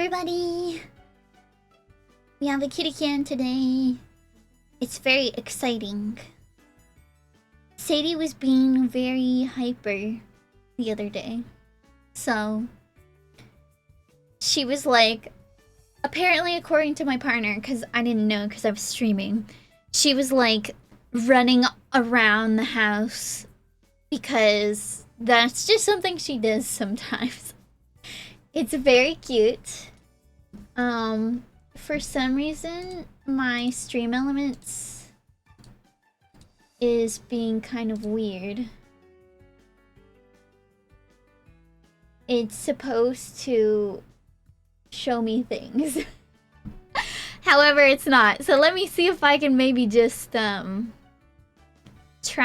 everybody! We have a kitty can today. It's very exciting. Sadie was being very hyper the other day. So, she was like, apparently according to my partner, because I didn't know because I was streaming, she was like running around the house because that's just something she does sometimes. It's very cute. For some reason, my stream elements is being kind of weird. It's supposed to show me things. However, it's not. So let me see if I can maybe just try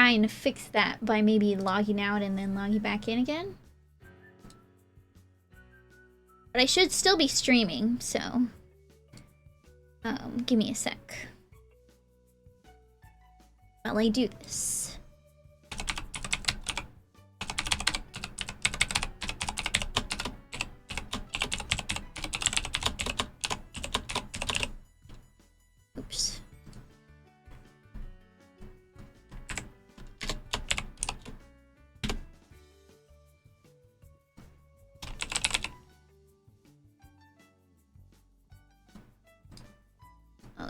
and fix that by maybe logging out and then logging back in again. But I should still be streaming, so give me a sec while I do this. Oops.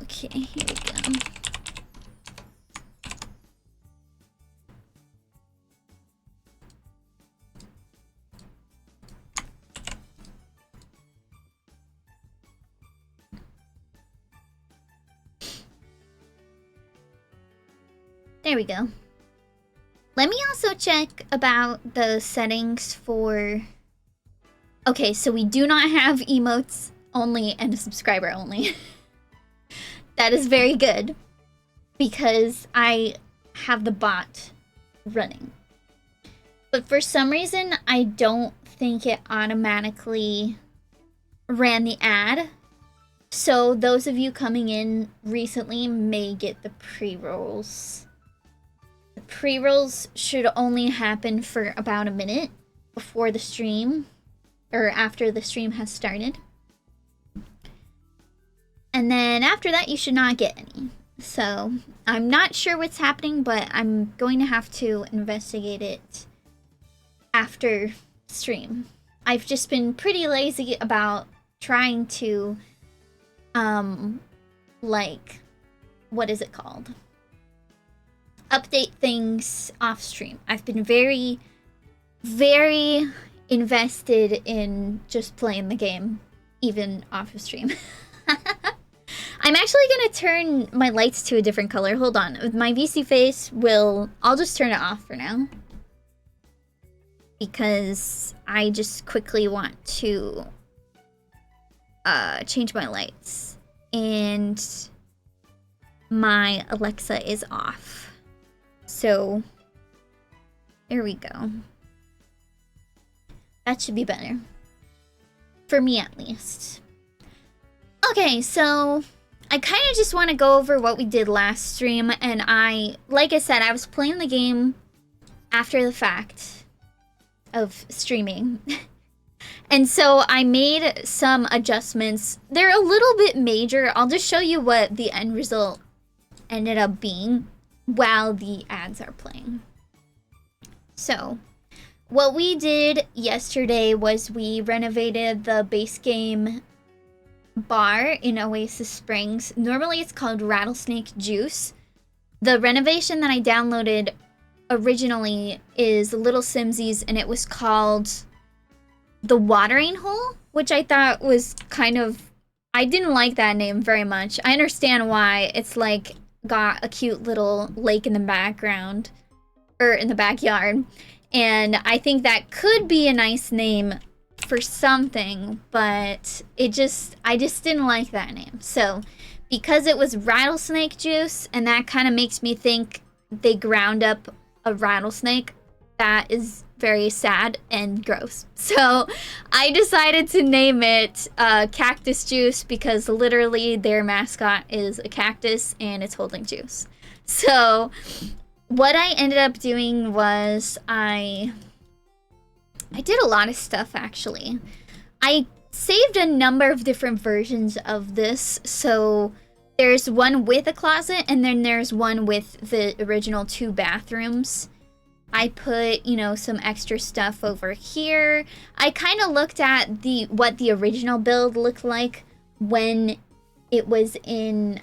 Okay, here we go. There we go. Let me also check about the settings for... Okay, so we do not have emotes only and a subscriber only. That is very good, because I have the bot running. But for some reason, I don't think it automatically ran the ad. So those of you coming in recently may get the pre-rolls. The pre-rolls should only happen for about a minute before the stream, or after the stream has started. And then after that, you should not get any. So, I'm not sure what's happening, but I'm going to have to investigate it after stream. I've just been pretty lazy about trying to, like, what is it called? Update things off stream. I've been very, very invested in just playing the game, even off of stream. I'm actually gonna turn my lights to a different color. Hold on. My VC face I'll just turn it off for now. Because I just quickly want to change my lights. And my Alexa is off. So, there we go. That should be better. For me at least. Okay, so I kind of just want to go over what we did last stream, and like I said, I was playing the game after the fact of streaming. And so I made some adjustments. They're a little bit major. I'll just show you what the end result ended up being while the ads are playing. So, what we did yesterday was we renovated the base game bar in Oasis Springs. Normally it's called Rattlesnake Juice. The renovation that I downloaded originally is Little Simsies, and it was called The Watering Hole, which I thought was kind of... I didn't like that name very much. I understand why. It's like got a cute little lake in the background, or in the backyard, and I think that could be a nice name for something, but I just didn't like that name. So because it was rattlesnake juice, and that kind of makes me think they ground up a rattlesnake, that is very sad and gross. So I decided to name it Cactus Juice, because literally their mascot is a cactus and it's holding juice. So what I ended up doing was I did a lot of stuff, actually. I saved a number of different versions of this. So there's one with a closet, and then there's one with the original 2 bathrooms. I put, you know, some extra stuff over here. I kind of looked at what the original build looked like when it was in,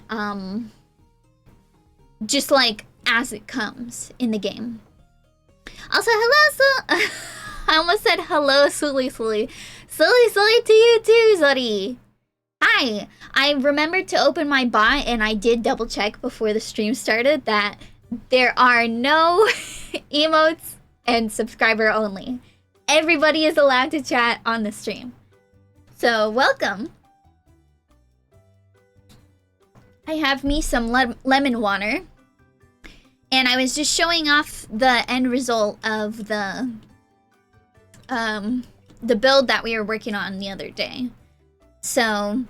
just like as it comes in the game. Also, hello, I almost said hello, Sully. Sully to you too, Zori. Hi. I remembered to open my bot, and I did double check before the stream started that there are no emotes and subscriber only. Everybody is allowed to chat on the stream. So, welcome. I have me some lemon water. And I was just showing off the end result of the build that we were working on the other day. So,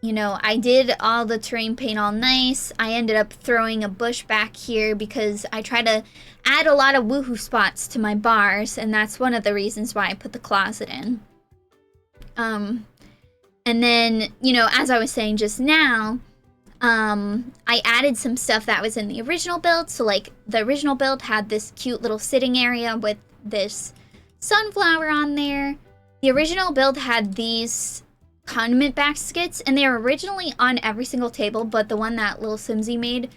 you know, I did all the terrain paint all nice. I ended up throwing a bush back here because I try to add a lot of woohoo spots to my bars, and that's one of the reasons why I put the closet in. And then, you know, as I was saying just now, I added some stuff that was in the original build. So like the original build had this cute little sitting area with this sunflower on there. The original build had these condiment baskets, and they were originally on every single table, but the one that Lil Simsy made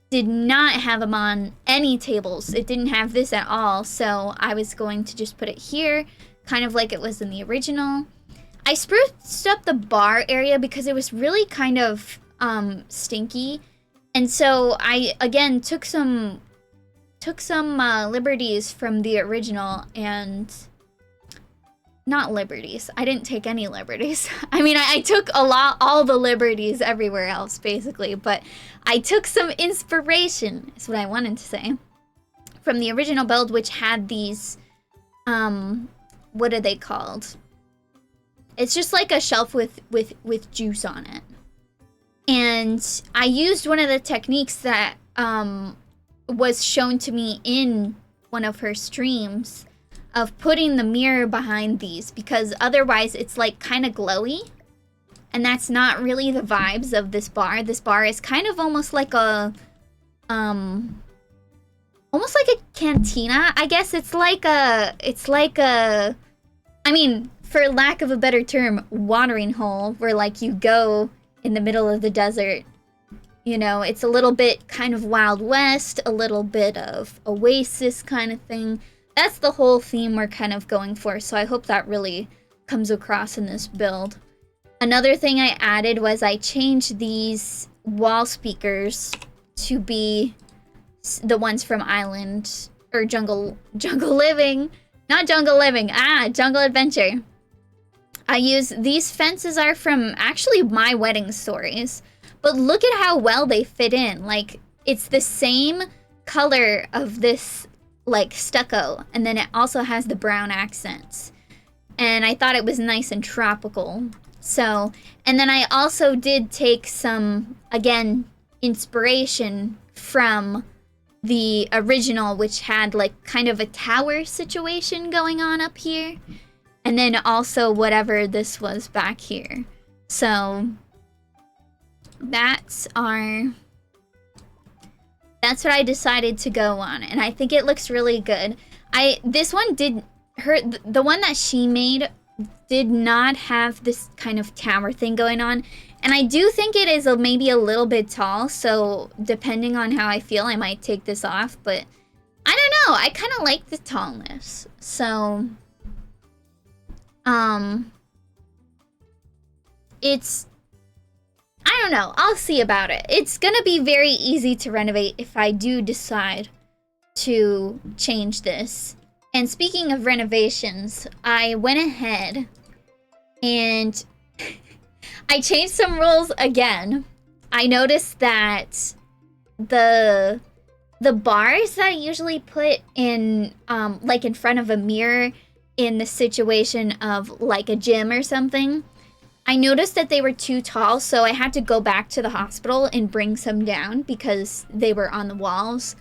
did not have them on any tables. It didn't have this at all, so I was going to just put it here, kind of like it was in the original. I spruced up the bar area because it was really kind of stinky, and so I again took some liberties from the original, and not liberties. I didn't take any liberties. I mean, I took all the liberties everywhere else basically, but I took some inspiration, is what I wanted to say, from the original build, which had these what are they called? It's just like a shelf with juice on it. And I used one of the techniques that was shown to me in one of her streams of putting the mirror behind these, because otherwise it's like kind of glowy, and that's not really the vibes of this bar. This bar is kind of almost like a cantina. I guess it's like a I mean, for lack of a better term, watering hole, where like you go in the middle of the desert. You know, it's a little bit kind of Wild West, a little bit of Oasis kind of thing. That's the whole theme we're kind of going for, so I hope that really comes across in this build. Another thing I added was I changed these wall speakers to be the ones from Island, or Jungle Living. Not Jungle Living, Jungle Adventure. I use, these fences are from actually My Wedding Stories. But look at how well they fit in. Like, it's the same color of this, like, stucco. And then it also has the brown accents. And I thought it was nice and tropical. So, and then I also did take some, again, inspiration from the original, which had, like, kind of a tower situation going on up here. And then also whatever this was back here. So that's what I decided to go on, and I think it looks really good. The one that she made did not have this kind of tower thing going on, and I do think it is maybe a little bit tall, so depending on how I feel, I might take this off, but I don't know, I kind of like the tallness. So it's, I don't know, I'll see about it. It's gonna be very easy to renovate if I do decide to change this. And speaking of renovations, I went ahead and I changed some rules again. I noticed that the bars that I usually put in, like in front of a mirror in the situation of like a gym or something, I noticed that they were too tall, so I had to go back to the hospital and bring some down because they were on the walls.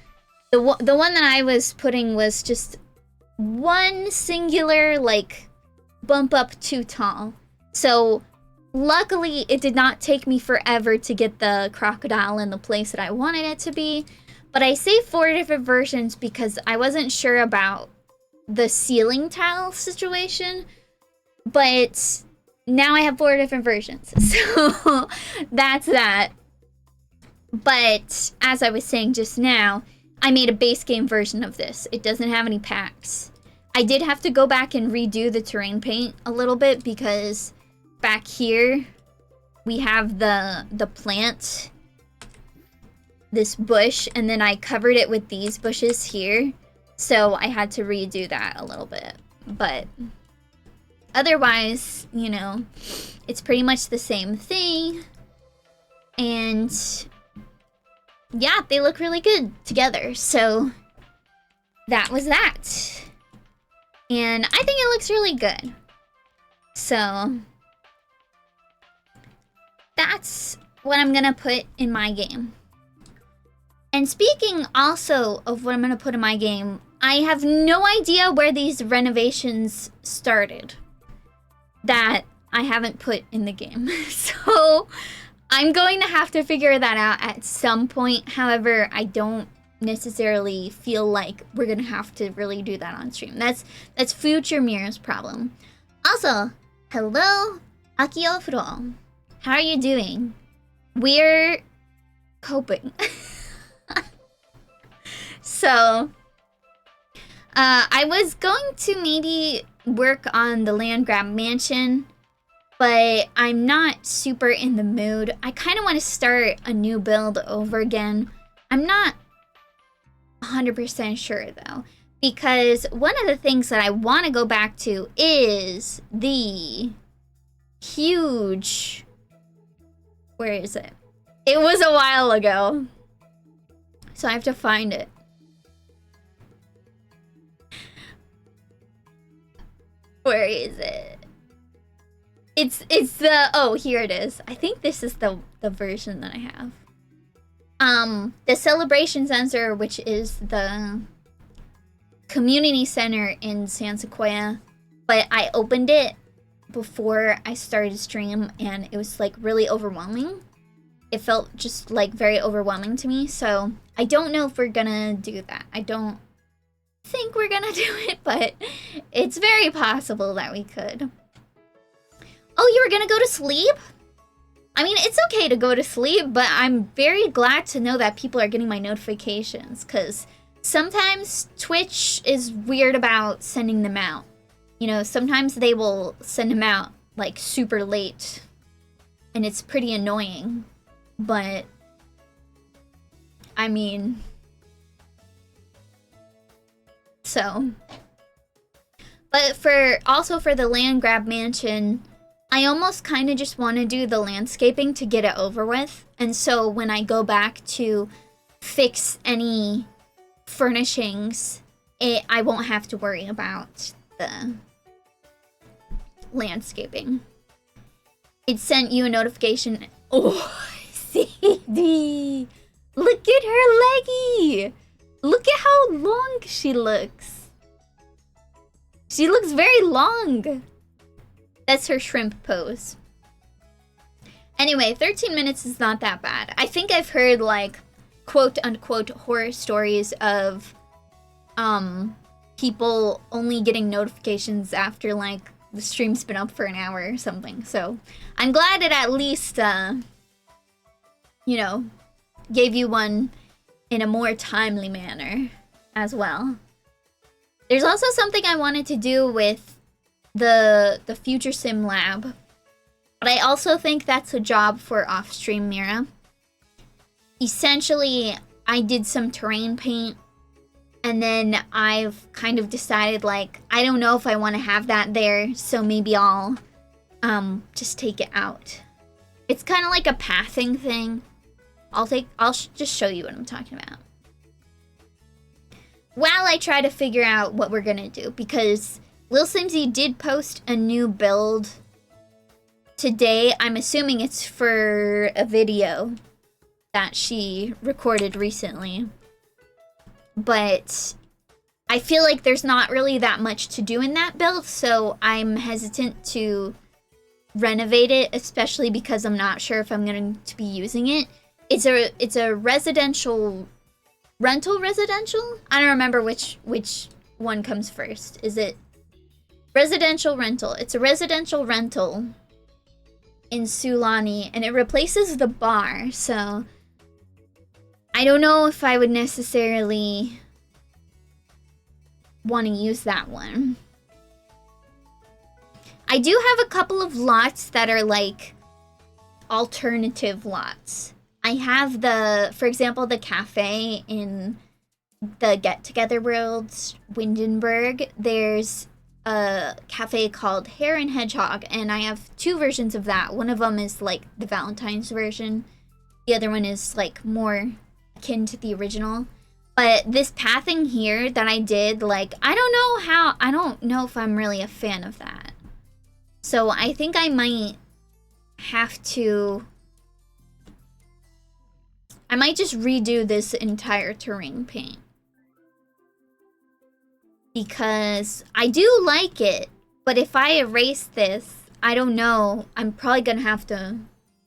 The one that I was putting was just one singular, like, bump up too tall. So luckily it did not take me forever to get the crocodile in the place that I wanted it to be. But I saved 4 different versions because I wasn't sure about the ceiling tile situation. But now I have 4 different versions. So that's that. But as I was saying just now, I made a base game version of this. It doesn't have any packs. I did have to go back and redo the terrain paint a little bit because back here we have the plant, this bush, and then I covered it with these bushes here. So I had to redo that a little bit. But otherwise, you know, it's pretty much the same thing. And yeah, they look really good together. So that was that. And I think it looks really good. So that's what I'm gonna put in my game. And speaking also of what I'm gonna put in my game, I have no idea where these renovations started that I haven't put in the game. So I'm going to have to figure that out at some point. However, I don't necessarily feel like we're gonna have to really do that on stream. That's future Mira's problem. Also, hello, Akiofuro. How are you doing? We're coping. So, I was going to maybe work on the land grab mansion, but I'm not super in the mood. I kind of want to start a new build over again. I'm not 100% sure though, because one of the things that I want to go back to is the huge... Where is it? It was a while ago, so I have to find it. Where is it? It's the... Oh, here it is. I think this is the version that I have. The Celebration Center, which is the community center in San Sequoia, but I opened it before I started stream and it was like really overwhelming. It felt just like very overwhelming to me, so I don't know if we're gonna do that. I don't think we're gonna do it, but it's very possible that we could. Oh, you were gonna go to sleep? I mean, it's okay to go to sleep, but I'm very glad to know that people are getting my notifications, because sometimes Twitch is weird about sending them out. You know, sometimes they will send them out, like, super late, and it's pretty annoying, but, I mean, so. But also for the land grab mansion, I almost kind of just want to do the landscaping to get it over with. And so when I go back to fix any furnishings, I won't have to worry about the landscaping. It sent you a notification. Oh, Sadie! Look at her leggy! Look at how long she looks. She looks very long. That's her shrimp pose. Anyway, 13 minutes is not that bad. I think I've heard, like, quote-unquote horror stories of people only getting notifications after, like, the stream's been up for an hour or something. So I'm glad it at least, you know, gave you one in a more timely manner as well. There's also something I wanted to do with the Future Sim Lab, but I also think that's a job for off-stream Mira. Essentially, I did some terrain paint, and then I've kind of decided, like, I don't know if I want to have that there, so maybe I'll just take it out. It's kind of like a pathing thing. I'll just show you what I'm talking about while I try to figure out what we're gonna do, because Lil Simsy did post a new build today. I'm assuming it's for a video that she recorded recently. But I feel like there's not really that much to do in that build, so I'm hesitant to renovate it, especially because I'm not sure if I'm going to be using it. It's a residential rental residential? I don't remember which one comes first. Is it residential rental? It's a residential rental in Sulani, and it replaces the bar, so I don't know if I would necessarily want to use that one. I do have a couple of lots that are like alternative lots. I have for example, the cafe in the Get Together World, Windenburg. There's a cafe called Hare and Hedgehog, and I have 2 versions of that. One of them is like the Valentine's version. The other one is like more akin to the original. But this pathing here that I did, like, I don't know if I'm really a fan of that. So I think I might have to... I might just redo this entire terrain paint. Because I do like it, but if I erase this, I don't know, I'm probably gonna have to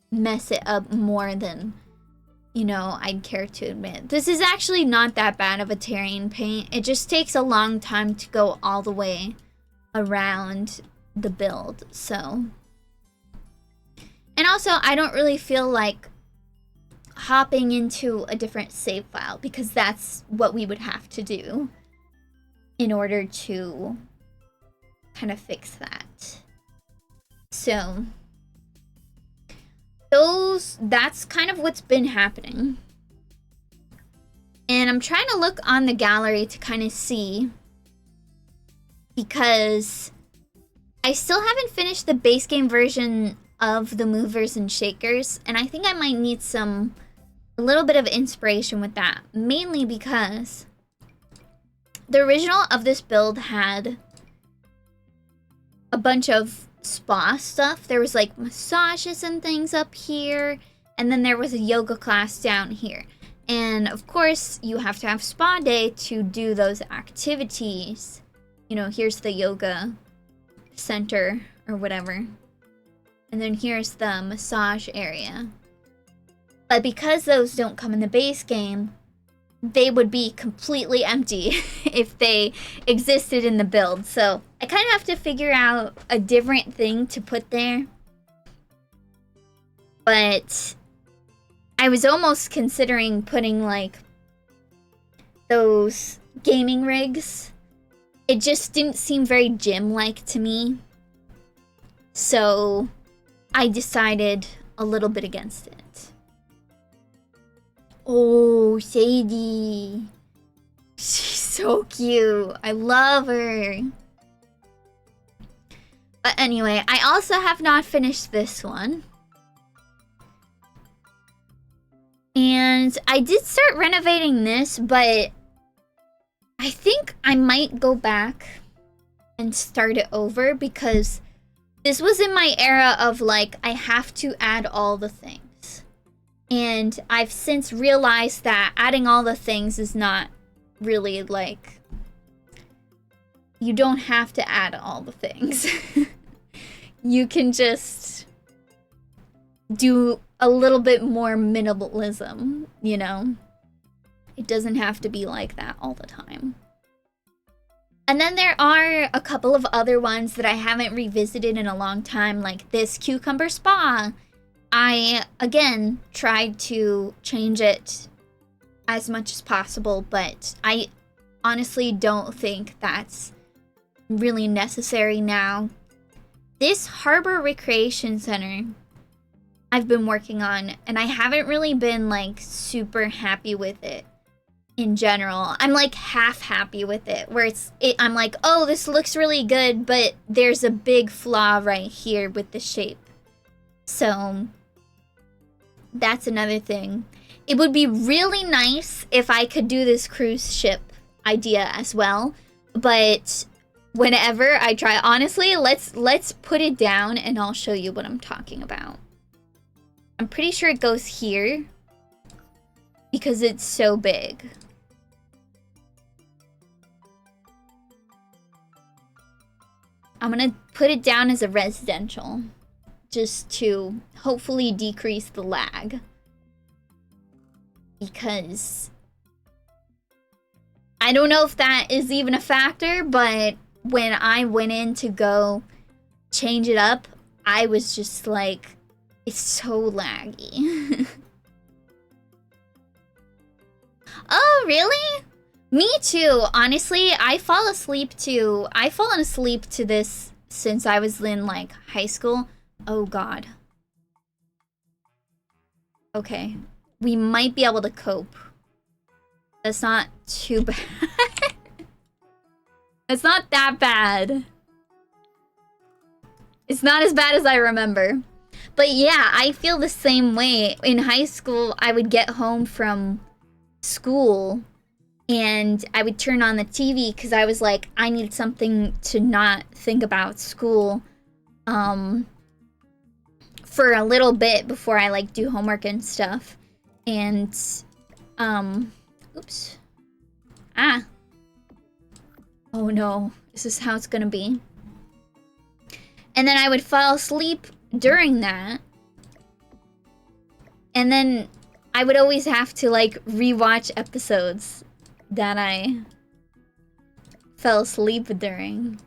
mess it up more than, you know, I'd care to admit. This is actually not that bad of a terrain paint. It just takes a long time to go all the way around the build, so. And also, I don't really feel like hopping into a different save file, because that's what we would have to do in order to kind of fix that. So that's kind of what's been happening. And I'm trying to look on the gallery to kind of see, because I still haven't finished the base game version of the movers and shakers, and I think I might need a little bit of inspiration with that, mainly because the original of this build had a bunch of spa stuff. There was like massages and things up here, and then there was a yoga class down here. And of course, you have to have spa day to do those activities. You know, here's the yoga center or whatever. And then here's the massage area. But because those don't come in the base game, they would be completely empty if they existed in the build. So I kind of have to figure out a different thing to put there. But I was almost considering putting like those gaming rigs. It just didn't seem very gym-like to me. So I decided a little bit against it. Oh, Sadie. She's so cute. I love her. But anyway, I also have not finished this one. And I did start renovating this, but I think I might go back and start it over, because this was in my era of like, I have to add all the things. And I've since realized that adding all the things is not really like, you don't have to add all the things. You can just do a little bit more minimalism, you know? It doesn't have to be like that all the time. And then there are a couple of other ones that I haven't revisited in a long time, like this cucumber spa. I, again, tried to change it as much as possible, but I honestly don't think that's really necessary now. This Harbor Recreation Center I've been working on, and I haven't really been like super happy with it in general. I'm like half happy with it, where I'm like, oh, this looks really good, but there's a big flaw right here with the shape. So that's another thing. It would be really nice if I could do this cruise ship idea as well, but whenever I try, honestly, let's put it down and I'll show you what I'm talking about. I'm pretty sure it goes here because it's so big. I'm gonna put it down as a residential. just to hopefully decrease the lag. Because I don't know if that is even a factor, but when I went in to go change it up, I was just like, it's so laggy. Oh, really? Me too. Honestly, I've fallen asleep to this since I was in like high school. Oh god. Okay. We might be able to cope. That's not too bad. It's not that bad. It's not as bad as I remember. But yeah, I feel the same way. In high school, I would get home from school and I would turn on the TV because I was like, I need something to not think about school for a little bit before I like do homework and stuff. And oops. Ah. Oh no, this is how it's gonna be. And then I would fall asleep during that. And then I would always have to like rewatch episodes that I fell asleep during.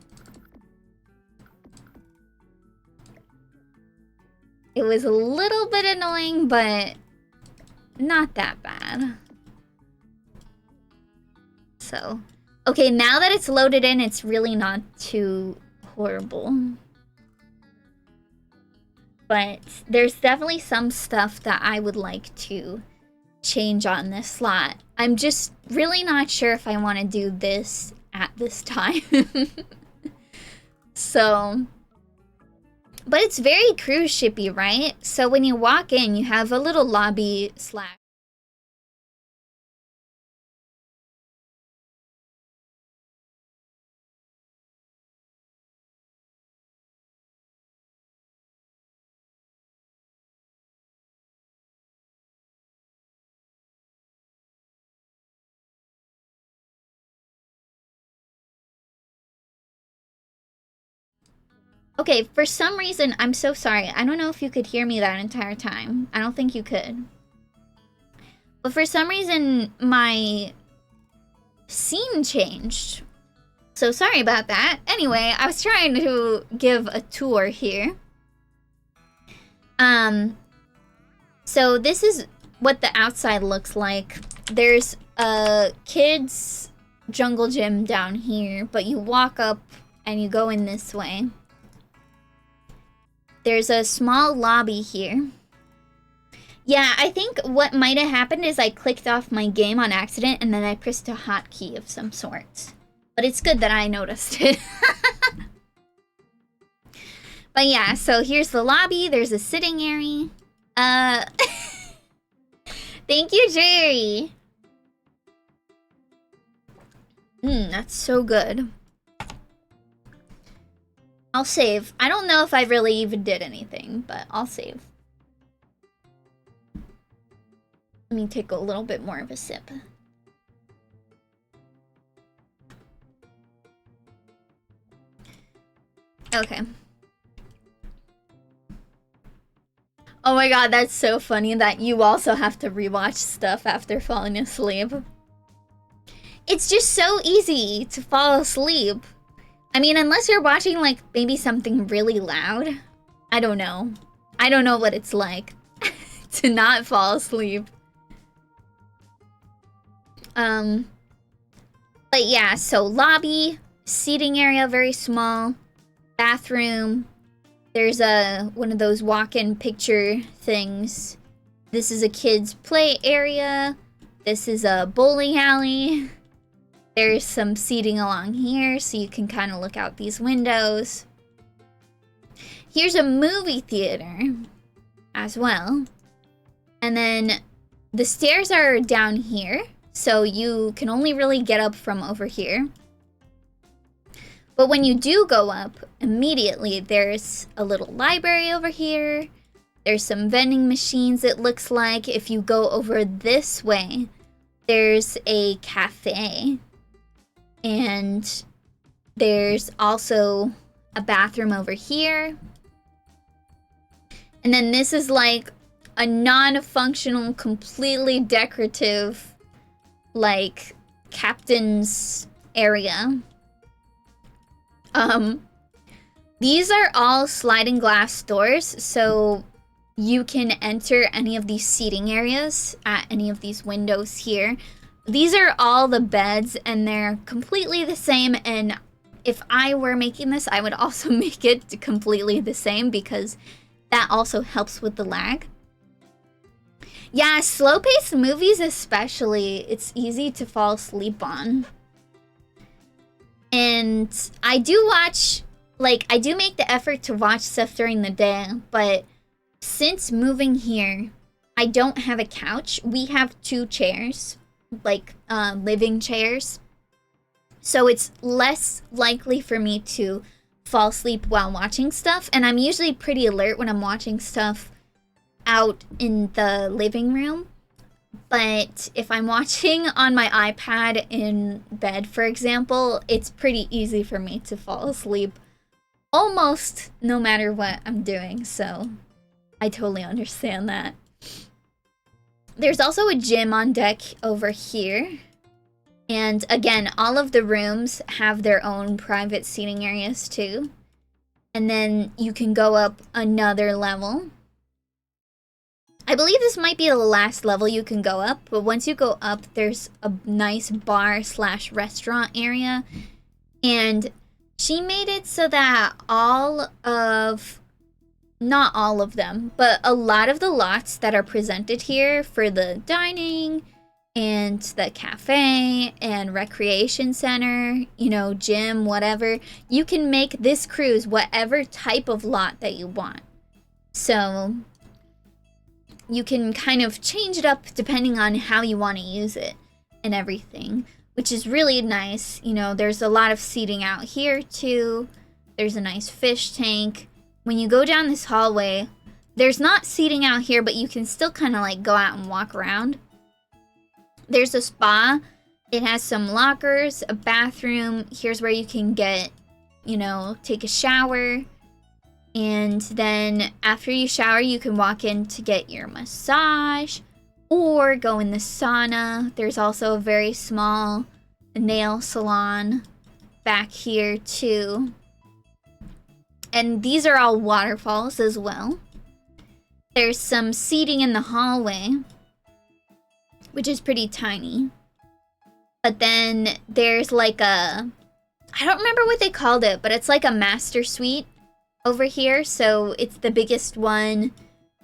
It was a little bit annoying, but not that bad. So, okay, now that it's loaded in, it's really not too horrible. But there's definitely some stuff that I would like to change on this slot. I'm just really not sure if I want to do this at this time. So, but it's very cruise shippy, right? So when you walk in, you have a little lobby slash. Okay, for some reason, I'm so sorry. I don't know if you could hear me that entire time. I don't think you could. But for some reason, my scene changed. So sorry about that. Anyway, I was trying to give a tour here. So this is what the outside looks like. There's a kids' jungle gym down here, but you walk up and you go in this way. There's a small lobby here. Yeah, I think what might have happened is I clicked off my game on accident and then I pressed a hotkey of some sort. But it's good that I noticed it. But yeah, so here's the lobby. There's a sitting area. Thank you, Jerry. That's so good. I'll save. I don't know if I really even did anything, but I'll save. Let me take a little bit more of a sip. Okay. Oh my god, that's so funny that you also have to rewatch stuff after falling asleep. It's just so easy to fall asleep. I mean, unless you're watching, like, maybe something really loud. I don't know. I don't know what it's like to not fall asleep. But yeah, so lobby, seating area, very small, bathroom. There's one of those walk-in picture things. This is a kid's play area. This is a bowling alley. There's some seating along here, so you can kind of look out these windows. Here's a movie theater as well. And then the stairs are down here, so you can only really get up from over here. But when you do go up, immediately there's a little library over here. There's some vending machines, it looks like. If you go over this way, there's a cafe. And there's also a bathroom over here. And then this is like a non-functional, completely decorative, like, captain's area. These are all sliding glass doors, so you can enter any of these seating areas at any of these windows here. These are all the beds, and they're completely the same, and if I were making this, I would also make it completely the same because that also helps with the lag. Yeah, slow-paced movies especially, it's easy to fall asleep on. And I do watch, like, I do make the effort to watch stuff during the day, but since moving here, I don't have a couch. We have 2 chairs, like, living chairs. So it's less likely for me to fall asleep while watching stuff, and I'm usually pretty alert when I'm watching stuff out in the living room. But if I'm watching on my iPad in bed, for example, it's pretty easy for me to fall asleep almost no matter what I'm doing, so I totally understand that. There's also a gym on deck over here. And again, all of the rooms have their own private seating areas too. And then you can go up another level. I believe this might be the last level you can go up, but once you go up, there's a nice bar/restaurant area. And she made it so that not all of them, but a lot of the lots that are presented here for the dining and the cafe and recreation center, you know, gym, whatever, you can make this cruise whatever type of lot that you want. So you can kind of change it up depending on how you want to use it and everything, which is really nice. You know, there's a lot of seating out here too. There's a nice fish tank. When you go down this hallway, there's not seating out here, but you can still kind of like go out and walk around. There's a spa. It has some lockers, a bathroom. Here's where you can get, you know, take a shower. And then after you shower, you can walk in to get your massage or go in the sauna. There's also a very small nail salon back here too. And these are all waterfalls as well. There's some seating in the hallway, which is pretty tiny. But then there's like I don't remember what they called it, but it's like a master suite over here. So it's the biggest one.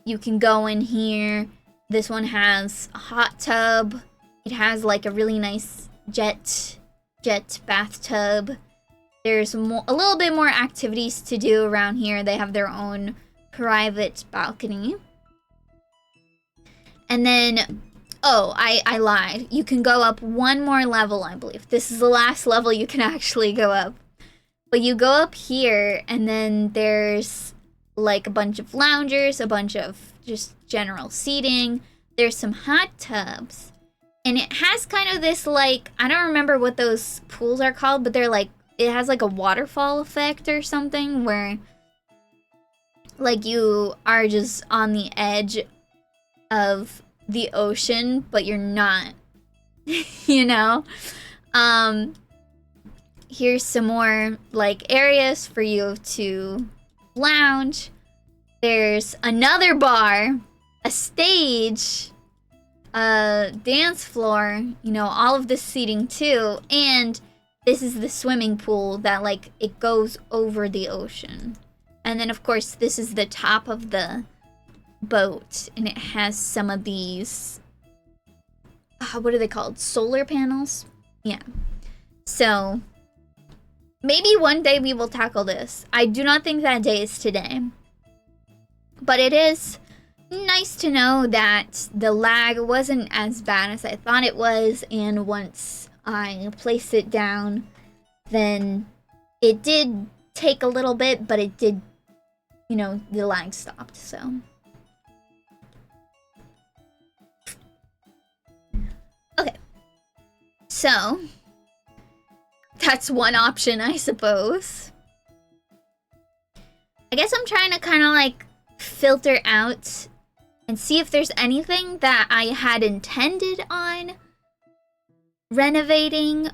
You can go in here. This one has a hot tub. It has like a really nice jet bathtub. There's a little bit more activities to do around here. They have their own private balcony. And then, oh, I lied. You can go up one more level, I believe. This is the last level you can actually go up. But you go up here, and then there's like a bunch of loungers, a bunch of just general seating. There's some hot tubs. And it has kind of this like, I don't remember what those pools are called, but they're like, it has like a waterfall effect or something where like you are just on the edge of the ocean, but you're not, you know? Here's some more like areas for you to lounge. There's another bar, a stage, a dance floor, you know, all of this seating too. And this is the swimming pool that like it goes over the ocean. And then of course this is the top of the boat, and it has some of these what are they called? Solar panels? Yeah. So maybe one day we will tackle this. I do not think that day is today. But it is nice to know that the lag wasn't as bad as I thought it was, and once I placed it down, then it did take a little bit, but it did, you know, the lag stopped, so. Okay. So, that's one option, I suppose. I guess I'm trying to kind of like filter out and see if there's anything that I had intended on renovating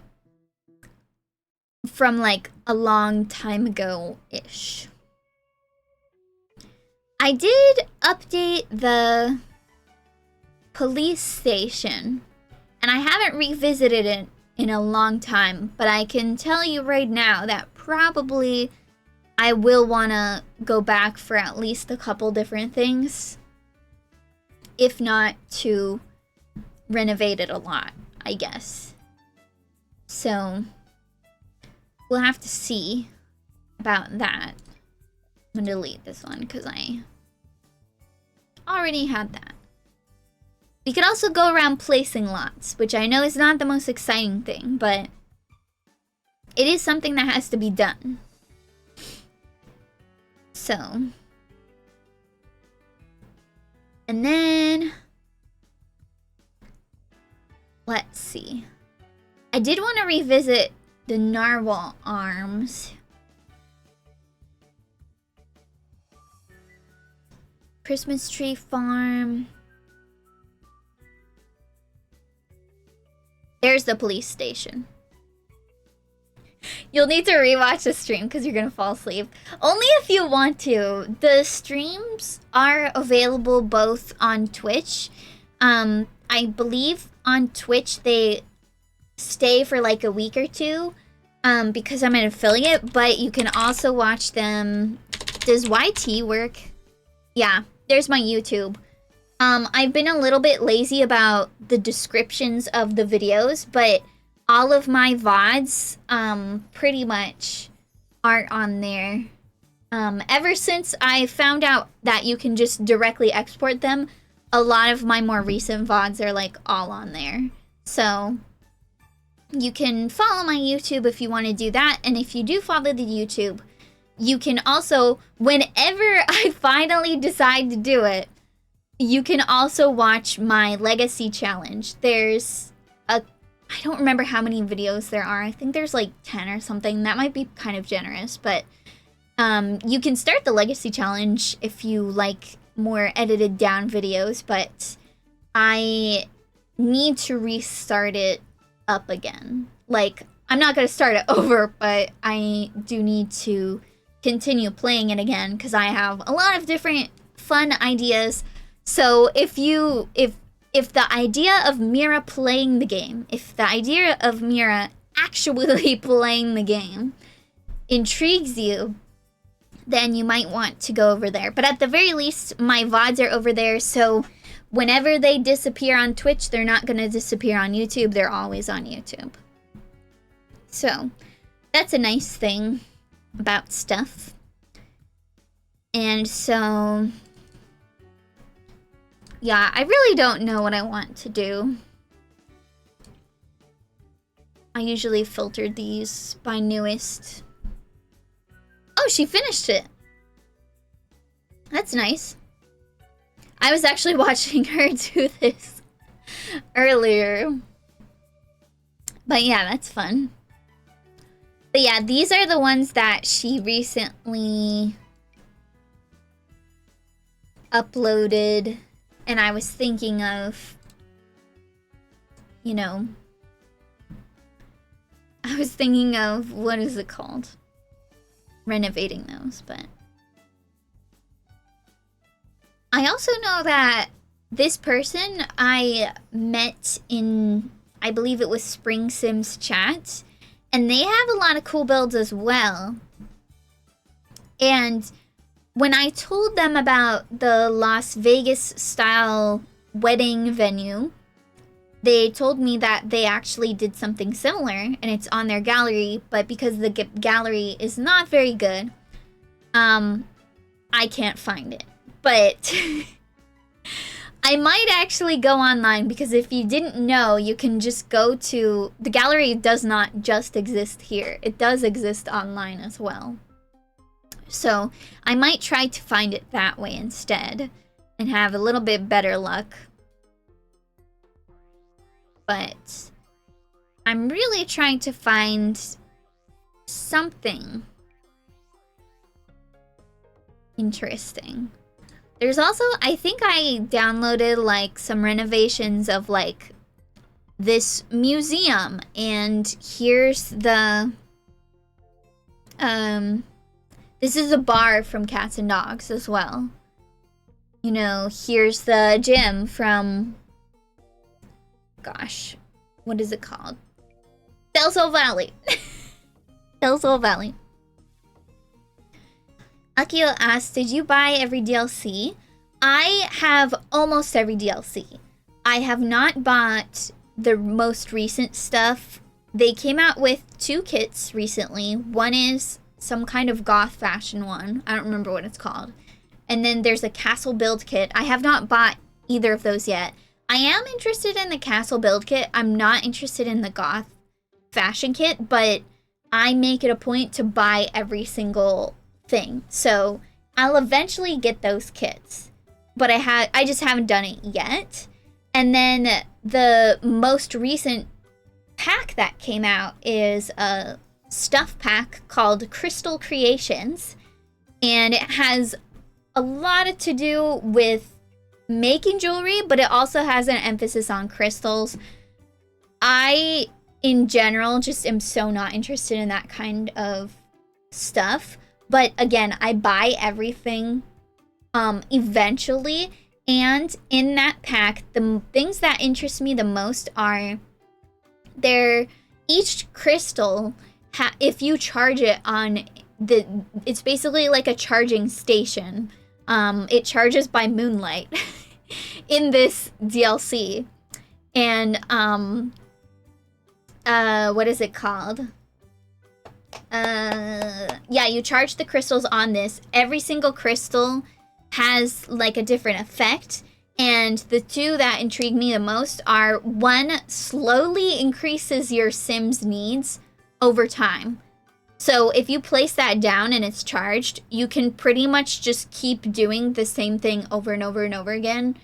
from like a long time ago-ish. I did update the police station, and I haven't revisited it in a long time, but I can tell you right now that probably I will want to go back for at least a couple different things, if not to renovate it a lot, I guess. So we'll have to see about that. I'm gonna delete this one because I already had that. We could also go around placing lots, which I know is not the most exciting thing, but it is something that has to be done. So, and then let's see. I did want to revisit the narwhal arms. Christmas tree farm. There's the police station. You'll need to rewatch the stream because you're gonna fall asleep. Only if you want to. The streams are available both on Twitch. I believe on Twitch they stay for like a week or two because I'm an affiliate, but you can also watch them. Does YT work? Yeah, there's my YouTube. I've been a little bit lazy about the descriptions of the videos, but all of my VODs pretty much aren't on there. Ever since I found out that you can just directly export them, a lot of my more recent VODs are like all on there. So you can follow my YouTube if you want to do that, and if you do follow the YouTube, you can also, whenever I finally decide to do it, you can also watch my Legacy Challenge. There's I don't remember how many videos there are. I think there's like 10 or something. That might be kind of generous, but you can start the Legacy Challenge if you like more edited down videos, but I need to restart it up again. Like, I'm not going to start it over, but I do need to continue playing it again because I have a lot of different fun ideas. So if the idea of Mira playing the game, if the idea of Mira actually playing the game intrigues you, then you might want to go over there. But at the very least, my VODs are over there, so whenever they disappear on Twitch, they're not going to disappear on YouTube. They're always on YouTube. So that's a nice thing about stuff. And so, yeah, I really don't know what I want to do. I usually filter these by newest. Oh, she finished it. That's nice. I was actually watching her do this earlier. But yeah, that's fun. But yeah, these are the ones that she recently uploaded. And I was thinking of, you know, I was thinking of, what is it called? Renovating those, but I also know that this person I met in, I believe it was Spring Sims chat, and they have a lot of cool builds as well. And when I told them about the Las Vegas style wedding venue, they told me that they actually did something similar, and it's on their gallery, but because the gallery is not very good, I can't find it. But I might actually go online, because if you didn't know, you can just go to... The gallery does not just exist here. It does exist online as well. So I might try to find it that way instead and have a little bit better luck. But I'm really trying to find something interesting. There's also, I think I downloaded like some renovations of like this museum, and here's the this is a bar from Cats and Dogs as well. You know, here's the gym from, gosh, what is it called? Del Valley. Del Valley. Akio asked, did you buy every DLC? I have almost every DLC. I have not bought the most recent stuff. They came out with 2 kits recently. One is some kind of goth fashion one. I don't remember what it's called. And then there's a castle build kit. I have not bought either of those yet. I am interested in the castle build kit. I'm not interested in the goth fashion kit, but I make it a point to buy every single thing. So I'll eventually get those kits. But I just haven't done it yet. And then the most recent pack that came out is a stuff pack called Crystal Creations. And it has a lot to do with making jewelry, but it also has an emphasis on crystals. I, in general, just am so not interested in that kind of stuff. But again, I buy everything eventually. And in that pack, the things that interest me the most are each crystal, if you charge it on it's basically like a charging station. It charges by moonlight in this DLC. And what is it called? Yeah, you charge the crystals on this. Every single crystal has like a different effect, and the 2 that intrigue me the most are, one slowly increases your Sims needs over time. So if you place that down and it's charged, you can pretty much just keep doing the same thing over and over and over again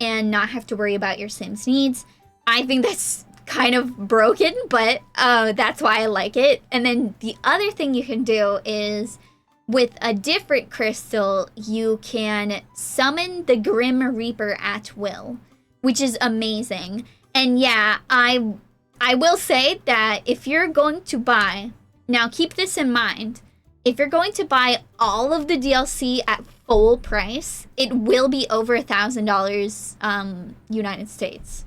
and not have to worry about your Sims needs. I think that's kind of broken, but that's why I like it. And then the other thing you can do is, with a different crystal, you can summon the Grim Reaper at will, which is amazing. And yeah, I will say that if you're going to buy, now keep this in mind, if you're going to buy all of the DLC at full price, it will be over $1,000 United States.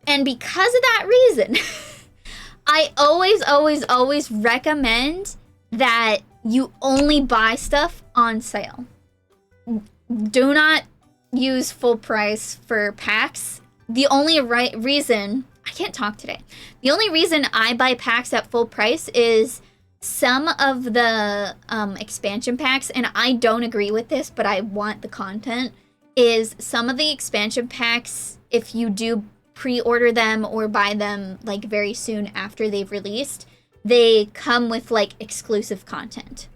And because of that reason, I always recommend that you only buy stuff on sale. Do not use full price for packs. The only reason, I can't talk today. The only reason I buy packs at full price is some of the expansion packs, and I don't agree with this, but I want the content, is some of the expansion packs, if you do pre-order them or buy them like very soon after they've released, they come with like exclusive content.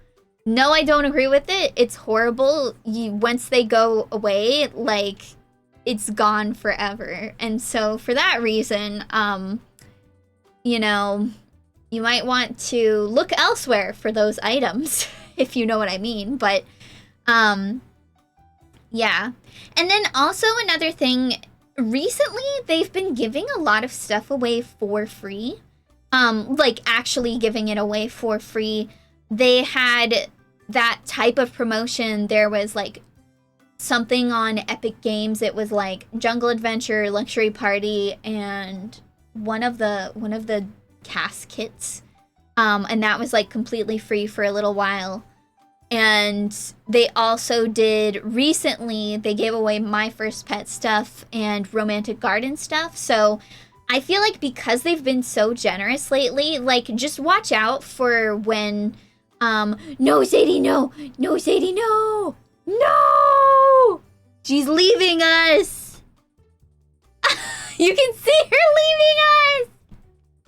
No, I don't agree with it. It's horrible. Once they go away, like, it's gone forever. And so for that reason, you know, you might want to look elsewhere for those items, if you know what I mean. But yeah. And then also another thing, recently they've been giving a lot of stuff away for free. Like actually giving it away for free. They had that type of promotion. There was like something on Epic Games. It was like Jungle Adventure, Luxury Party, and one of the cast kits. And that was like completely free for a little while. And they also did recently, they gave away My First Pet stuff and Romantic Garden stuff. So I feel like because they've been so generous lately, like, just watch out for when, no, Sadie, no! No, Sadie, no! No! She's leaving us! You can see her leaving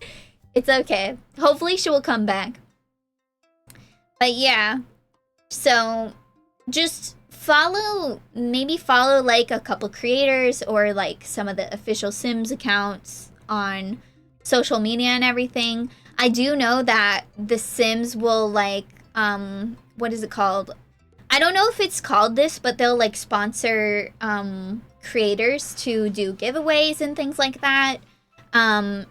us! It's okay. Hopefully she will come back. But yeah, so just maybe follow like a couple creators or like some of the official Sims accounts on social media and everything. I do know that the Sims will like, what is it called? I don't know if it's called this, but they'll like sponsor creators to do giveaways and things like that.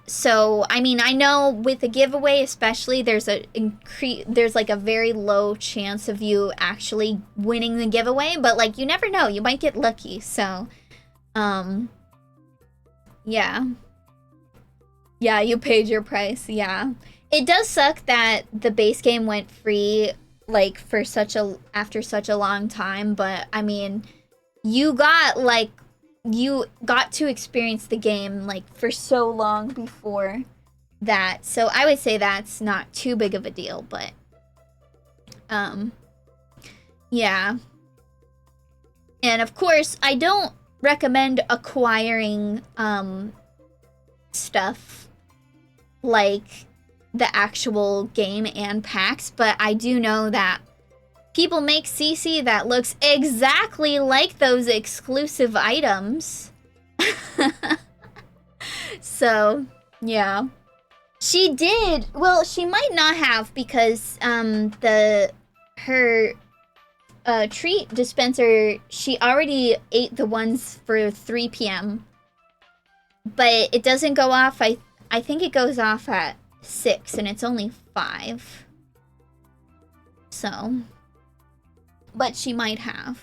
So I mean, I know with a giveaway especially, there's like a very low chance of you actually winning the giveaway, but like you never know, you might get lucky. So yeah. Yeah, you paid your price. Yeah. It does suck that the base game went free like for after such a long time, but I mean, you got to experience the game like for so long before that. So I would say that's not too big of a deal, but yeah. And of course, I don't recommend acquiring stuff like the actual game and packs, but I do know that people make CC that looks exactly like those exclusive items. So, yeah. She did. Well, she might not have because her treat dispenser, she already ate the ones for 3 p.m. But it doesn't go off. I think it goes off at 6 and it's only 5. So, but she might have.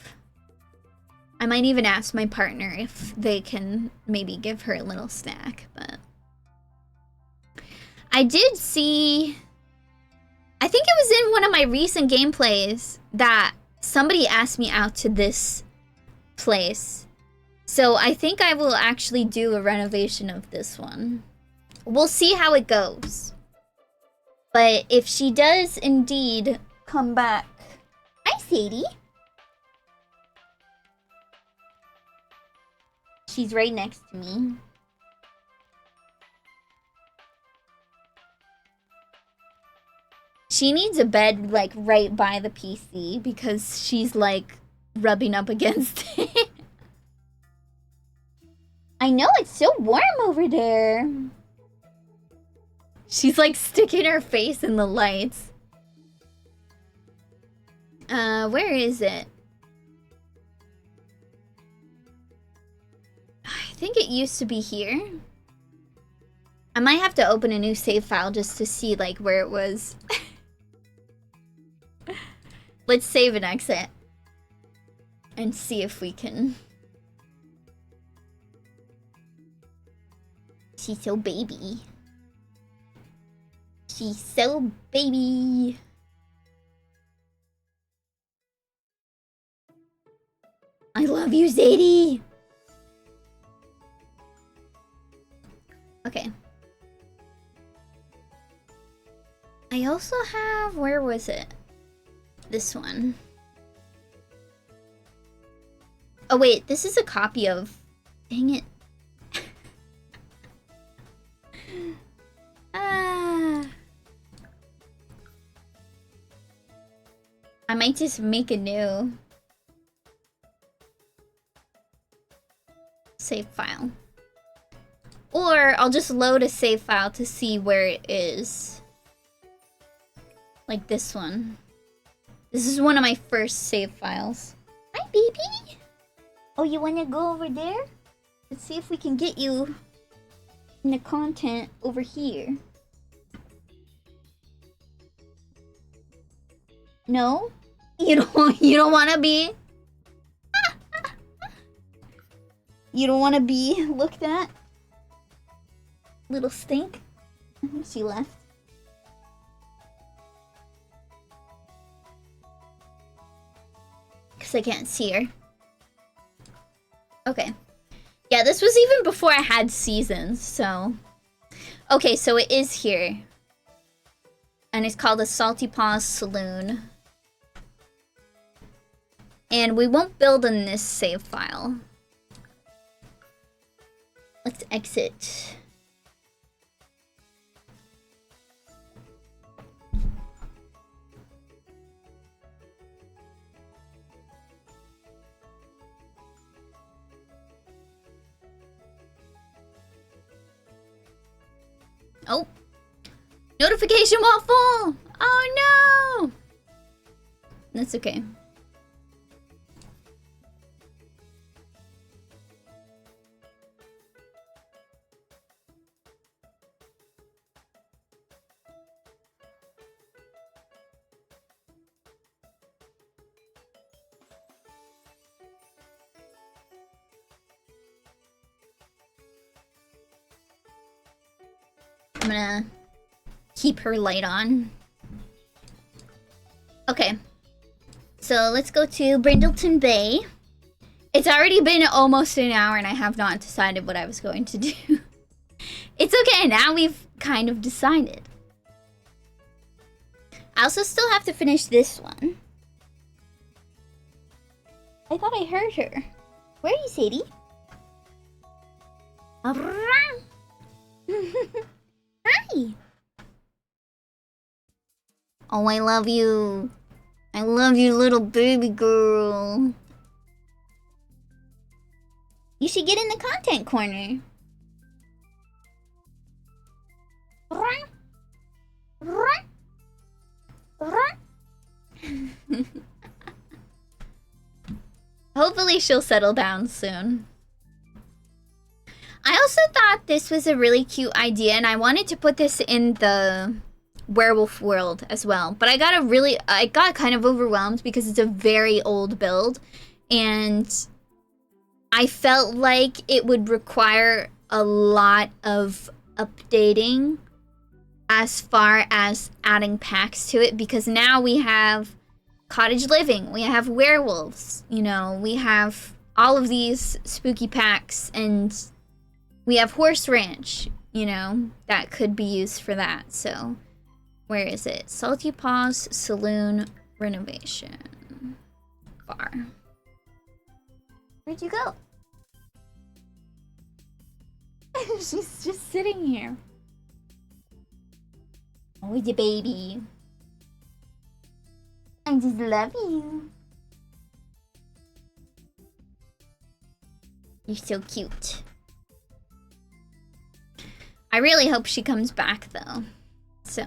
I might even ask my partner if they can maybe give her a little snack, but I did see, I think it was in one of my recent gameplays that somebody asked me out to this place. So I think I will actually do a renovation of this one. We'll see how it goes. But if she does indeed come back. Hi, Sadie. She's right next to me. She needs a bed, like, right by the PC because she's, like, rubbing up against it. I know, it's so warm over there. She's, like, sticking her face in the lights. Where is it? I think it used to be here. I might have to open a new save file just to see, like, where it was. Let's save and exit. And see if we can... She's so baby. She's so baby. I love you, Zadie. Okay. I also have... Where was it? This one. Oh, wait. This is a copy of... Dang it. I might just make a new save file. Or I'll just load a save file to see where it is. Like this one. This is one of my first save files. Hi, baby. Oh, you wanna go over there? Let's see if we can get you in the content over here. No? You don't wanna be? You don't wanna be looked at? Little stink? I think she left. Because I can't see her. Okay. Yeah, this was even before I had seasons, so... Okay, so it is here. And it's called the Salty Paws Saloon. And we won't build in this save file. Let's exit. Oh. Notification wall full! Oh no! That's okay. I'm gonna keep her light on. Okay. So let's go to Brindleton Bay. It's already been almost an hour and I have not decided what I was going to do. It's okay, now we've kind of decided. I also still have to finish this one. I thought I heard her. Where are you, Sadie? Hi! Oh, I love you. I love you, little baby girl. You should get in the content corner. Hopefully she'll settle down soon. I also thought this was a really cute idea and I wanted to put this in the werewolf world as well. But I got kind of overwhelmed because it's a very old build and I felt like it would require a lot of updating as far as adding packs to it because now we have cottage living, we have werewolves, you know, we have all of these spooky packs and we have horse ranch, you know, that could be used for that. So where is it? Salty Paws Saloon Renovation Bar. Where'd you go? She's just sitting here. Oh, you baby. I just love you. You're so cute. I really hope she comes back though. So.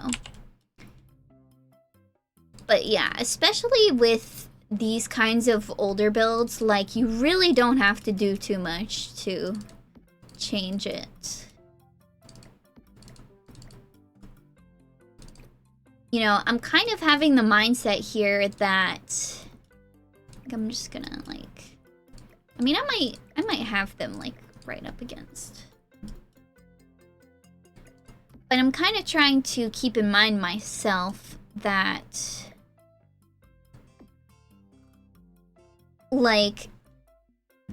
But yeah, especially with these kinds of older builds, like you really don't have to do too much to change it. You know, I'm kind of having the mindset here that I'm just gonna like, I mean, I might have them like right up against. But I'm kind of trying to keep in mind myself that like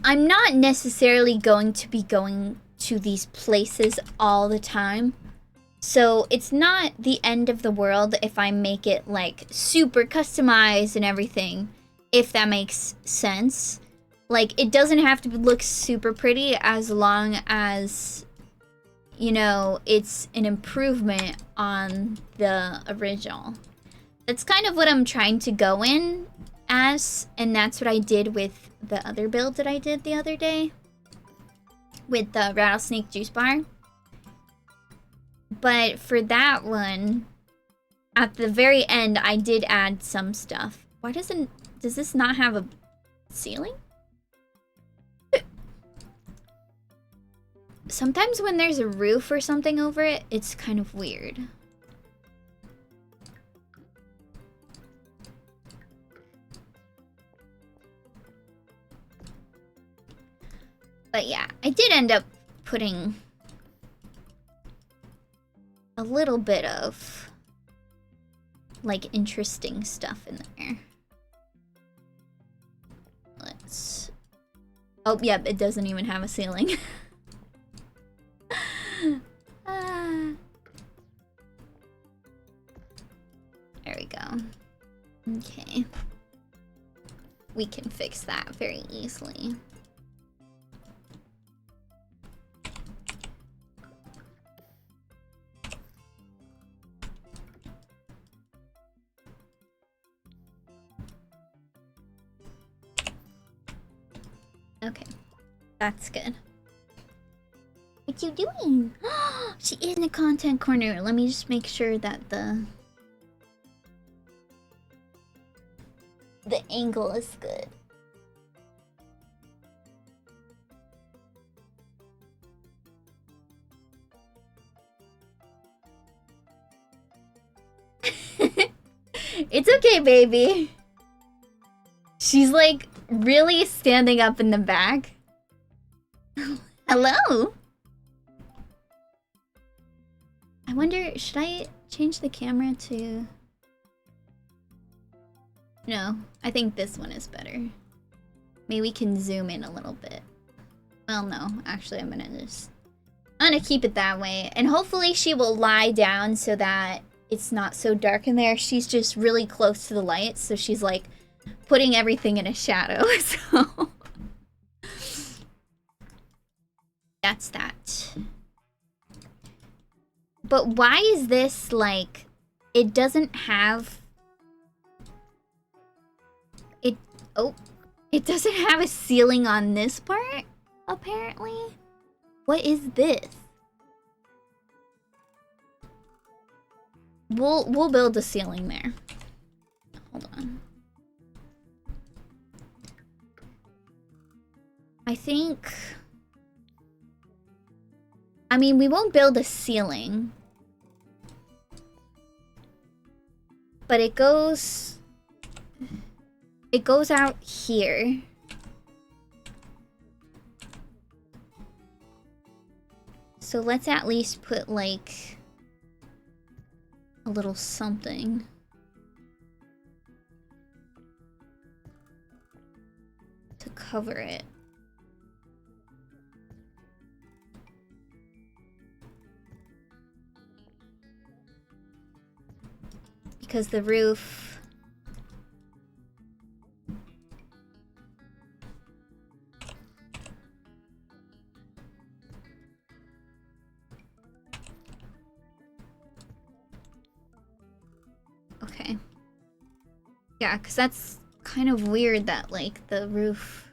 I'm not necessarily going to be going to these places all the time. So it's not the end of the world if I make it like super customized and everything, if that makes sense. Like it doesn't have to look super pretty as long as, you know, it's an improvement on the original. That's kind of what I'm trying to go in as, and that's what I did with the other build that I did the other day with the rattlesnake juice bar. But for that one, at the very end, I did add some stuff. Why does this not have a ceiling? Sometimes when there's a roof or something over it, it's kind of weird. But yeah, I did end up putting a little bit of like interesting stuff in there. Let's... Oh, yep, it doesn't even have a ceiling. There we go. Okay. We can fix that very easily. Okay, that's good. What you doing? She is in the content corner. Let me just make sure that the angle is good. It's okay, baby. She's like really standing up in the back. Hello. I wonder, should I change the camera to... No, I think this one is better. Maybe we can zoom in a little bit. Well, no, actually I'm gonna keep it that way. And hopefully she will lie down so that it's not so dark in there. She's just really close to the light, so she's like putting everything in a shadow, so... That's that. But why is this, like... It doesn't have... It doesn't have a ceiling on this part, apparently. What is this? We'll build a ceiling there. Hold on. I think... I mean, we won't build a ceiling. But it goes out here. So let's at least put like a little something. To cover it. Because the roof... Okay. Yeah, because that's kind of weird that, like, the roof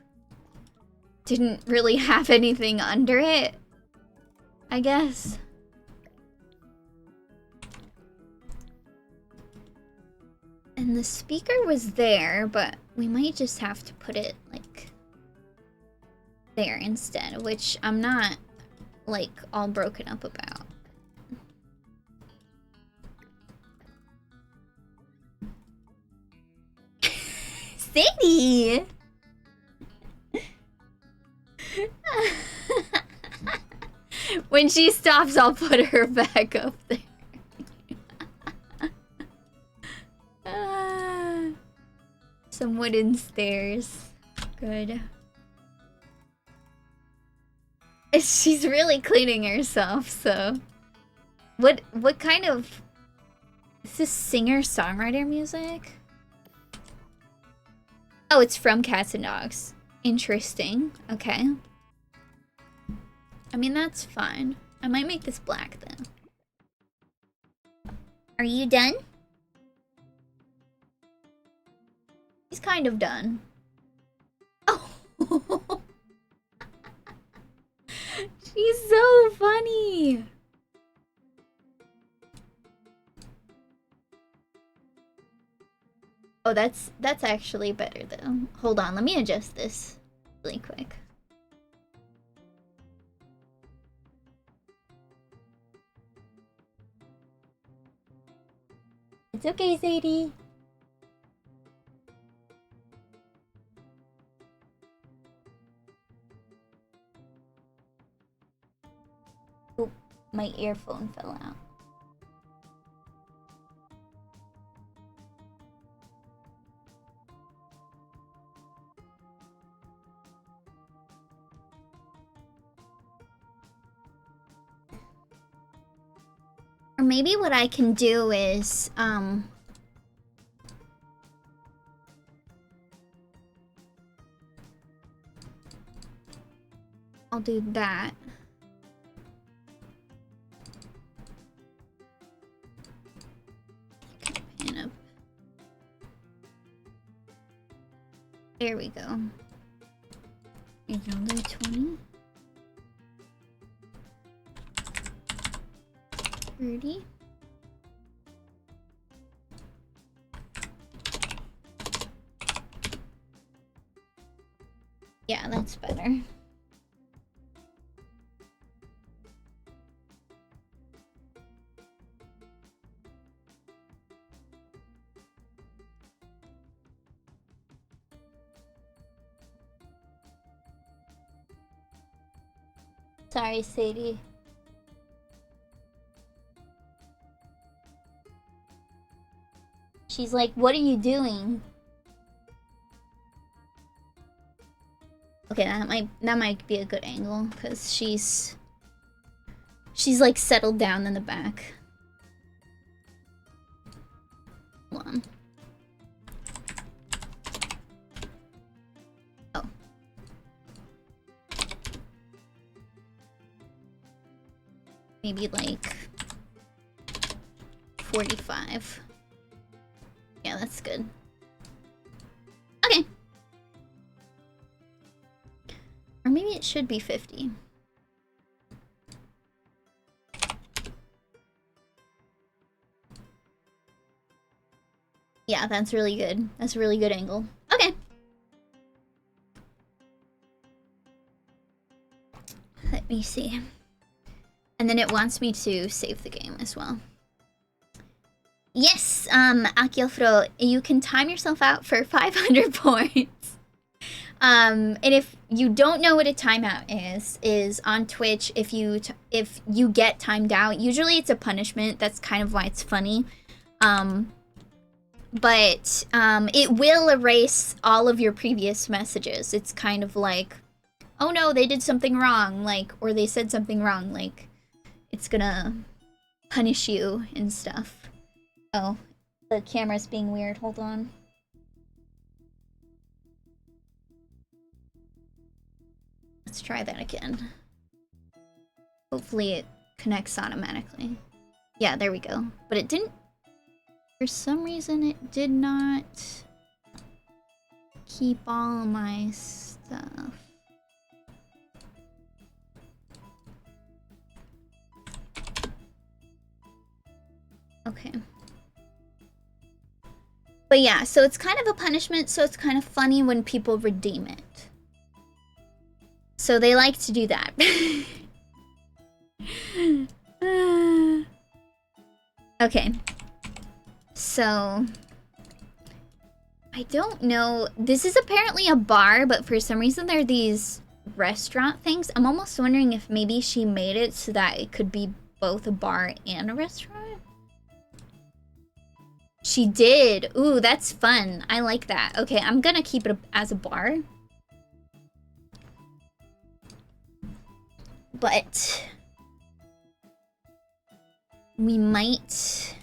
didn't really have anything under it, I guess. And the speaker was there, but we might just have to put it, like, there instead, which I'm not, like, all broken up about. Sadie! When she stops, I'll put her back up there. Some wooden stairs. Good. She's really cleaning herself, so... What kind of... Is this singer-songwriter music? Oh, it's from Cats and Dogs. Interesting. Okay. I mean, that's fine. I might make this black, then. Are you done? He's kind of done. Oh! She's so funny! Oh, that's actually better, though. Hold on, let me adjust this really quick. It's okay, Sadie. Oh, my earphone fell out. Or maybe what I can do is, I'll do that. Pan up. There we go. Another 20. 30. Yeah, that's better. Sorry, Sadie. She's like, what are you doing? Okay, that might be a good angle, because she's like settled down in the back. Hold on. Oh. Maybe like 45. Yeah, that's good. Okay. Or maybe it should be 50. Yeah, that's really good. That's a really good angle. Okay. Let me see. And then it wants me to save the game as well. Yes, Akiofro, you can time yourself out for 500 points. And if you don't know what a timeout is on Twitch, if you get timed out, usually it's a punishment. That's kind of why it's funny. But it will erase all of your previous messages. It's kind of like, oh no, they did something wrong, like, or they said something wrong, like, it's gonna punish you and stuff. Oh, the camera's being weird, hold on. Let's try that again. Hopefully it connects automatically. Yeah, there we go. But it didn't... For some reason, it did not keep all of my stuff. Okay. But yeah, so it's kind of a punishment, so it's kind of funny when people redeem it. So they like to do that. Okay. So... I don't know. This is apparently a bar, but for some reason there are these restaurant things. I'm almost wondering if maybe she made it so that it could be both a bar and a restaurant. She did. Ooh, that's fun. I like that. Okay, I'm gonna keep it as a bar. But we might,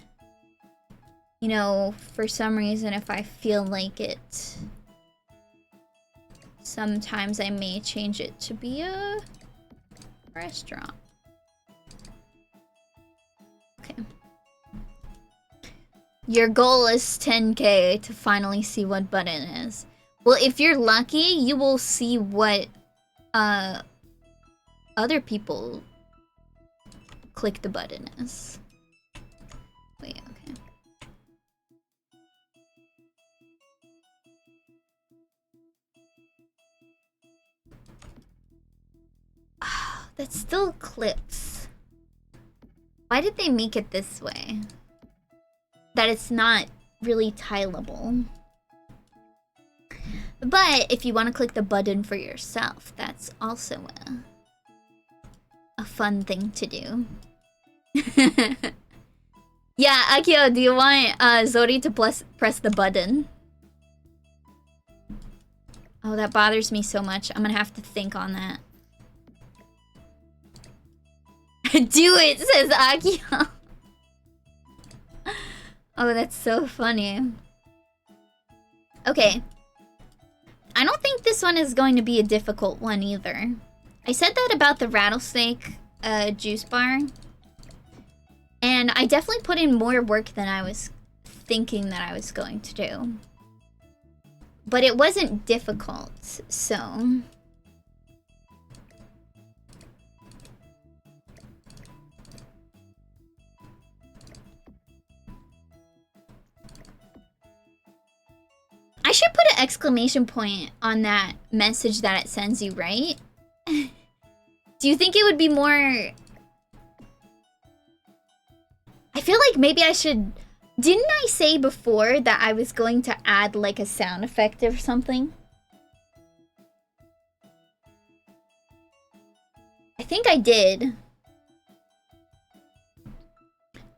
you know, for some reason, if I feel like it, sometimes I may change it to be a restaurant. Okay. Your goal is 10K to finally see what button is. Well, if you're lucky, you will see what other people click the button is. Wait, okay. That still clips. Why did they make it this way? That it's not really tileable. But if you want to click the button for yourself, that's also a fun thing to do. Yeah, Akio, do you want Zori to press the button? Oh, that bothers me so much. I'm gonna have to think on that. Do it, says Akio. Oh, that's so funny. Okay. I don't think this one is going to be a difficult one either. I said that about the rattlesnake juice bar. And I definitely put in more work than I was thinking that I was going to do. But it wasn't difficult, so... I should put an exclamation point on that message that it sends you, right? Do you think it would be more... I feel like maybe I should... Didn't I say before that I was going to add like a sound effect or something? I think I did.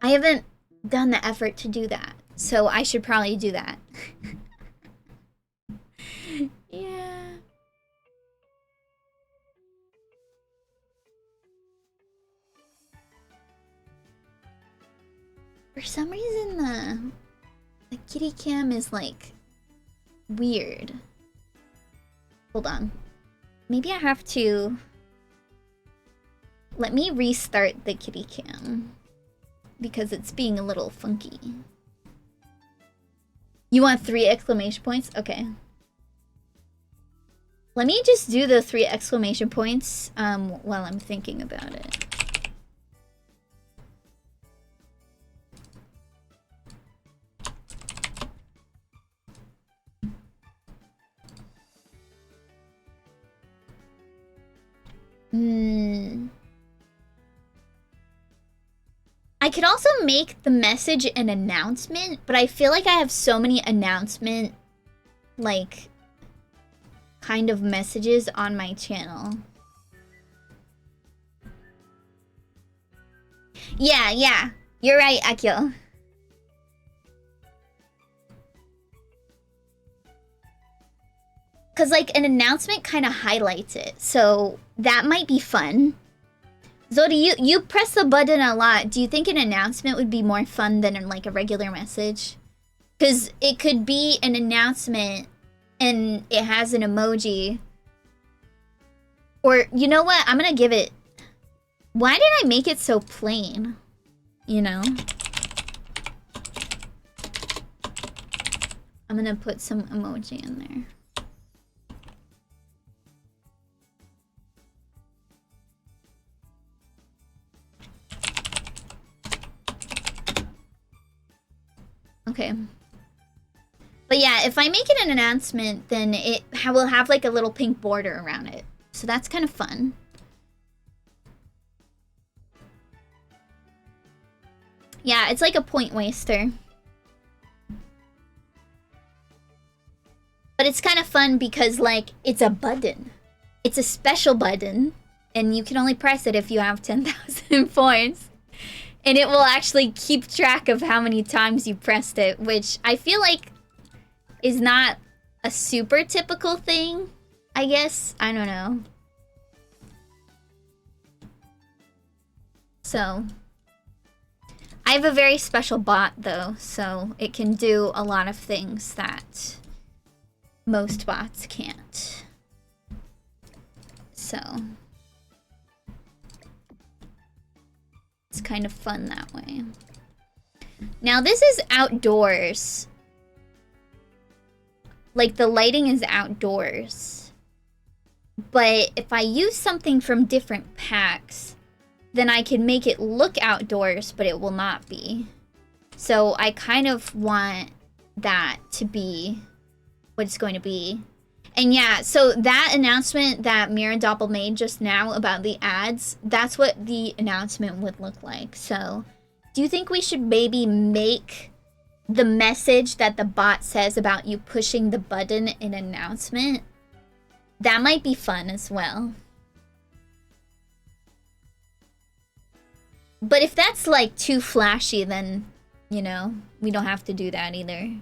I haven't done the effort to do that. So I should probably do that. Yeah. For some reason, the kitty cam is like weird. Hold on. Maybe I have to... Let me restart the kitty cam. Because it's being a little funky. You want 3 exclamation points? Okay. Let me just do the 3 exclamation points while I'm thinking about it. I could also make the message an announcement, but I feel like I have so many announcement, like, kind of messages on my channel. Yeah. You're right, Akio. Because, like, an announcement kind of highlights it. So, that might be fun. Zodi, you press the button a lot. Do you think an announcement would be more fun than, like, a regular message? Because it could be an announcement and it has an emoji. Or, you know what? I'm going to give it... Why did I make it so plain? You know? I'm going to put some emoji in there. Okay. But yeah, if I make it an announcement, then it will have like a little pink border around it. So that's kind of fun. Yeah, it's like a point waster. But it's kind of fun because, like, it's a button. It's a special button. And you can only press it if you have 10,000 points. And it will actually keep track of how many times you pressed it, which I feel like is not a super typical thing, I guess. I don't know. So, I have a very special bot, though, so it can do a lot of things that most bots can't. So... it's kind of fun that way. Now, this is outdoors. Like, the lighting is outdoors. But if I use something from different packs, then I can make it look outdoors, but it will not be. So I kind of want that to be what it's going to be. And yeah, so that announcement that Mira Doppel made just now about the ads, that's what the announcement would look like. So, do you think we should maybe make the message that the bot says about you pushing the button an announcement? That might be fun as well. But if that's like too flashy, then, you know, we don't have to do that either.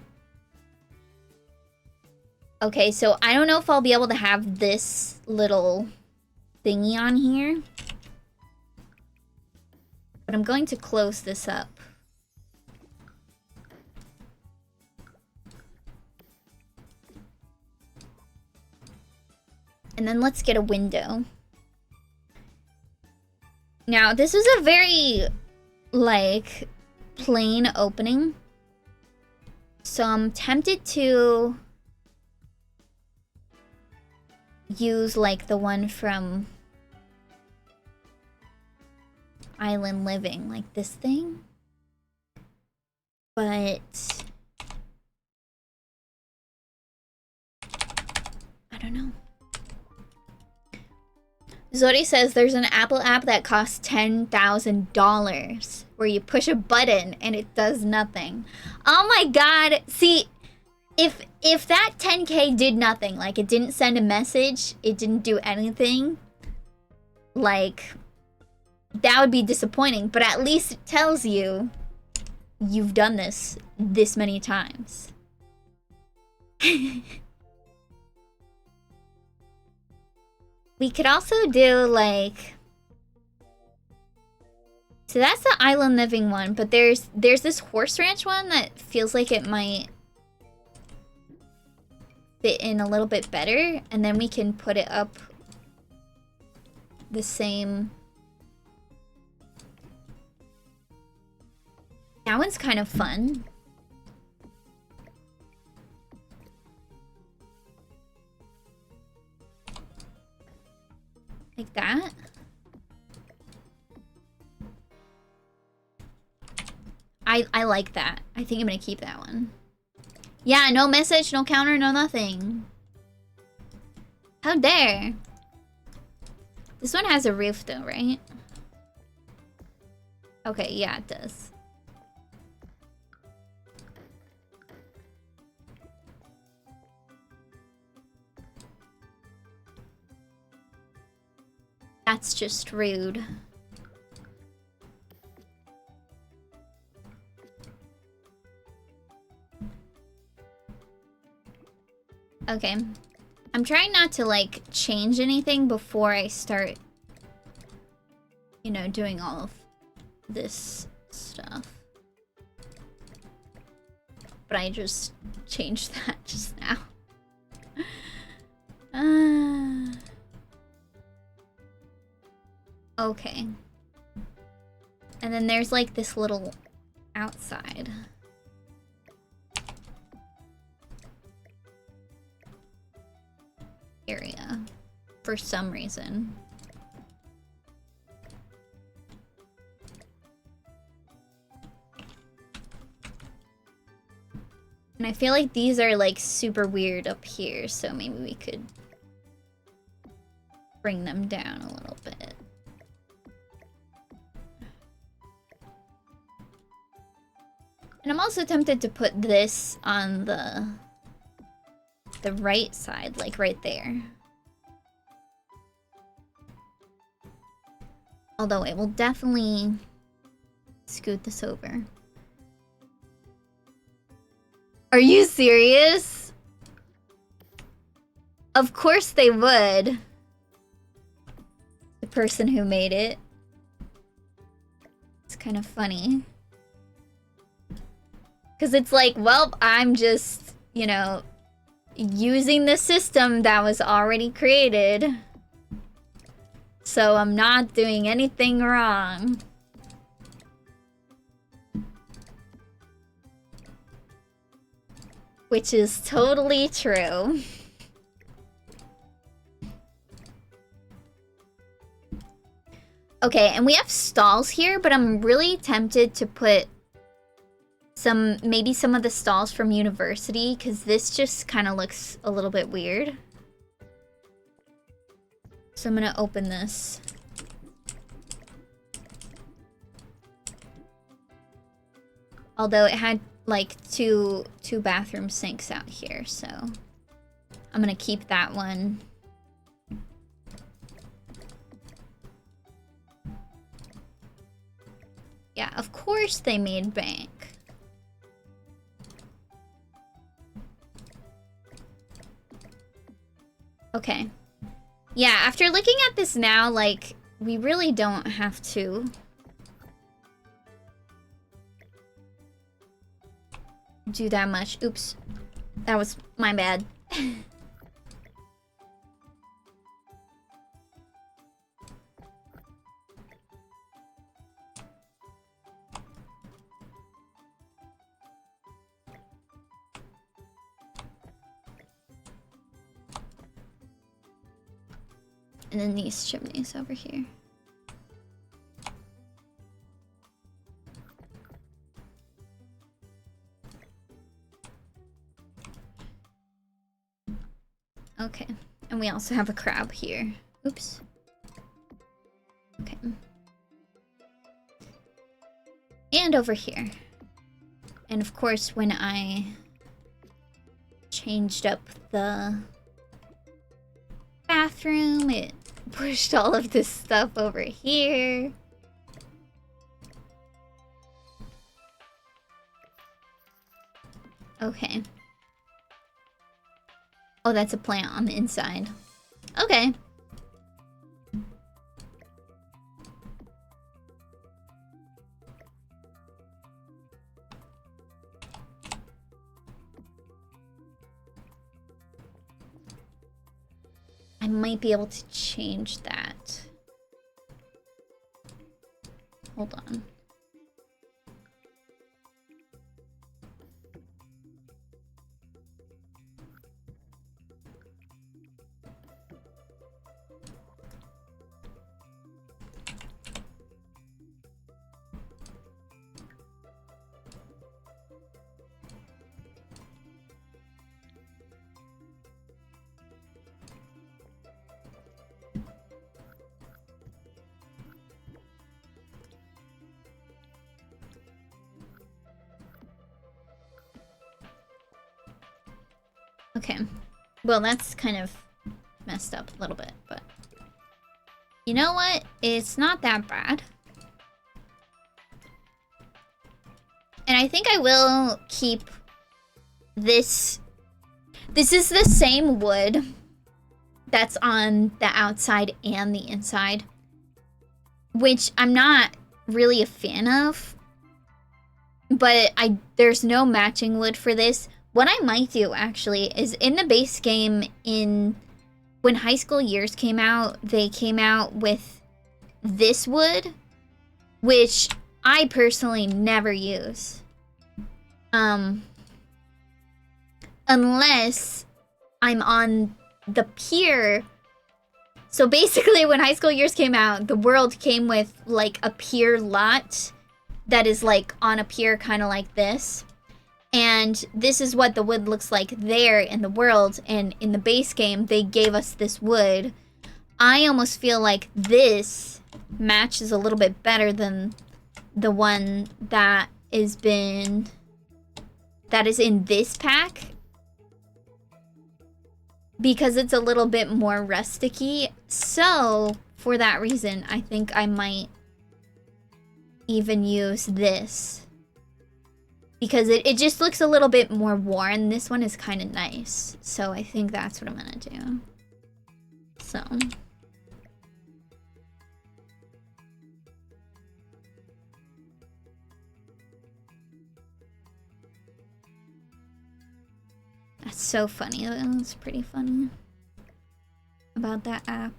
Okay, so I don't know if I'll be able to have this little thingy on here. But I'm going to close this up. And then let's get a window. Now, this is a very, like, plain opening. So I'm tempted to use like the one from Island Living, like this thing. But I don't know. Zori says there's an Apple app that costs $10,000 where you push a button and it does nothing. Oh my god. See, if that 10K did nothing, like it didn't send a message, it didn't do anything, like, that would be disappointing. But at least it tells you you've done this many times. We could also do, like... So that's the island living one, but there's this horse ranch one that feels like it might fit in a little bit better, and then we can put it up the same. That one's kind of fun. Like that. I like that. I think I'm gonna keep that one. Yeah, no message, no counter, no nothing. How dare. This one has a roof though, right? Okay, yeah, it does. That's just rude. Okay. I'm trying not to, like, change anything before I start, you know, doing all of this stuff. But I just changed that just now. Okay. And then there's, like, this little outside area for some reason. And I feel like these are like super weird up here, so maybe we could bring them down a little bit. And I'm also tempted to put this on the right side, like right there. Although it will definitely scoot this over. Are you serious? Of course they would. The person who made it. It's kind of funny. Because it's like, well, I'm just, you know, using the system that was already created. So I'm not doing anything wrong. Which is totally true. Okay, and we have stalls here, but I'm really tempted to put maybe some of the stalls from university, because this just kind of looks a little bit weird. So I'm gonna open this. Although it had like two bathroom sinks out here, so I'm gonna keep that one. Yeah, of course they made bank. Okay. Yeah, after looking at this now, like, we really don't have to do that much. Oops. That was my bad. And then these chimneys over here. Okay. And we also have a crab here. Oops. Okay. And over here. And of course, when I changed up the bathroom, it pushed all of this stuff over here. Okay. Oh, that's a plant on the inside. Okay. I might be able to change that. Hold on. Okay. Well, that's kind of messed up a little bit, but... You know what? It's not that bad. And I think I will keep this... This is the same wood that's on the outside and the inside, which I'm not really a fan of. But there's no matching wood for this. What I might do, actually, is in the base game, when High School Years came out, they came out with this wood, which I personally never use. Unless I'm on the pier. So basically, when High School Years came out, the world came with, like, a pier lot that is, like, on a pier kind of like this. And this is what the wood looks like there in the world. And in the base game, they gave us this wood. I almost feel like this matches a little bit better than the one that is in this pack. Because it's a little bit more rusticy. So, for that reason, I think I might even use this. Because it just looks a little bit more worn. This one is kind of nice. So I think that's what I'm gonna do. So. That's so funny. That's pretty funny. About that app.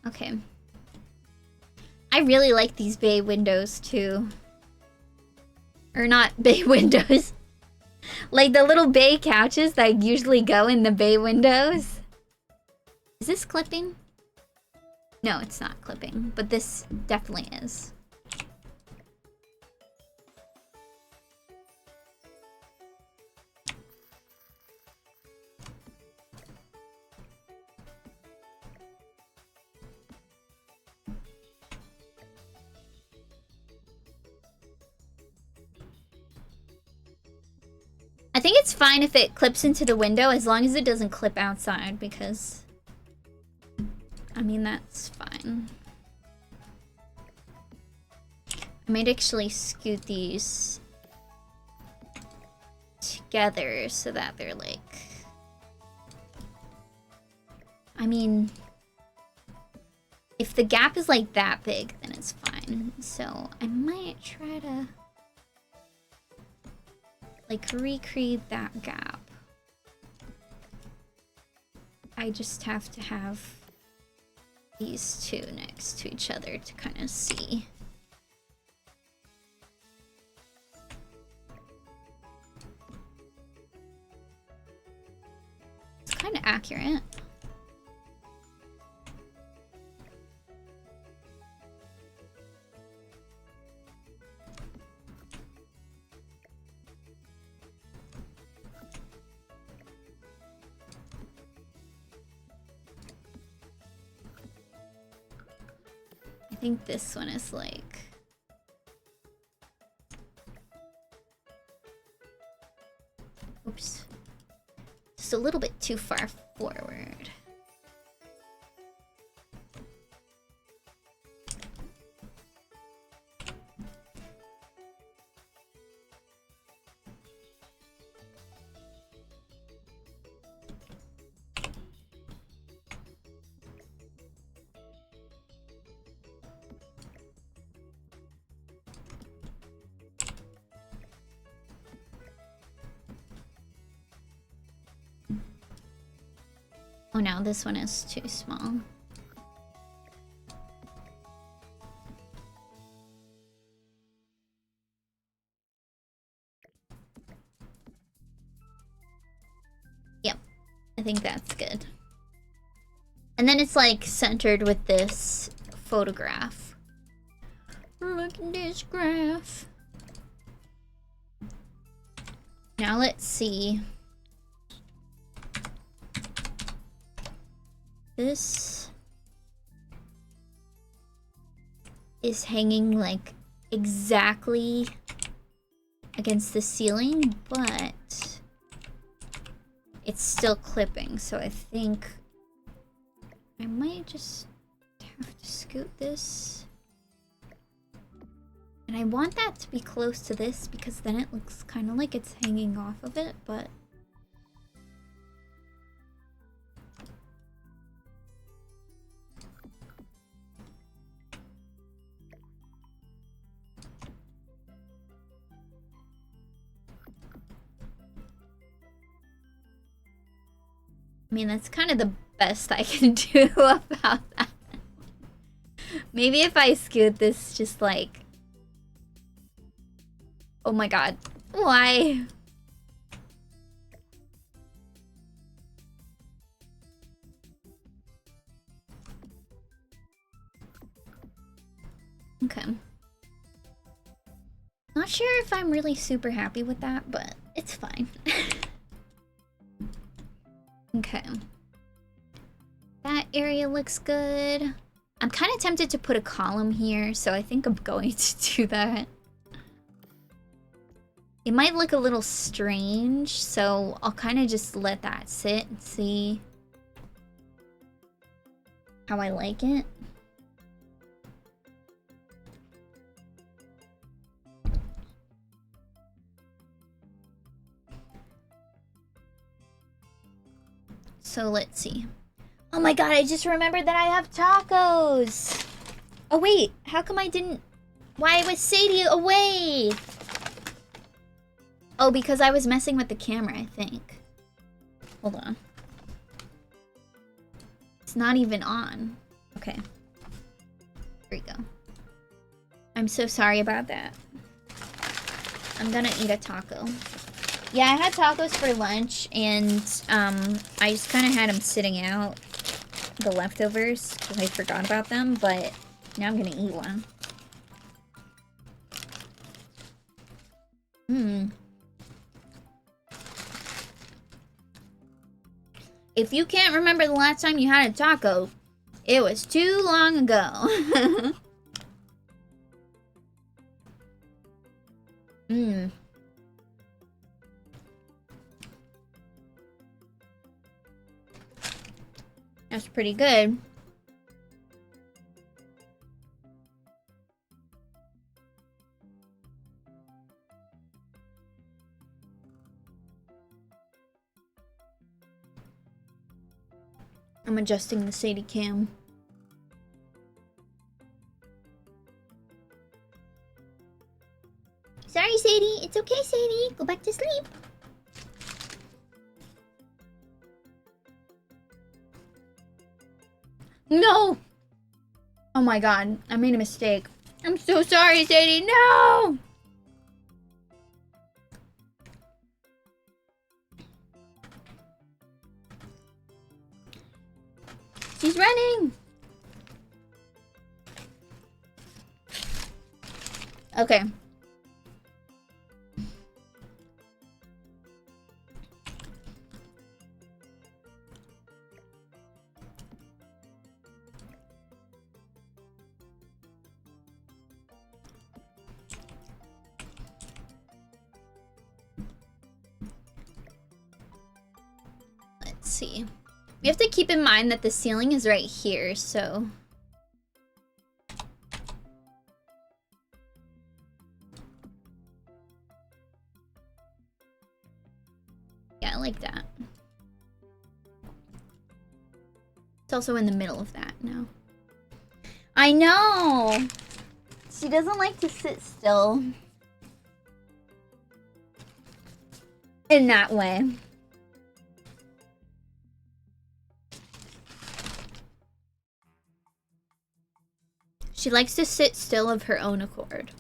Okay. I really like these bay windows too. Or not bay windows. Like the little bay couches that usually go in the bay windows. Is this clipping? No, it's not clipping, but this definitely is. I think it's fine if it clips into the window as long as it doesn't clip outside, because I mean, that's fine. I might actually scoot these together so that they're like, I mean, if the gap is like that big, then it's fine. So I might try to like recreate that gap. I just have to have these two next to each other to kind of see. It's kind of accurate. I think this one is like Oops. Just a little bit too far forward. Oh no, this one is too small. Yep, I think that's good. And then it's like centered with this photograph. Look at this graph. Now let's see. This is hanging like exactly against the ceiling, but it's still clipping, so I think I might just have to scoot this. And I want that to be close to this because then it looks kind of like it's hanging off of it, but I mean, that's kind of the best I can do about that. Maybe if I scoot this just like... Oh my god. Why? Okay. Not sure if I'm really super happy with that, but it's fine. Okay. That area looks good. I'm kind of tempted to put a column here, so I think I'm going to do that. It might look a little strange, so I'll kind of just let that sit and see how I like it. So let's see. Oh my god, I just remembered that I have tacos! Oh wait, how come I didn't... Why was Sadie away? Oh, because I was messing with the camera, I think. Hold on. It's not even on. Okay. There we go. I'm so sorry about that. I'm gonna eat a taco. Yeah, I had tacos for lunch, and I just kind of had them sitting out, the leftovers, because I forgot about them, but now I'm gonna eat one. If you can't remember the last time you had a taco, it was too long ago. That's pretty good. I'm adjusting the Sadie cam. Sorry, Sadie. It's okay, Sadie. Go back to sleep. No! Oh my god. I made a mistake. I'm so sorry, Sadie. No! She's running! Okay. Let's see. We have to keep in mind that the ceiling is right here, so... Yeah, I like that. It's also in the middle of that now. I know! She doesn't like to sit still. In that way. She likes to sit still of her own accord.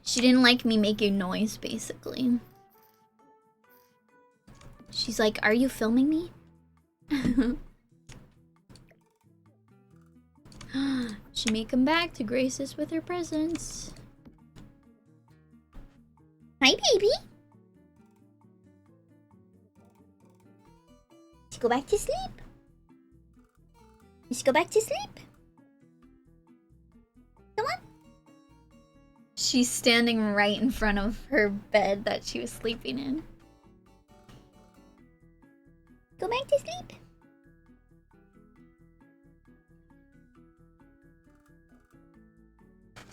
She didn't like me making noise, basically. She's like, are you filming me? She may come back to grace us with her presence. Hi, baby. Let's go back to sleep. Let's go back to sleep. Come on. She's standing right in front of her bed that she was sleeping in. Go back to sleep.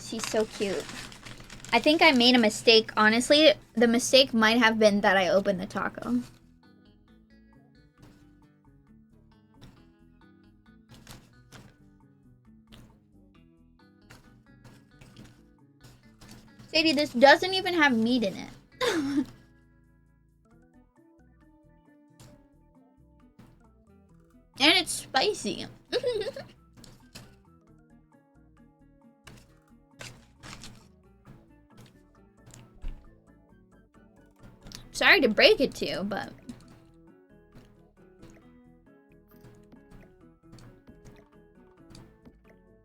She's so cute. I think I made a mistake. Honestly, the mistake might have been that I opened the taco. Sadie, this doesn't even have meat in it. And it's spicy. Sorry to break it to you, but...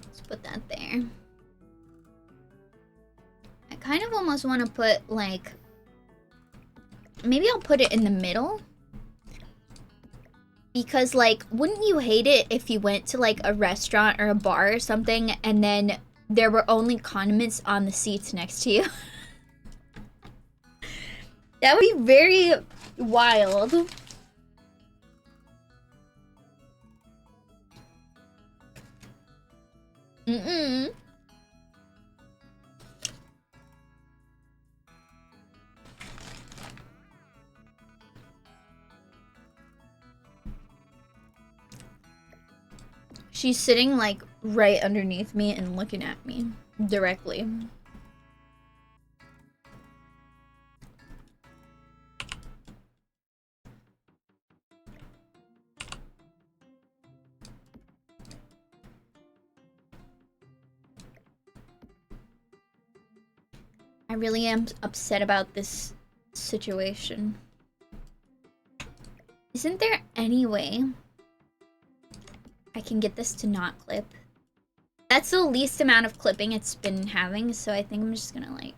Let's put that there. I kind of almost want to put, like... Maybe I'll put it in the middle. Because, like, wouldn't you hate it if you went to, like, a restaurant or a bar or something, and then there were only condiments on the seats next to you? That would be very wild. Mm-mm. She's sitting, like, right underneath me and looking at me directly. I really am upset about this situation. Isn't there any way I can get this to not clip? That's the least amount of clipping it's been having, so I think I'm just gonna, like...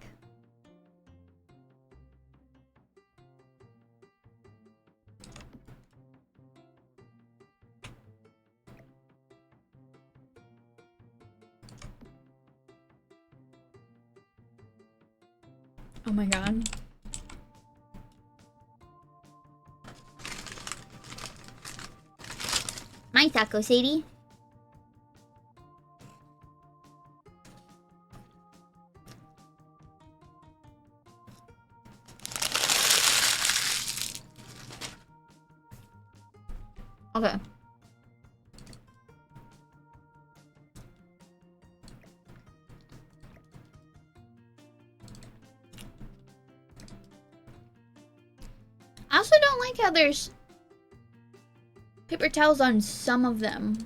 Oh my god. My taco, Sadie. Okay. I also don't like how there's paper towels on some of them.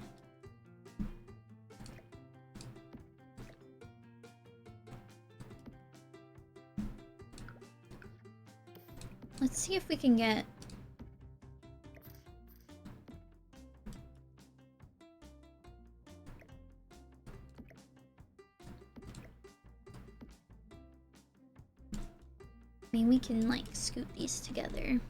Let's see if we can get... Maybe we can, like, scoot these together.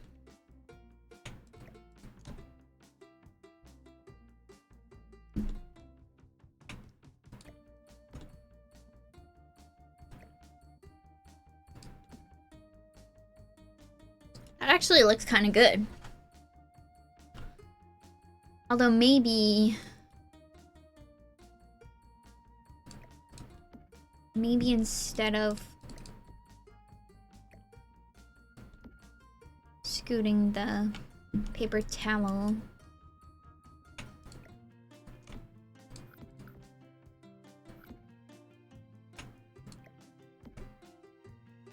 actually looks kind of good. Although maybe instead of scooting the paper towel,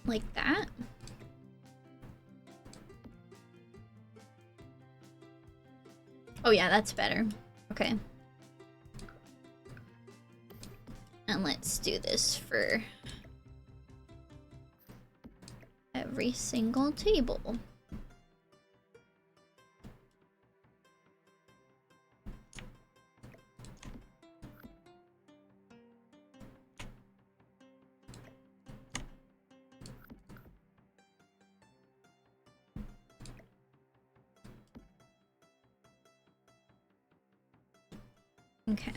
like that. Oh yeah, that's better. Okay. And let's do this for every single table. Okay.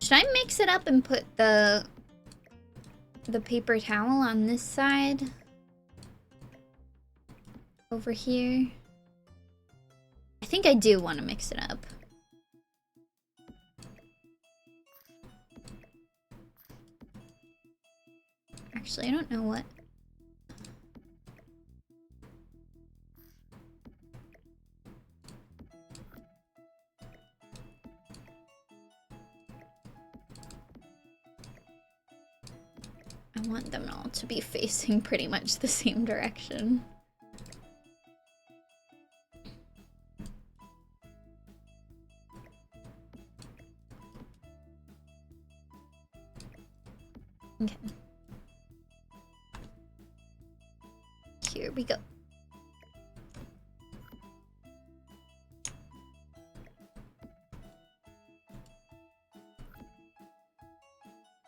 Should I mix it up and put the paper towel on this side? Over here? I think I do want to mix it up. Actually, I don't know what. I want them all to be facing pretty much the same direction. Okay. Here we go.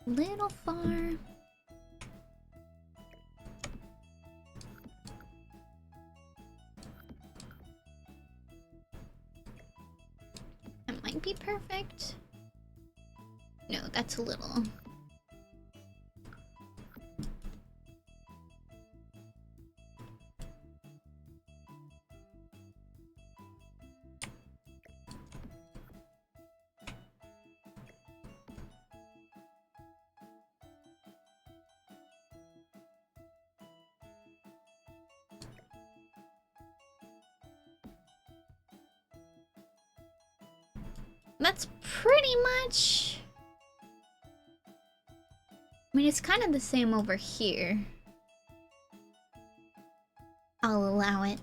Little far. That might be perfect. No, that's a little. That's pretty much... I mean, it's kind of the same over here. I'll allow it.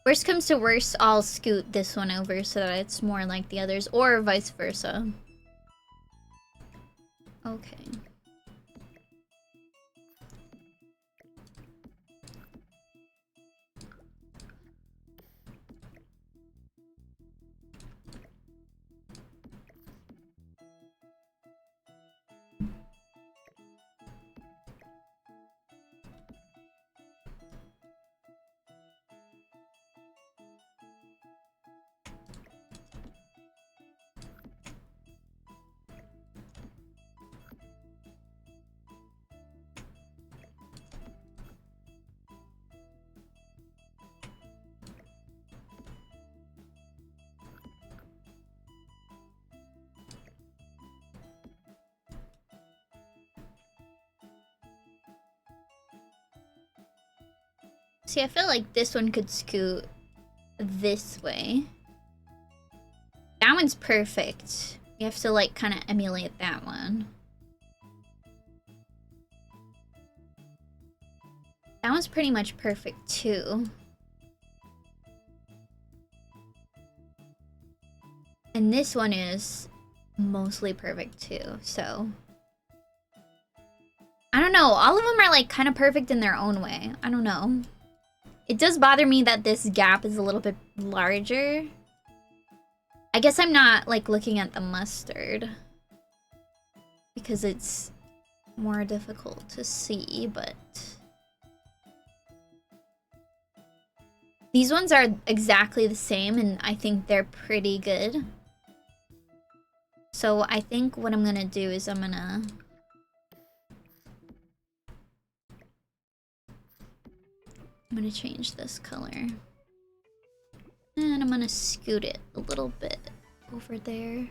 Worst comes to worst, I'll scoot this one over so that it's more like the others, or vice versa. Okay. See, I feel like this one could scoot this way. That one's perfect. You have to, like, kind of emulate that one. That one's pretty much perfect, too. And this one is mostly perfect, too, so... I don't know. All of them are, like, kind of perfect in their own way. I don't know. It does bother me that this gap is a little bit larger. I guess I'm not, like, looking at the mustard. Because it's more difficult to see, but... These ones are exactly the same, and I think they're pretty good. So I think what I'm gonna do is I'm gonna change this color. And I'm gonna scoot it a little bit over there.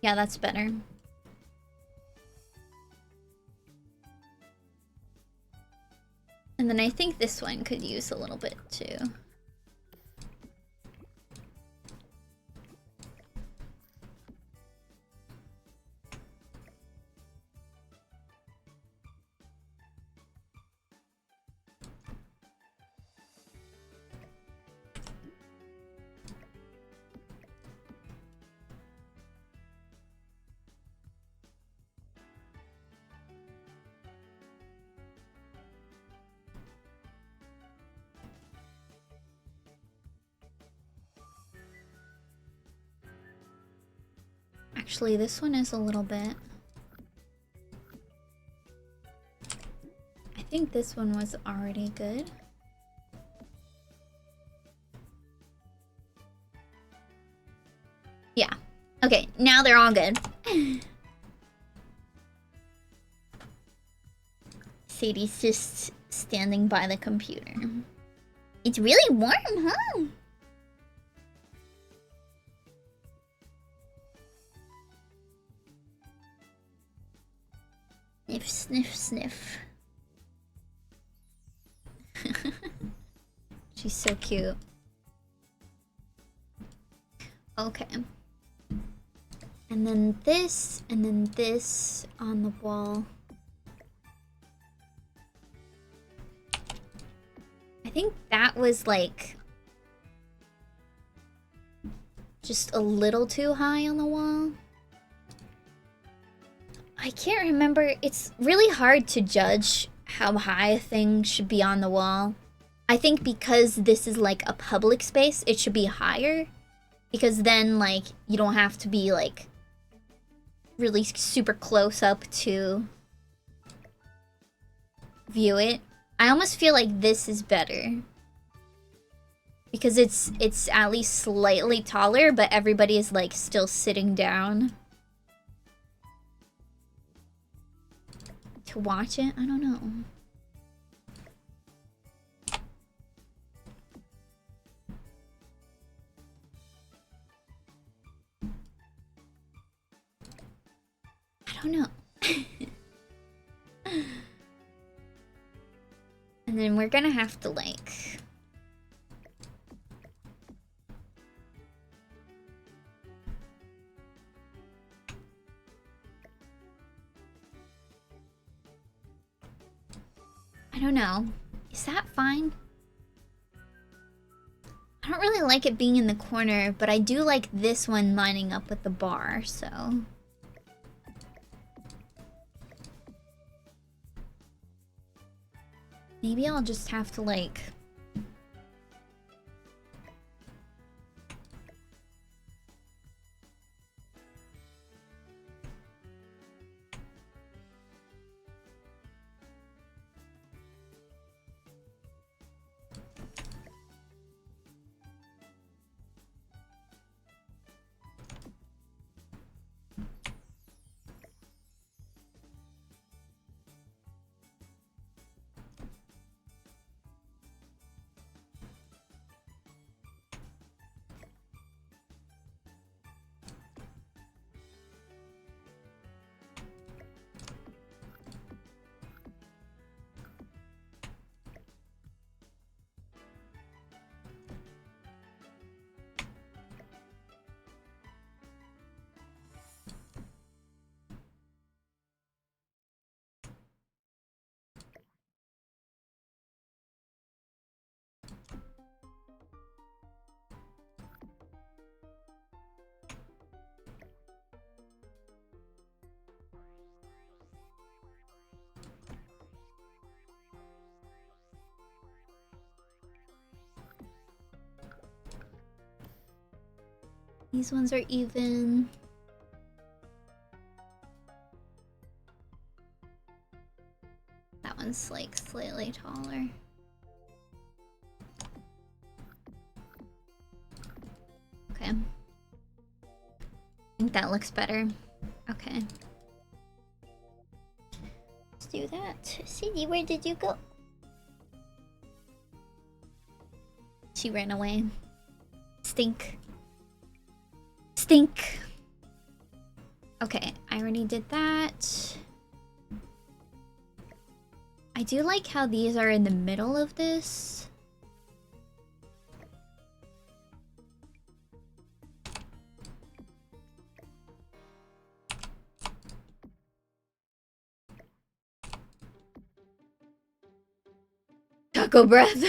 Yeah, that's better. And then I think this one could use a little bit too. Actually, this one is a little bit. I think this one was already good. Yeah. Okay, now they're all good. Sadie's just standing by the computer. It's really warm, huh? Sniff, sniff, sniff. She's so cute. Okay. And then this on the wall. I think that was like just a little too high on the wall. I can't remember. It's really hard to judge how high a thing should be on the wall. I think because this is like a public space, it should be higher. Because then, like, you don't have to be, like, really super close up to view it. I almost feel like this is better. Because it's at least slightly taller, but everybody is, like, still sitting down to watch it. I don't know. I don't know. And then we're gonna have to, like... I don't know. Is that fine? I don't really like it being in the corner, but I do like this one lining up with the bar, so... Maybe I'll just have to, like... These ones are even. one's like slightly taller. Okay. I think that looks better. Okay. Let's do that. Cindy, where did you go? She ran away. Stink. Stink. Okay, I already did that. I do like how these are in the middle of this. Taco breath.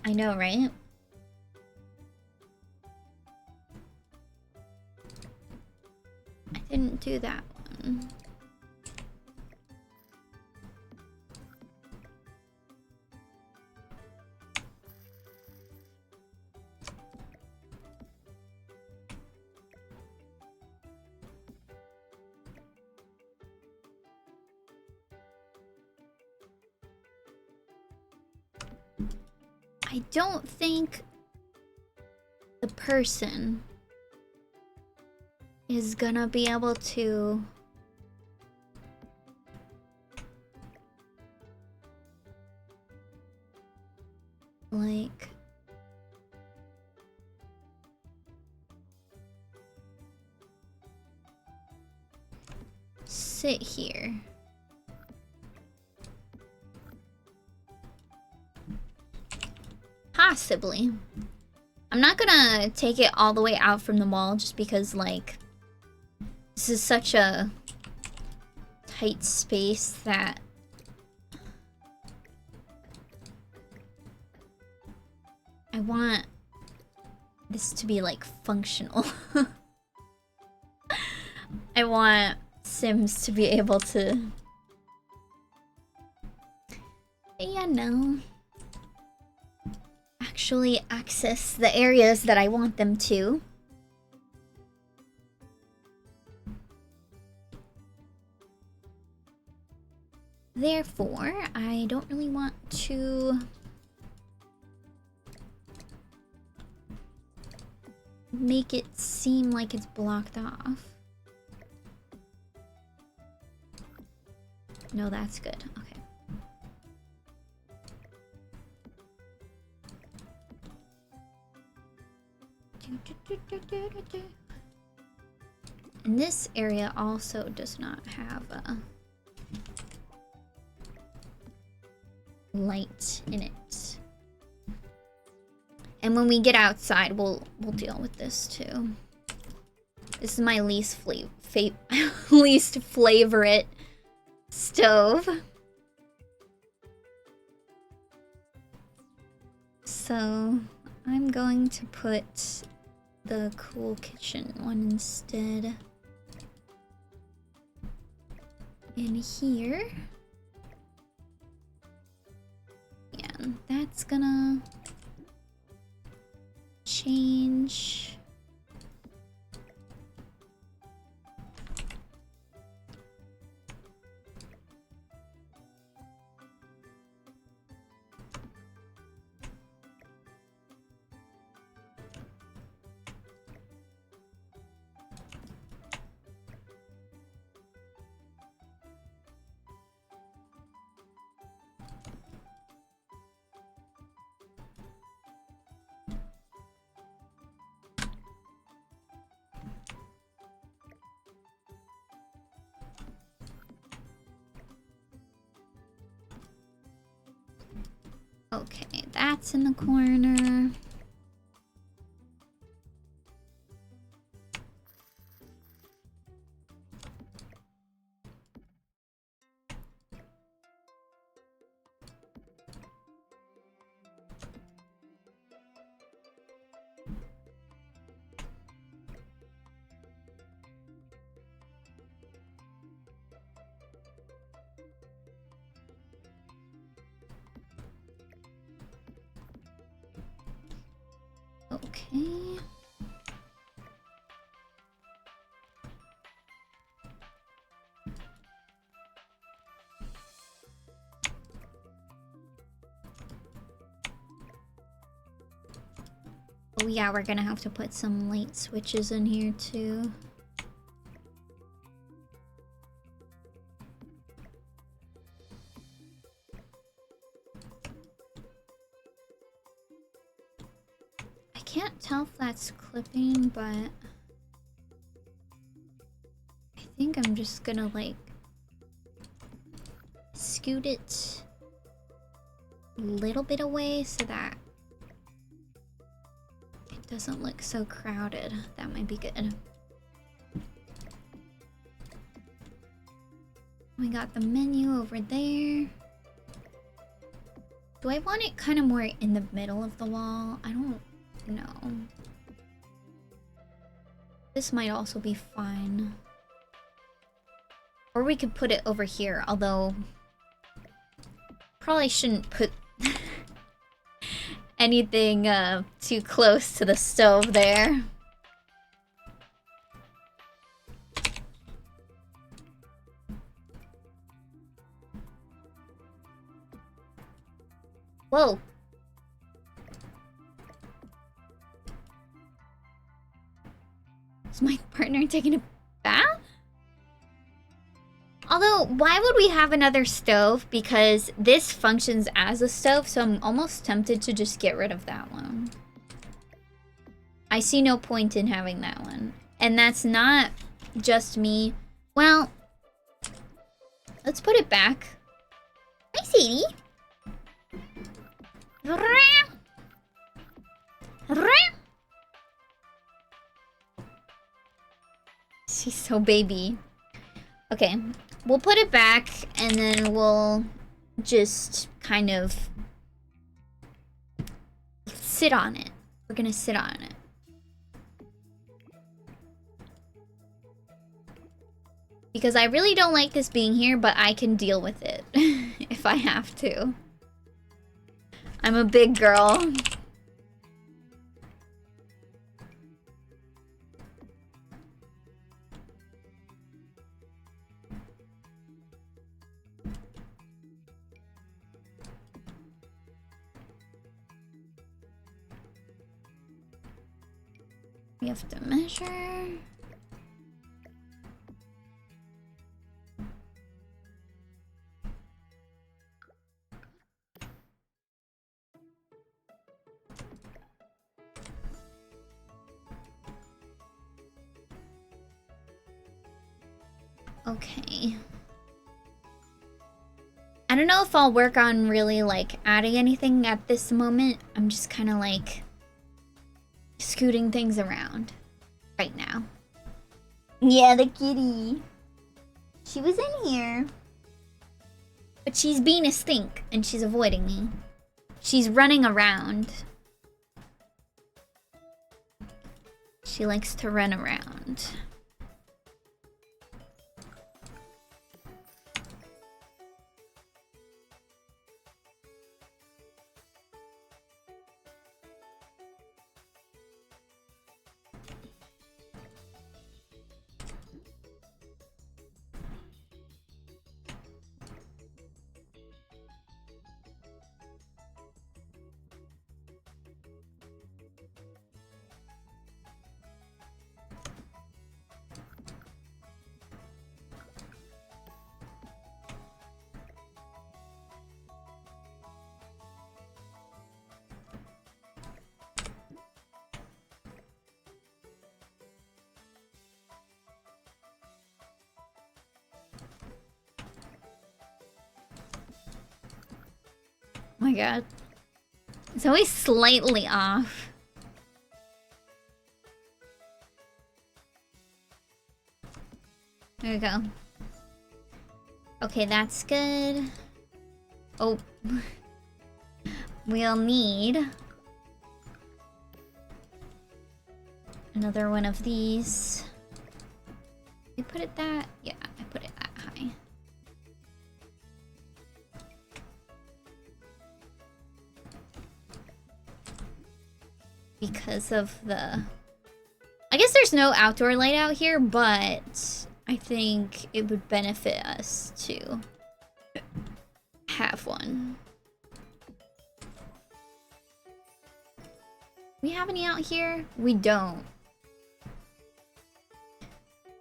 I know, right? I didn't do that one. I don't think the person is gonna be able to like sit here. Possibly. I'm not gonna take it all the way out from the wall just because, like, this is such a tight space that I want this to be, like, functional. I want Sims to be able to... yeah, no. Actually access the areas that I want them to. Therefore, I don't really want to make it seem like it's blocked off. No, that's good. Okay. And this area also does not have a light in it. And when we get outside, we'll deal with this too. This is my least favorite stove. So I'm going to put the cool kitchen one instead in here. Yeah, that's gonna change. Okay, that's in the corner. Okay. Oh yeah, we're gonna have to put some light switches in here too. I can't tell if that's clipping, but I think I'm just gonna like scoot it a little bit away so that it doesn't look so crowded. That might be good. We got the menu over there. Do I want it kind of more in the middle of the wall? I don't know. This might also be fine. Or we could put it over here, although probably shouldn't put anything too close to the stove there. Whoa. Is my partner taking a bath? Although, why would we have another stove? Because this functions as a stove, so I'm almost tempted to just get rid of that one. I see no point in having that one. And that's not just me. Well, let's put it back. Hi, Sadie. She's so baby. Okay, we'll put it back and then we'll just kind of sit on it. We're gonna sit on it. Because I really don't like this being here, but I can deal with it if I have to. I'm a big girl. We have to measure. Okay. I don't know if I'll work on really like adding anything at this moment. I'm just kind of like scooting things around right now. Yeah, the kitty. She was in here. But she's being a stink and she's avoiding me. She's running around. She likes to run around. Oh my god. It's always slightly off. There we go. Okay, that's good. Oh. We'll need another one of these. Did I put it that? Yeah, I put it that high. Because of the... I guess there's no outdoor light out here, but I think it would benefit us to have one. We have any out here? We don't.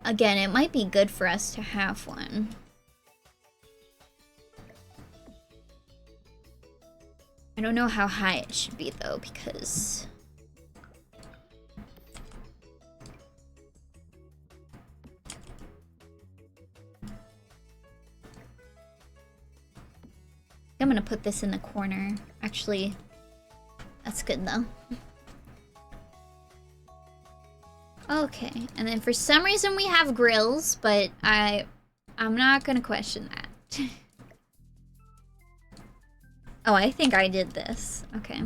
Again, it might be good for us to have one. I don't know how high it should be though, because... I'm gonna put this in the corner. Actually, that's good though. Okay, and then for some reason we have grills, but I'm not gonna question that. Oh, I think I did this. Okay.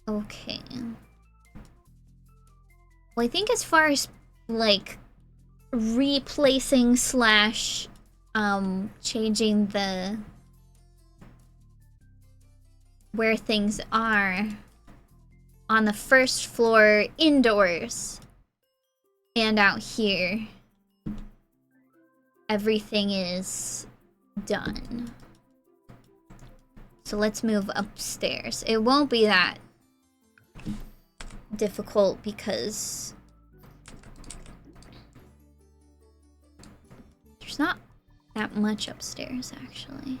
Okay. Well, I think as far as, like, replacing slash, changing the... where things are on the first floor indoors and out here, everything is done. So let's move upstairs. It won't be that difficult because there's not that much upstairs, actually.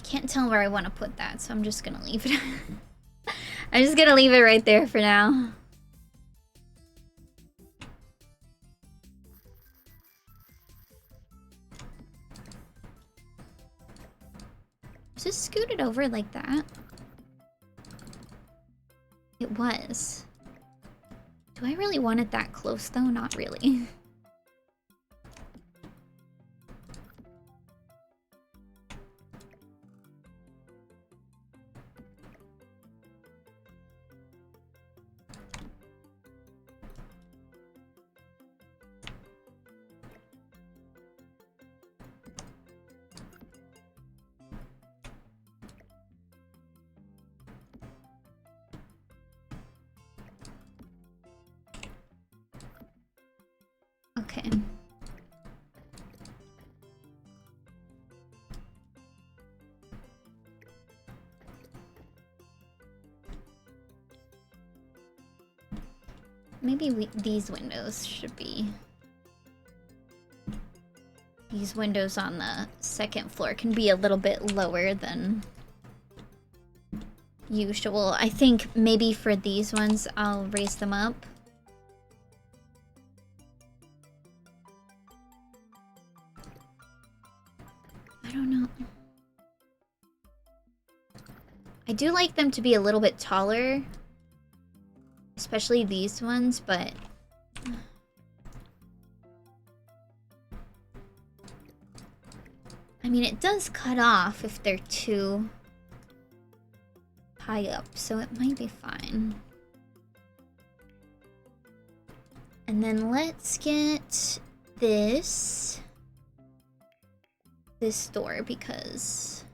Can't tell where I want to put that, so I'm just gonna leave it. I'm just gonna leave it right there for now. Was this scooted over like that? It was. Do I really want it that close though? Not really. Okay. Maybe these windows should be... These windows on the second floor can be a little bit lower than usual. I think maybe for these ones, I'll raise them up. I don't know. I do like them to be a little bit taller. Especially these ones, but... I mean, it does cut off if they're too high up, so it might be fine. And then let's get this door, because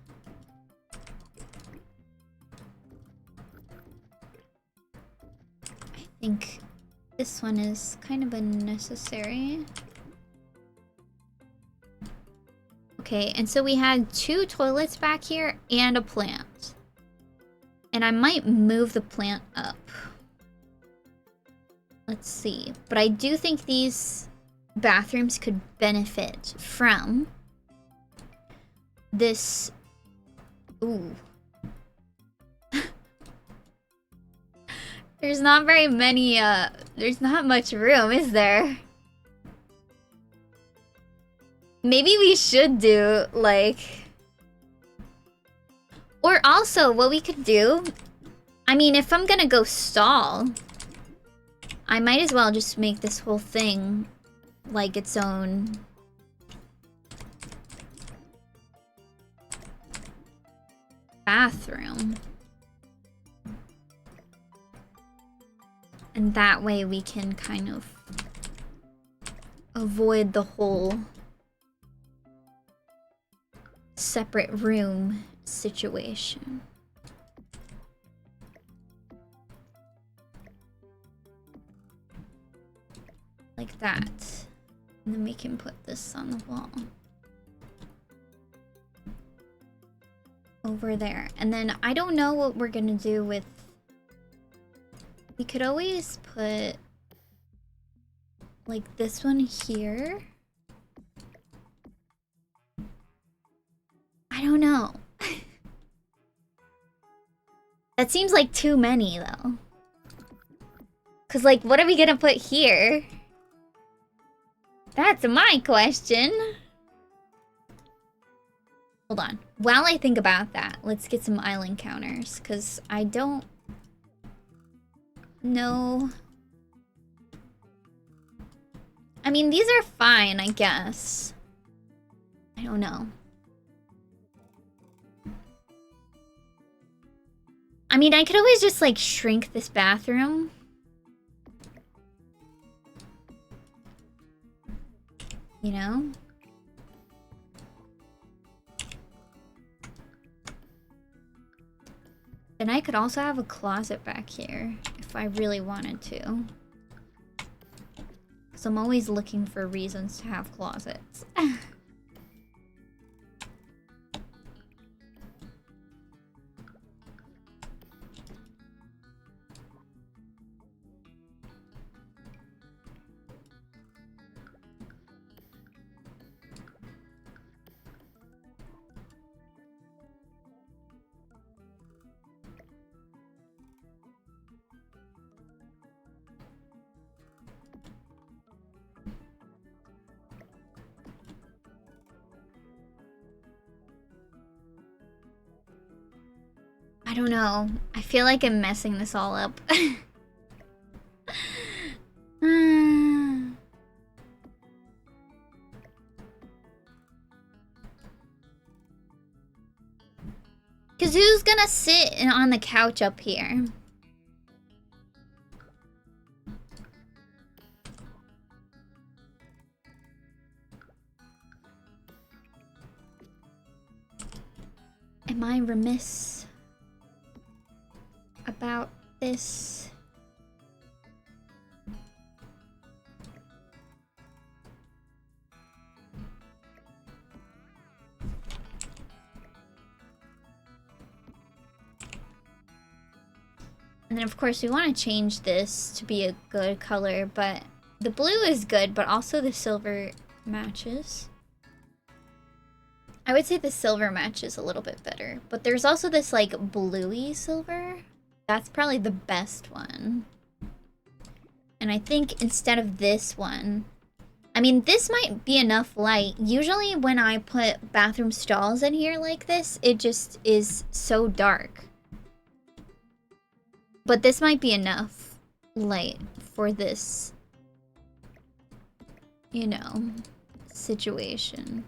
I think this one is kind of unnecessary. Okay, and so we had 2 toilets back here and a plant. And I might move the plant up. Let's see. But I do think these bathrooms could benefit from this. Ooh. There's not very many, there's not much room, is there? Maybe we should do, like... Or also, what we could do... I mean, if I'm gonna go stall, I might as well just make this whole thing like its own... bathroom. And that way we can kind of avoid the whole separate room situation. Like that. And then we can put this on the wall. Over there. And then I don't know what we're gonna do with... We could always put... like this one here. I don't know. That seems like too many though. Cause like, what are we gonna put here? That's my question. Hold on. While I think about that, let's get some island counters. Cause I don't know. I mean, these are fine, I guess. I don't know. I mean, I could always just, like, shrink this bathroom. You know? Then I could also have a closet back here, if I really wanted to. Because I'm always looking for reasons to have closets. I don't know. I feel like I'm messing this all up. Because who's gonna sit on the couch up here? Am I remiss about this? And then of course we want to change this to be a good color, but the blue is good, but also the silver matches. I would say the silver matches a little bit better, but there's also this like bluey silver. That's probably the best one. And I think instead of this one, I mean, this might be enough light. Usually when I put bathroom stalls in here like this, it just is so dark. But this might be enough light for this, you know, situation.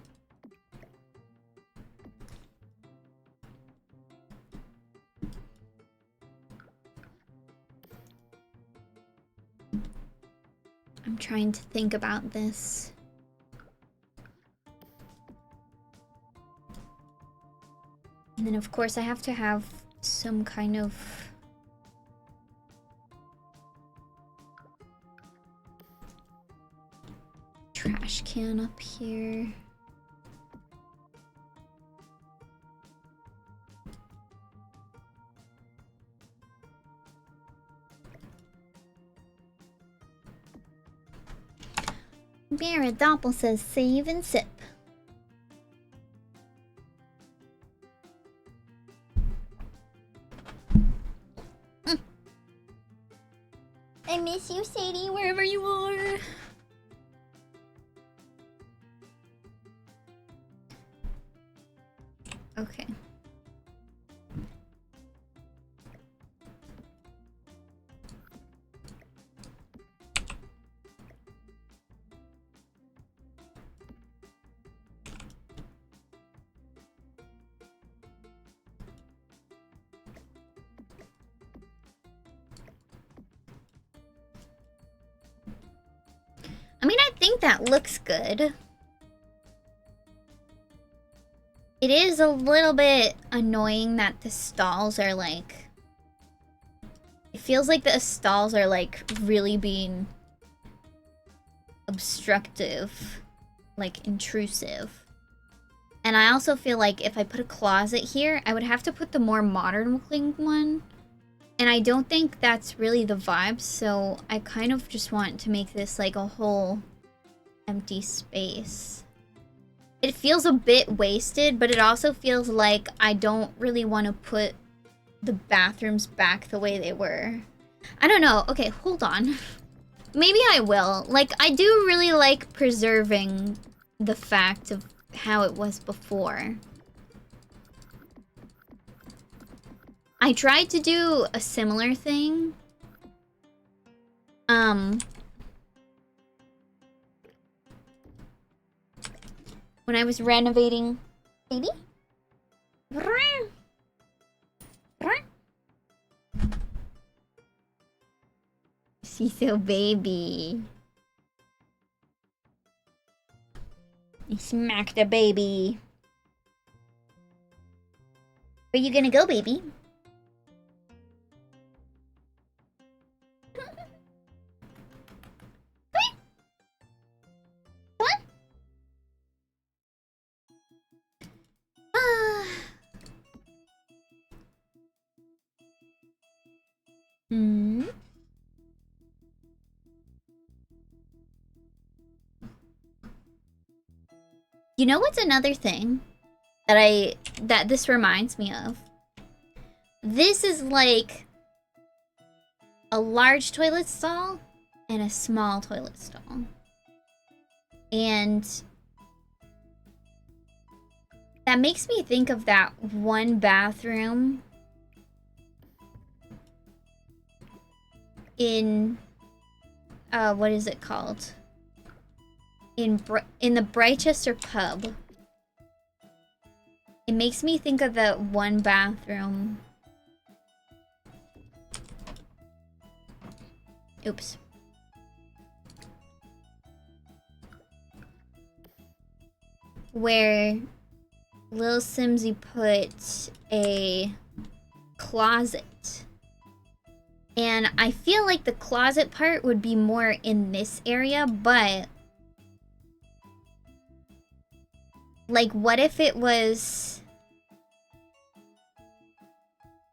I'm trying to think about this. And then of course I have to have some kind of trash can up here. Mara Doppel says save and sip. I miss you, Sadie, wherever you are. Okay. I mean, I think that looks good. It is a little bit annoying that the stalls are like... It feels like the stalls are like really being obstructive, like intrusive. And I also feel like if I put a closet here, I would have to put the more modern looking one. And I don't think that's really the vibe, so I kind of just want to make this like a whole empty space. It feels a bit wasted, but it also feels like I don't really want to put the bathrooms back the way they were. I don't know. Okay, hold on. Maybe I will. Like, I do really like preserving the fact of how it was before. I tried to do a similar thing. When I was renovating... Baby? She's so baby. You smacked the baby. Where you gonna go, baby? What? Hmm. You know what's another thing that this reminds me of? This is like a large toilet stall and a small toilet stall. And that makes me think of that one bathroom in what is it called? In the Brightchester pub. It makes me think of that one bathroom. Oops. Where Lil Simsy put a closet. And I feel like the closet part would be more in this area, but... Like, what if it was...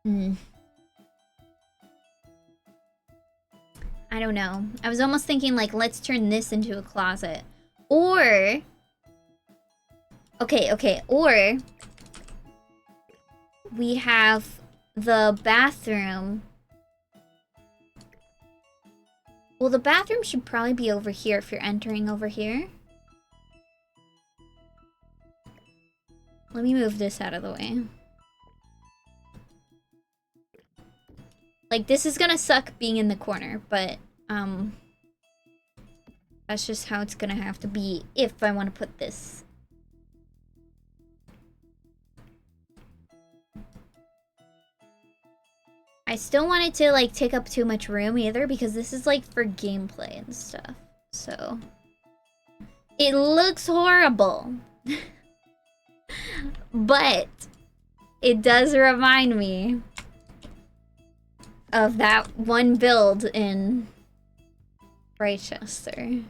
I don't know. I was almost thinking, like, let's turn this into a closet. Or... Okay, or... We have the bathroom. Well, the bathroom should probably be over here if you're entering over here. Let me move this out of the way. Like, this is gonna suck being in the corner, but, that's just how it's gonna have to be if I want to put this. I still want it to, like, take up too much room either, because this is, like, for gameplay and stuff. So... It looks horrible. But... It does remind me... of that one build in... Brightchester.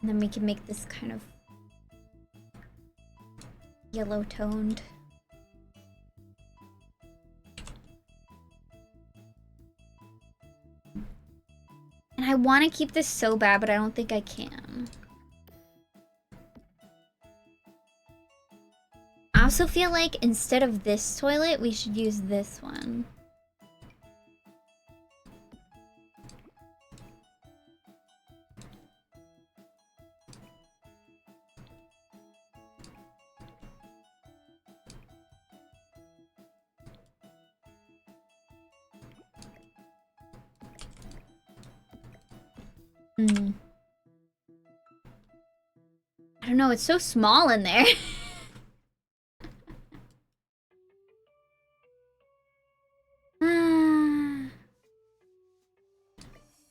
And then we can make this kind of yellow toned. And I want to keep this so bad, but I don't think I can. I also feel like instead of this toilet, we should use this one. Hmm. I don't know, it's so small in there.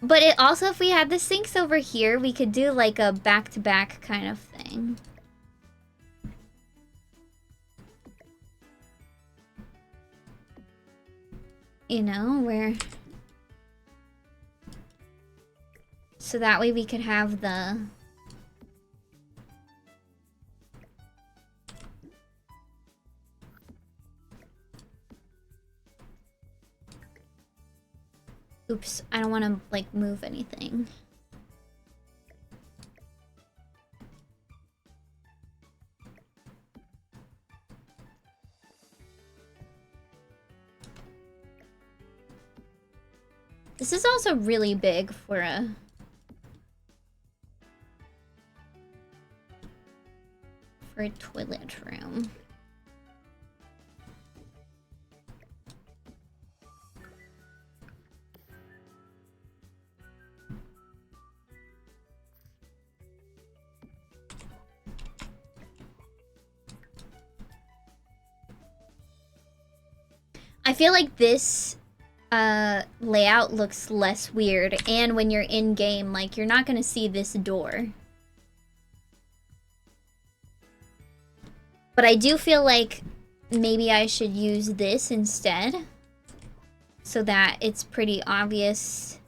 But it also, if we had the sinks over here, we could do like a back-to-back kind of thing. You know, where... So that way we could have the... Oops, I don't want to, like, move anything. This is also really big for a... for a toilet room. I feel like this layout looks less weird, and when you're in game, like, you're not gonna see this door. But I do feel like maybe I should use this instead, so that it's pretty obvious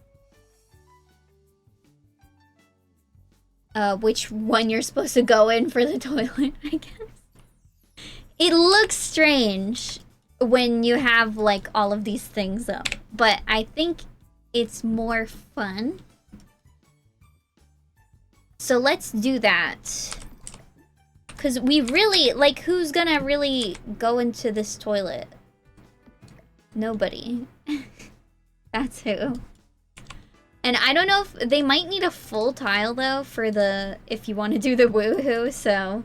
which one you're supposed to go in for the toilet, I guess. It looks strange when you have, like, all of these things up, but I think it's more fun. So let's do that. Because we really, like, who's gonna really go into this toilet? Nobody. That's who. And I don't know if they might need a full tile though for the, if you want to do the woohoo, so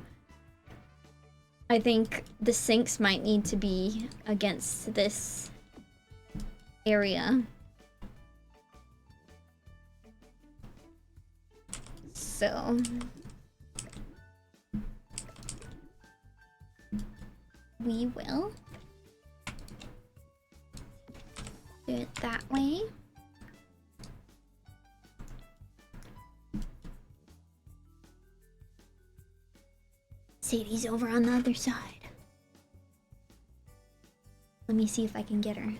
I think the sinks might need to be against this area. So we will do it that way. Sadie's over on the other side. Let me see if I can get her.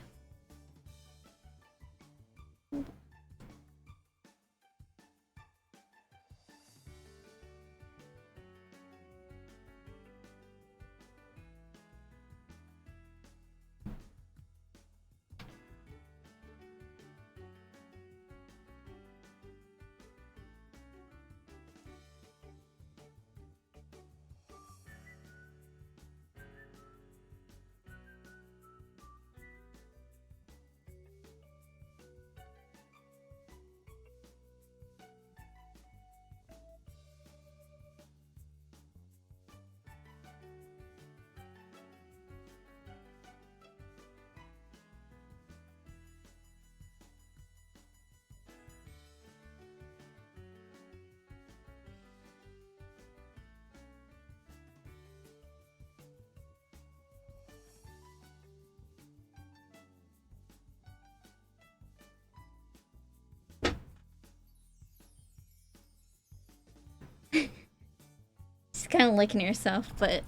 She's kind of licking herself, but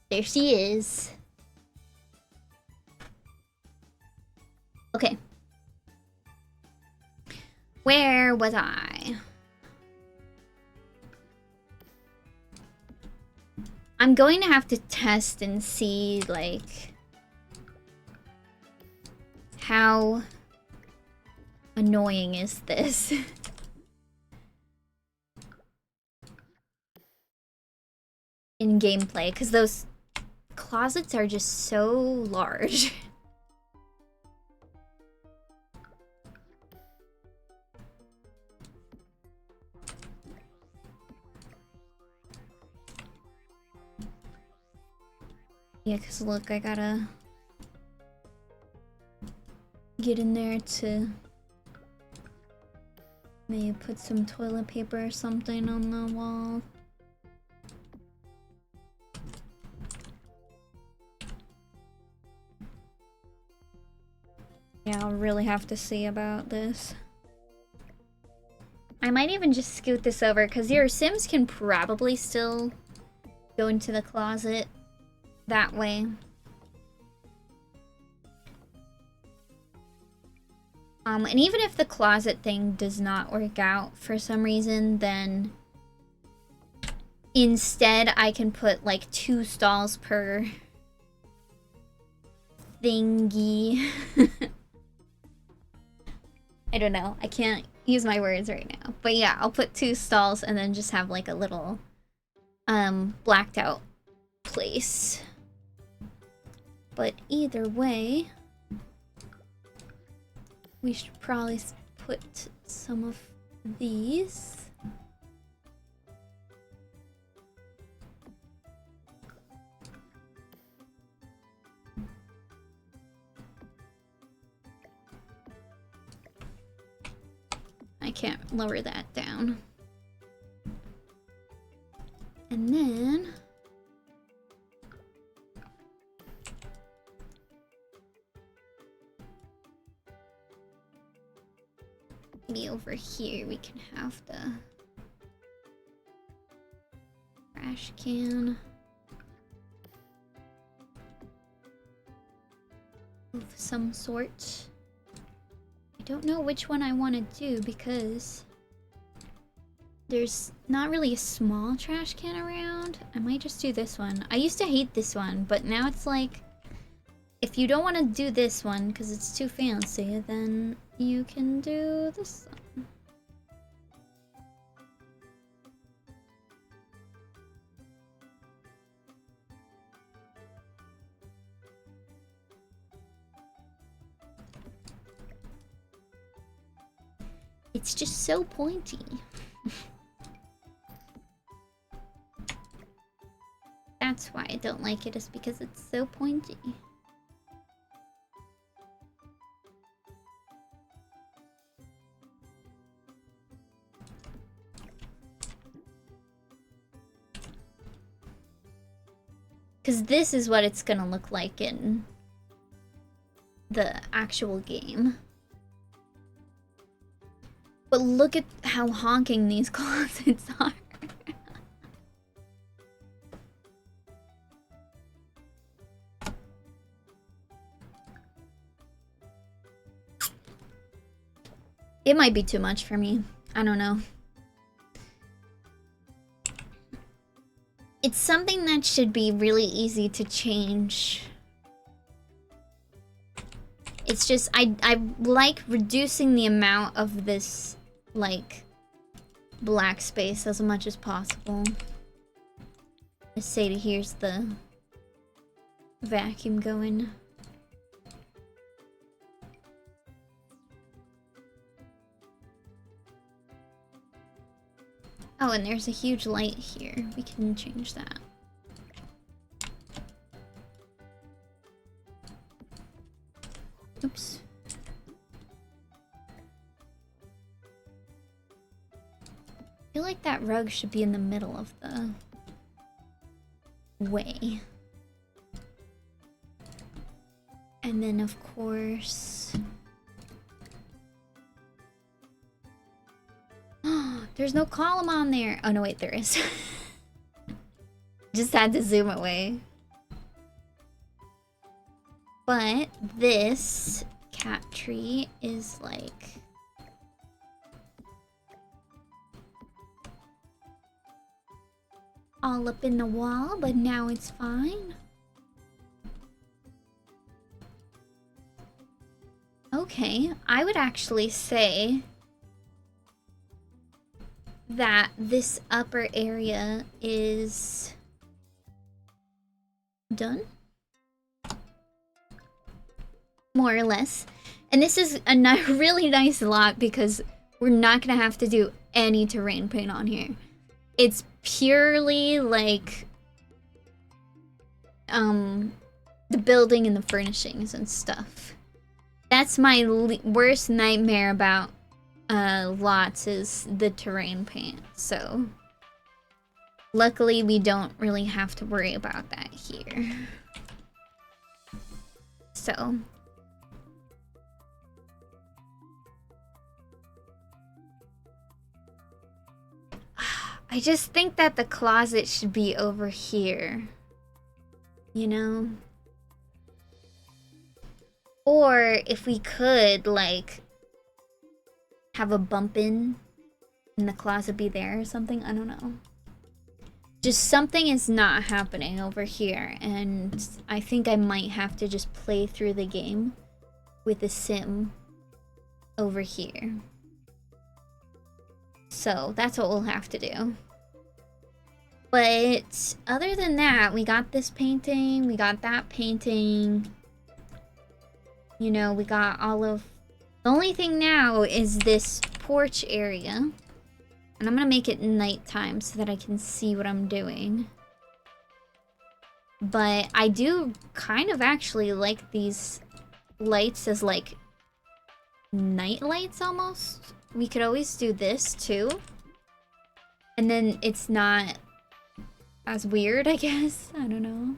there she is. Okay. Where was I? I'm going to have to test and see, like, how annoying is this? In gameplay, because those closets are just so large. Yeah, because look, I gotta get in there to Maybe put some toilet paper or something on the wall. Yeah, I'll really have to see about this. I might even just scoot this over, because your Sims can probably still go into the closet that way. And even if the closet thing does not work out for some reason, then instead I can put like 2 stalls per thingy. I don't know. I can't use my words right now. But yeah, I'll put 2 stalls and then just have like a little blacked out place. But either way, we should probably put some of these. I can't lower that down. And then maybe over here we can have the trash can of some sort. I don't know which one I want to do because there's not really a small trash can around. I might just do this one. I used to hate this one, but now it's like, if you don't want to do this one because it's too fancy, then you can do this one. It's just so pointy. That's why I don't like it, is because it's so pointy. Because this is what it's gonna look like in the actual game. But look at how honking these closets are. It might be too much for me. I don't know. It's something that should be really easy to change. It's just, I like reducing the amount of this, like, black space as much as possible. Let's say to here's the vacuum going. Oh, and there's a huge light here. We can change that. Oops. I feel like that rug should be in the middle of the way. And then, of course... There's no column on there. Oh, no, wait, there is. Just had to zoom away. But this cat tree is like... all up in the wall, but now it's fine. Okay, I would actually say that this upper area is done, more or less. And this is a really nice lot because we're not gonna have to do any terrain paint on here. It's purely like the building and the furnishings and stuff. That's my worst nightmare about lots is the terrain paint, so luckily we don't really have to worry about that here. So I just think that the closet should be over here, you know? Or if we could, like, have a bump in and the closet be there or something, I don't know. Just something is not happening over here, and I think I might have to just play through the game with the sim over here. So that's what we'll have to do. But other than that, we got this painting, we got that painting. You know, we got all of... The only thing now is this porch area. And I'm gonna make it nighttime so that I can see what I'm doing. But I do kind of actually like these lights as like night lights almost. We could always do this too. And then it's not as weird, I guess. I don't know.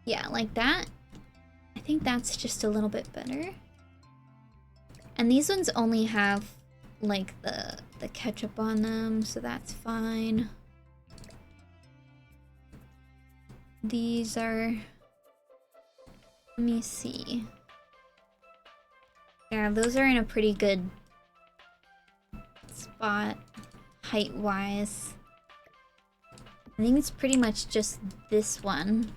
Yeah, like that. I think that's just a little bit better. And these ones only have like the ketchup on them, so that's fine. These are... Let me see. Yeah, those are in a pretty good spot, height-wise. I think it's pretty much just this one.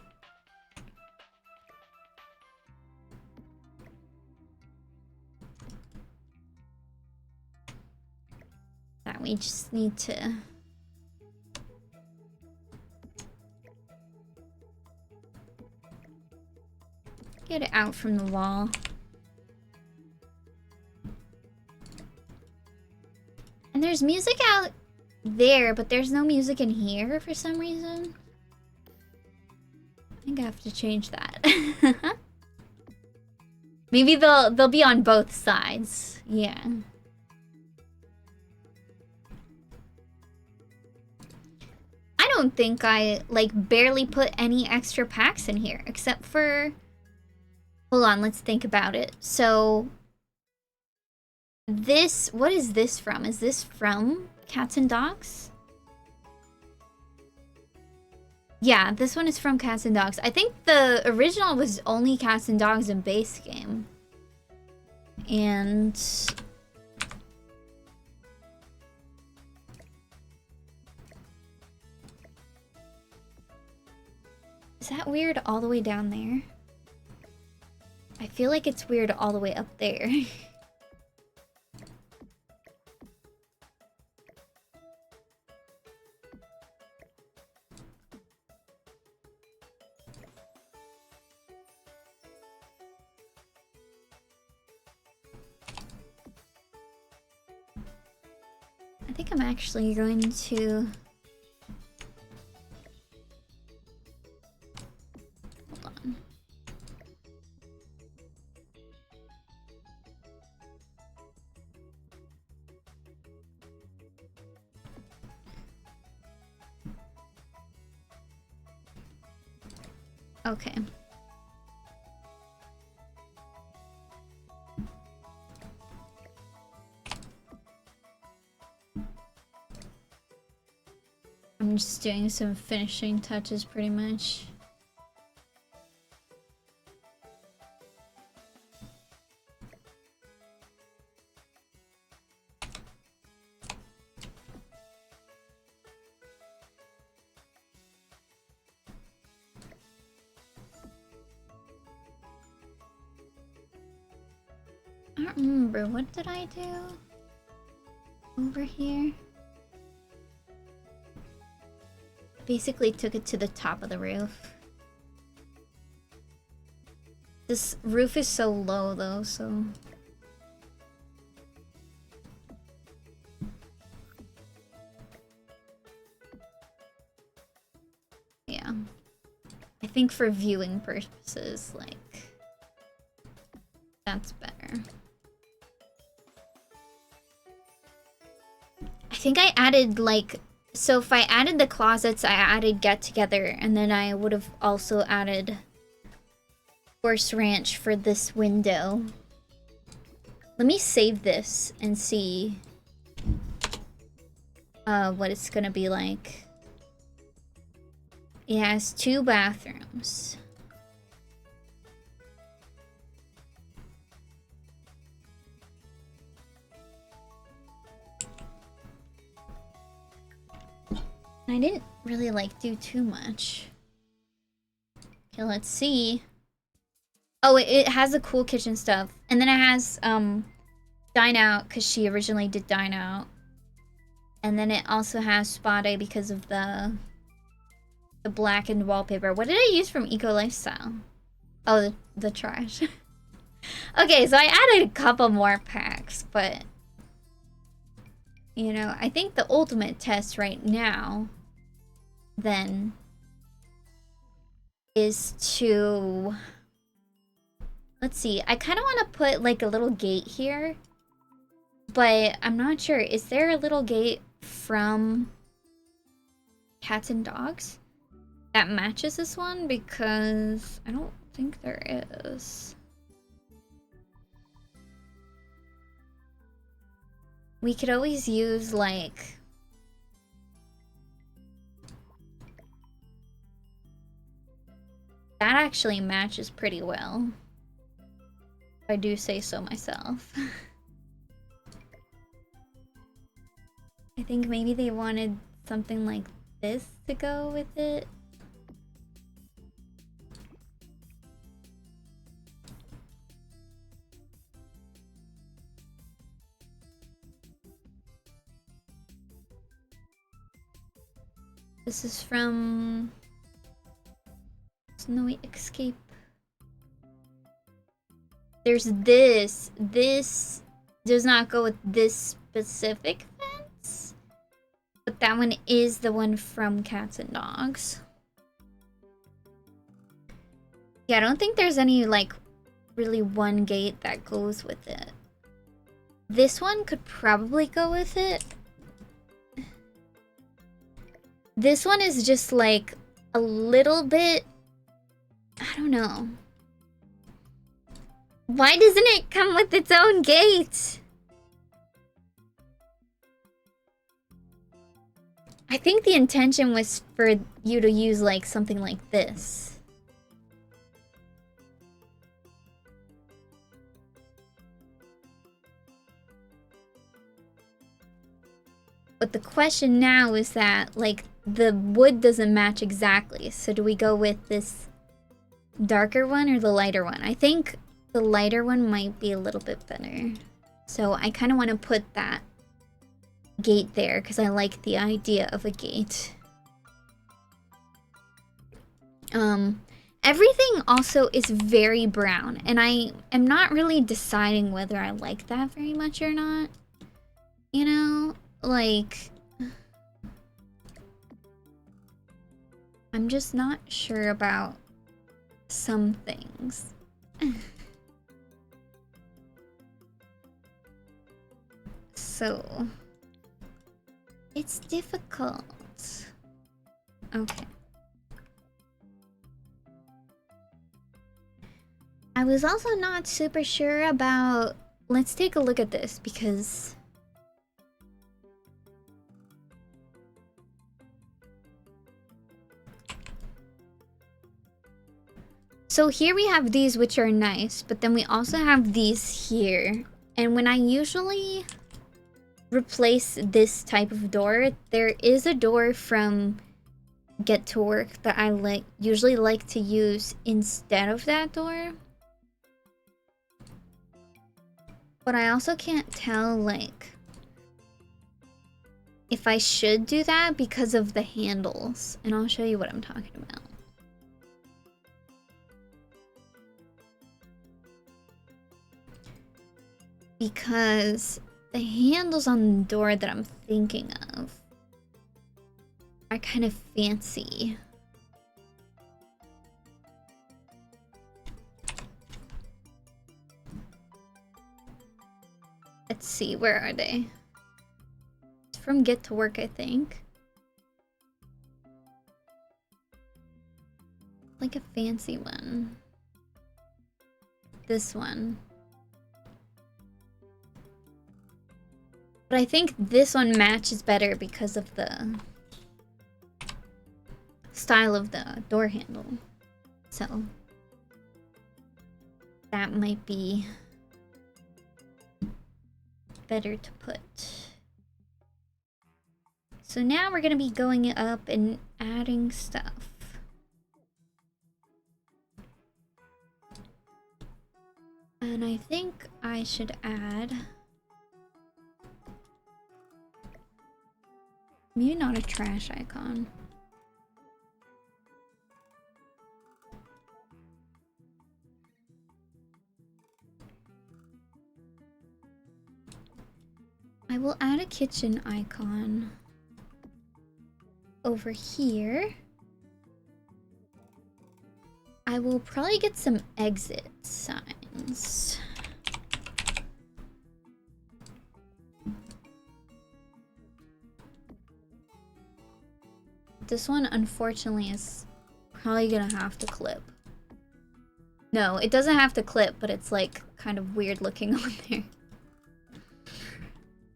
That we just need to... get it out from the wall. And there's music out there, but there's no music in here for some reason. I think I have to change that. Maybe they'll be on both sides. Yeah. I don't think I like barely put any extra packs in here except for... Hold on, let's think about it. So this, what is this from? Is this from Cats and Dogs? Yeah, this one is from Cats and Dogs. I think the original was only Cats and Dogs in base game. And... Is that weird all the way down there? I feel like it's weird all the way up there. I think I'm actually going to... Hold on. Okay. I'm just doing some finishing touches pretty much. I don't remember, what did I do over here? Basically took it to the top of the roof. This roof is so low though, so... Yeah. I think for viewing purposes, like, that's better. I think I added, like, so if I added the closets, I added get together, and then I would have also added Horse Ranch for this window. Let me save this and see what it's gonna be like. It has 2 bathrooms. I didn't really like do too much. Okay, let's see. Oh, it has the cool kitchen stuff. And then it has Dine Out, because she originally did Dine Out. And then it also has Spa Day because of the blackened wallpaper. What did I use from Eco Lifestyle? Oh, the trash. Okay, so I added a couple more packs, but you know, I think the ultimate test right now then is to, let's see, I kind of want to put like a little gate here, but I'm not sure. Is there a little gate from Cats and Dogs that matches this one? Because I don't think there is. We could always use, like, that actually matches pretty well, if I do say so myself. I think maybe they wanted something like this to go with it. This is from Snowy Escape. There's this. This does not go with this specific fence, but that one is the one from Cats and Dogs. Yeah, I don't think there's any, like, really one gate that goes with it. This one could probably go with it. This one is just like a little bit, I don't know. Why doesn't it come with its own gate? I think the intention was for you to use like something like this. But the question now is that, like, the wood doesn't match exactly. So do we go with this darker one or the lighter one? I think the lighter one might be a little bit better. So I kind of want to put that gate there because I like the idea of a gate. Everything also is very brown, and I am not really deciding whether I like that very much or not. You know, like, I'm just not sure about some things. So, it's difficult. Okay. I was also not super sure about... Let's take a look at this, because... So here we have these, which are nice, but then we also have these here. And when I usually replace this type of door, there is a door from Get to Work that I usually like to use instead of that door. But I also can't tell, like, if I should do that because of the handles. And I'll show you what I'm talking about. Because the handles on the door that I'm thinking of are kind of fancy. Let's see, where are they? It's from Get to Work, I think. Like a fancy one. This one. But I think this one matches better because of the style of the door handle. So that might be better to put. So now we're gonna be going up and adding stuff. And I think I should add... maybe not a trash icon. I will add a kitchen icon over here. I will probably get some exit signs. This one, unfortunately, is probably gonna have to clip. No, it doesn't have to clip, but it's like kind of weird looking on there.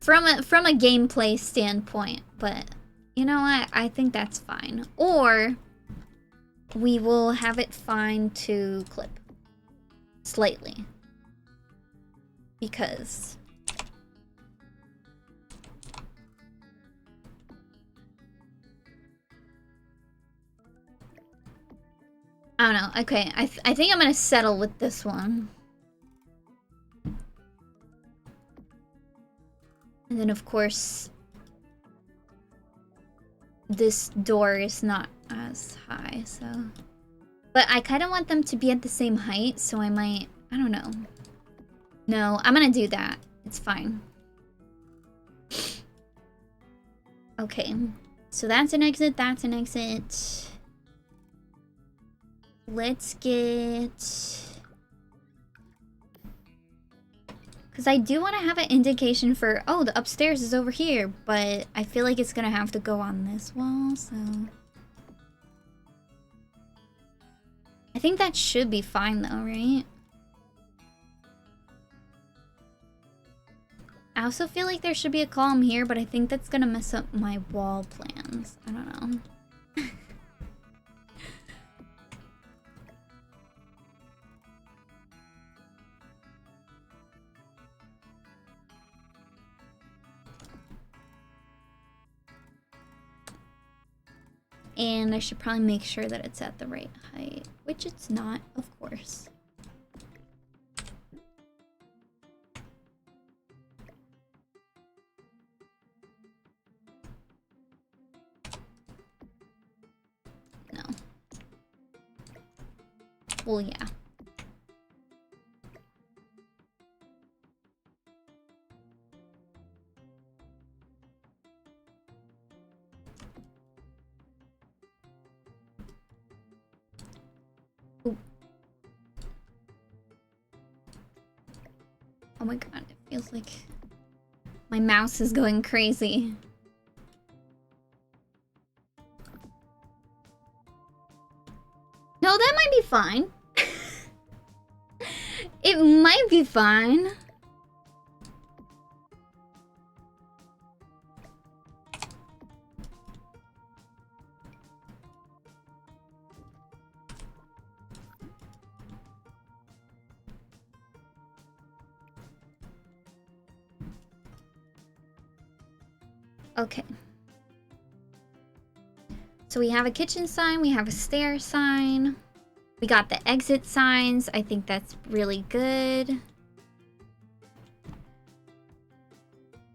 From a gameplay standpoint, but you know what? I think that's fine. Or we will have it fine to clip slightly. Because I don't know. Okay, I think I'm gonna settle with this one. And then, of course, this door is not as high, so... But I kind of want them to be at the same height, so I might... I don't know. No, I'm gonna do that. It's fine. Okay. So that's an exit, that's an exit. Let's get... because I do want to have an indication for, oh, the upstairs is over here, but I feel like it's gonna have to go on this wall, so... I think that should be fine though, right? I also feel like there should be a column here, but I think that's gonna mess up my wall plans. I don't know. And I should probably make sure that it's at the right height, which it's not, of course. No. Well, yeah. Oh my god, it feels like my mouse is going crazy. No, that might be fine. It might be fine. Okay. So we have a kitchen sign, we have a stair sign. We got the exit signs. I think that's really good.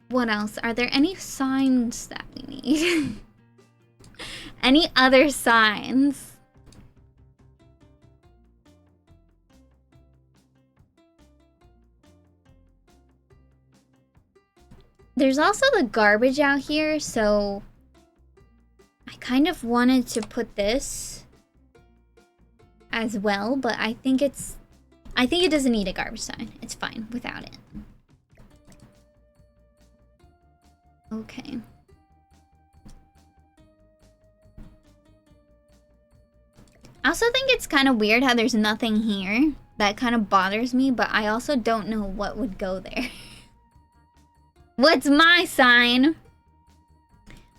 What else? Are there any signs that we need? Any other signs? There's also the garbage out here, so I kind of wanted to put this as well, but I think it doesn't need a garbage sign. It's fine without it. Okay. I also think it's kind of weird how there's nothing here. That kind of bothers me, but I also don't know what would go there. What's my sign?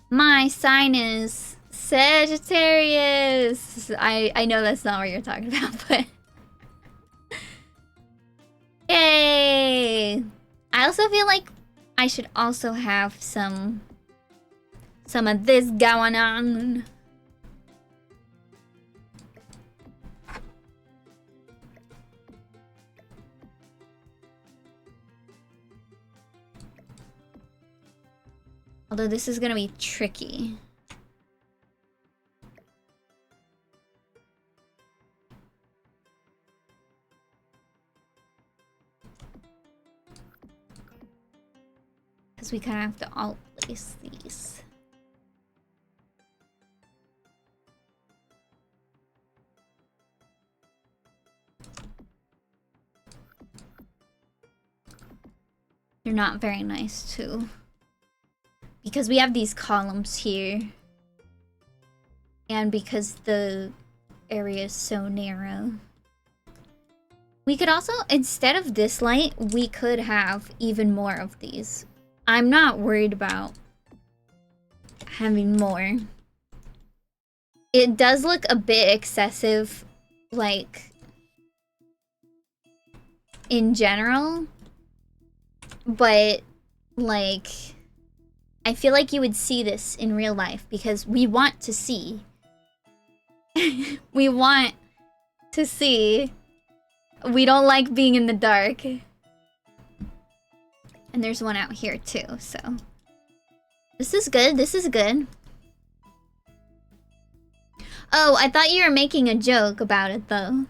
My sign is Sagittarius. I know that's not what you're talking about, but... Yay! I also feel like I should also have some of this going on. Although this is gonna be tricky. Because we kind of have to alt place these. They're not very nice too. Because we have these columns here. And because the area is so narrow. We could also, instead of this light, we could have even more of these. I'm not worried about having more. It does look a bit excessive, like, in general. But, like... I feel like you would see this in real life because we want to see. We want to see. We don't like being in the dark. And there's one out here too, so. This is good, this is good. Oh, I thought you were making a joke about it though.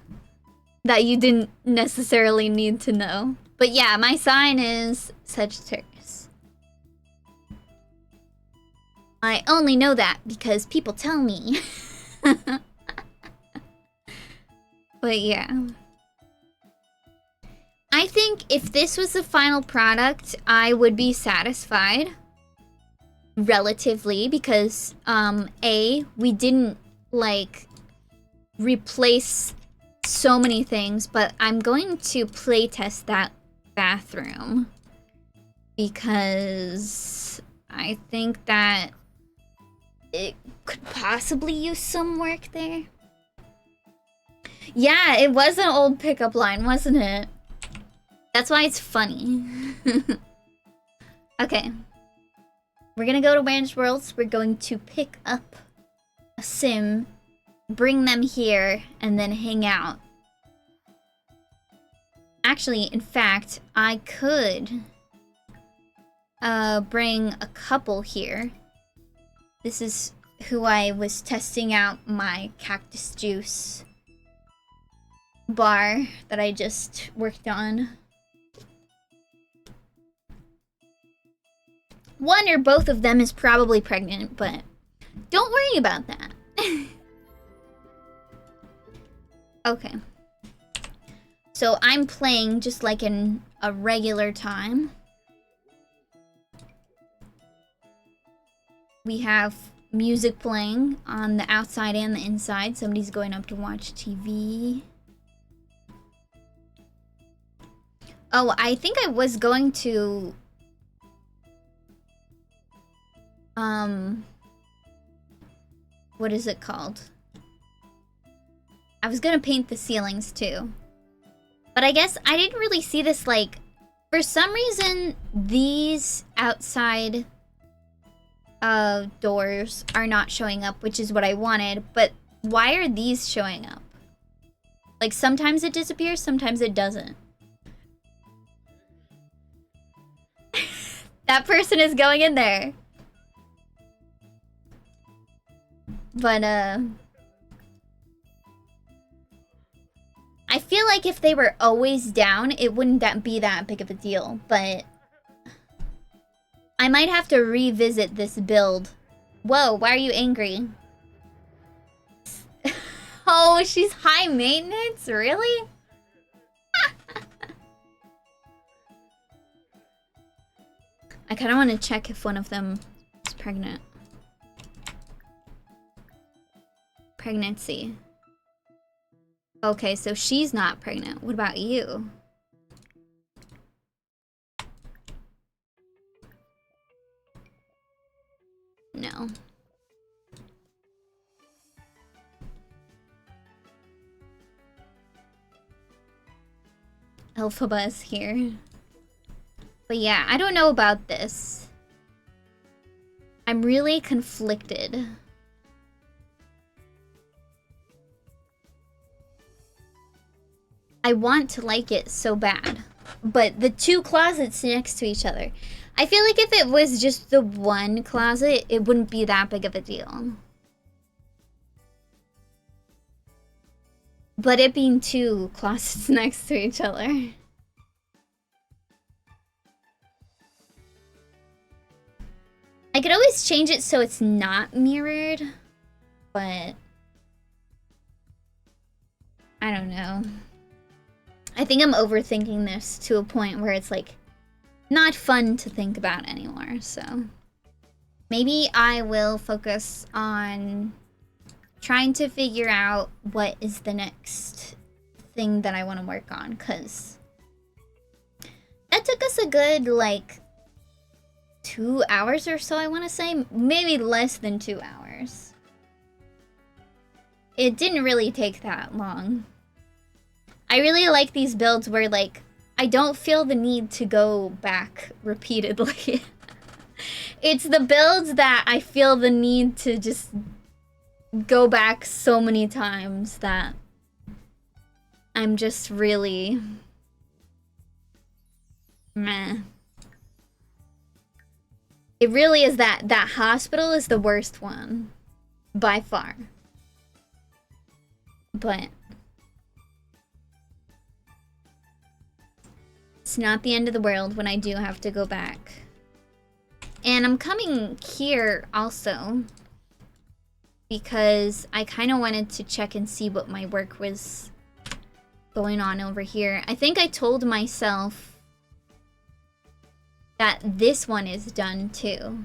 That you didn't necessarily need to know. But yeah, my sign is Sagittarius. I only know that because people tell me. But yeah. I think if this was the final product, I would be satisfied. Relatively, because, A, we didn't, like, replace so many things, but I'm going to playtest that bathroom. Because I think that it could possibly use some work there. Yeah, it was an old pickup line, wasn't it? That's why it's funny. Okay. We're gonna go to Managed Worlds. We're going to pick up a sim, bring them here, and then hang out. Actually, in fact, I could bring a couple here. This is who I was testing out my cactus juice bar that I just worked on. One or both of them is probably pregnant, but don't worry about that. Okay. So I'm playing just like in a regular time. We have music playing on the outside and the inside. Somebody's going up to watch TV. Oh, I think I was going to... What is it called? I was gonna paint the ceilings too. But I guess I didn't really see this, like... For some reason, these outside... doors are not showing up, which is what I wanted, but why are these showing up? Like, sometimes it disappears, sometimes it doesn't. That person is going in there. But, I feel like if they were always down, it wouldn't be that big of a deal, but... I might have to revisit this build. Whoa, why are you angry? Oh, she's high maintenance? Really? I kind of want to check if one of them is pregnant. Pregnancy. Okay, so she's not pregnant. What about you? No. Elphaba is here. But yeah, I don't know about this. I'm really conflicted. I want to like it so bad. But the two closets next to each other. I feel like if it was just the one closet, it wouldn't be that big of a deal. But it being two closets next to each other. I could always change it so it's not mirrored, but I don't know. I think I'm overthinking this to a point where it's like not fun to think about anymore, so maybe I will focus on trying to figure out what is the next thing that I want to work on, because that took us a good like 2 hours or so, I want to say. Maybe less than 2 hours. It didn't really take that long. I really like these builds where like I don't feel the need to go back repeatedly. It's the builds that I feel the need to just go back so many times that I'm just really meh. It really is that hospital is the worst one by far. But it's not the end of the world when I do have to go back. And I'm coming here also because I kind of wanted to check and see what my work was going on over here. I think I told myself that this one is done too.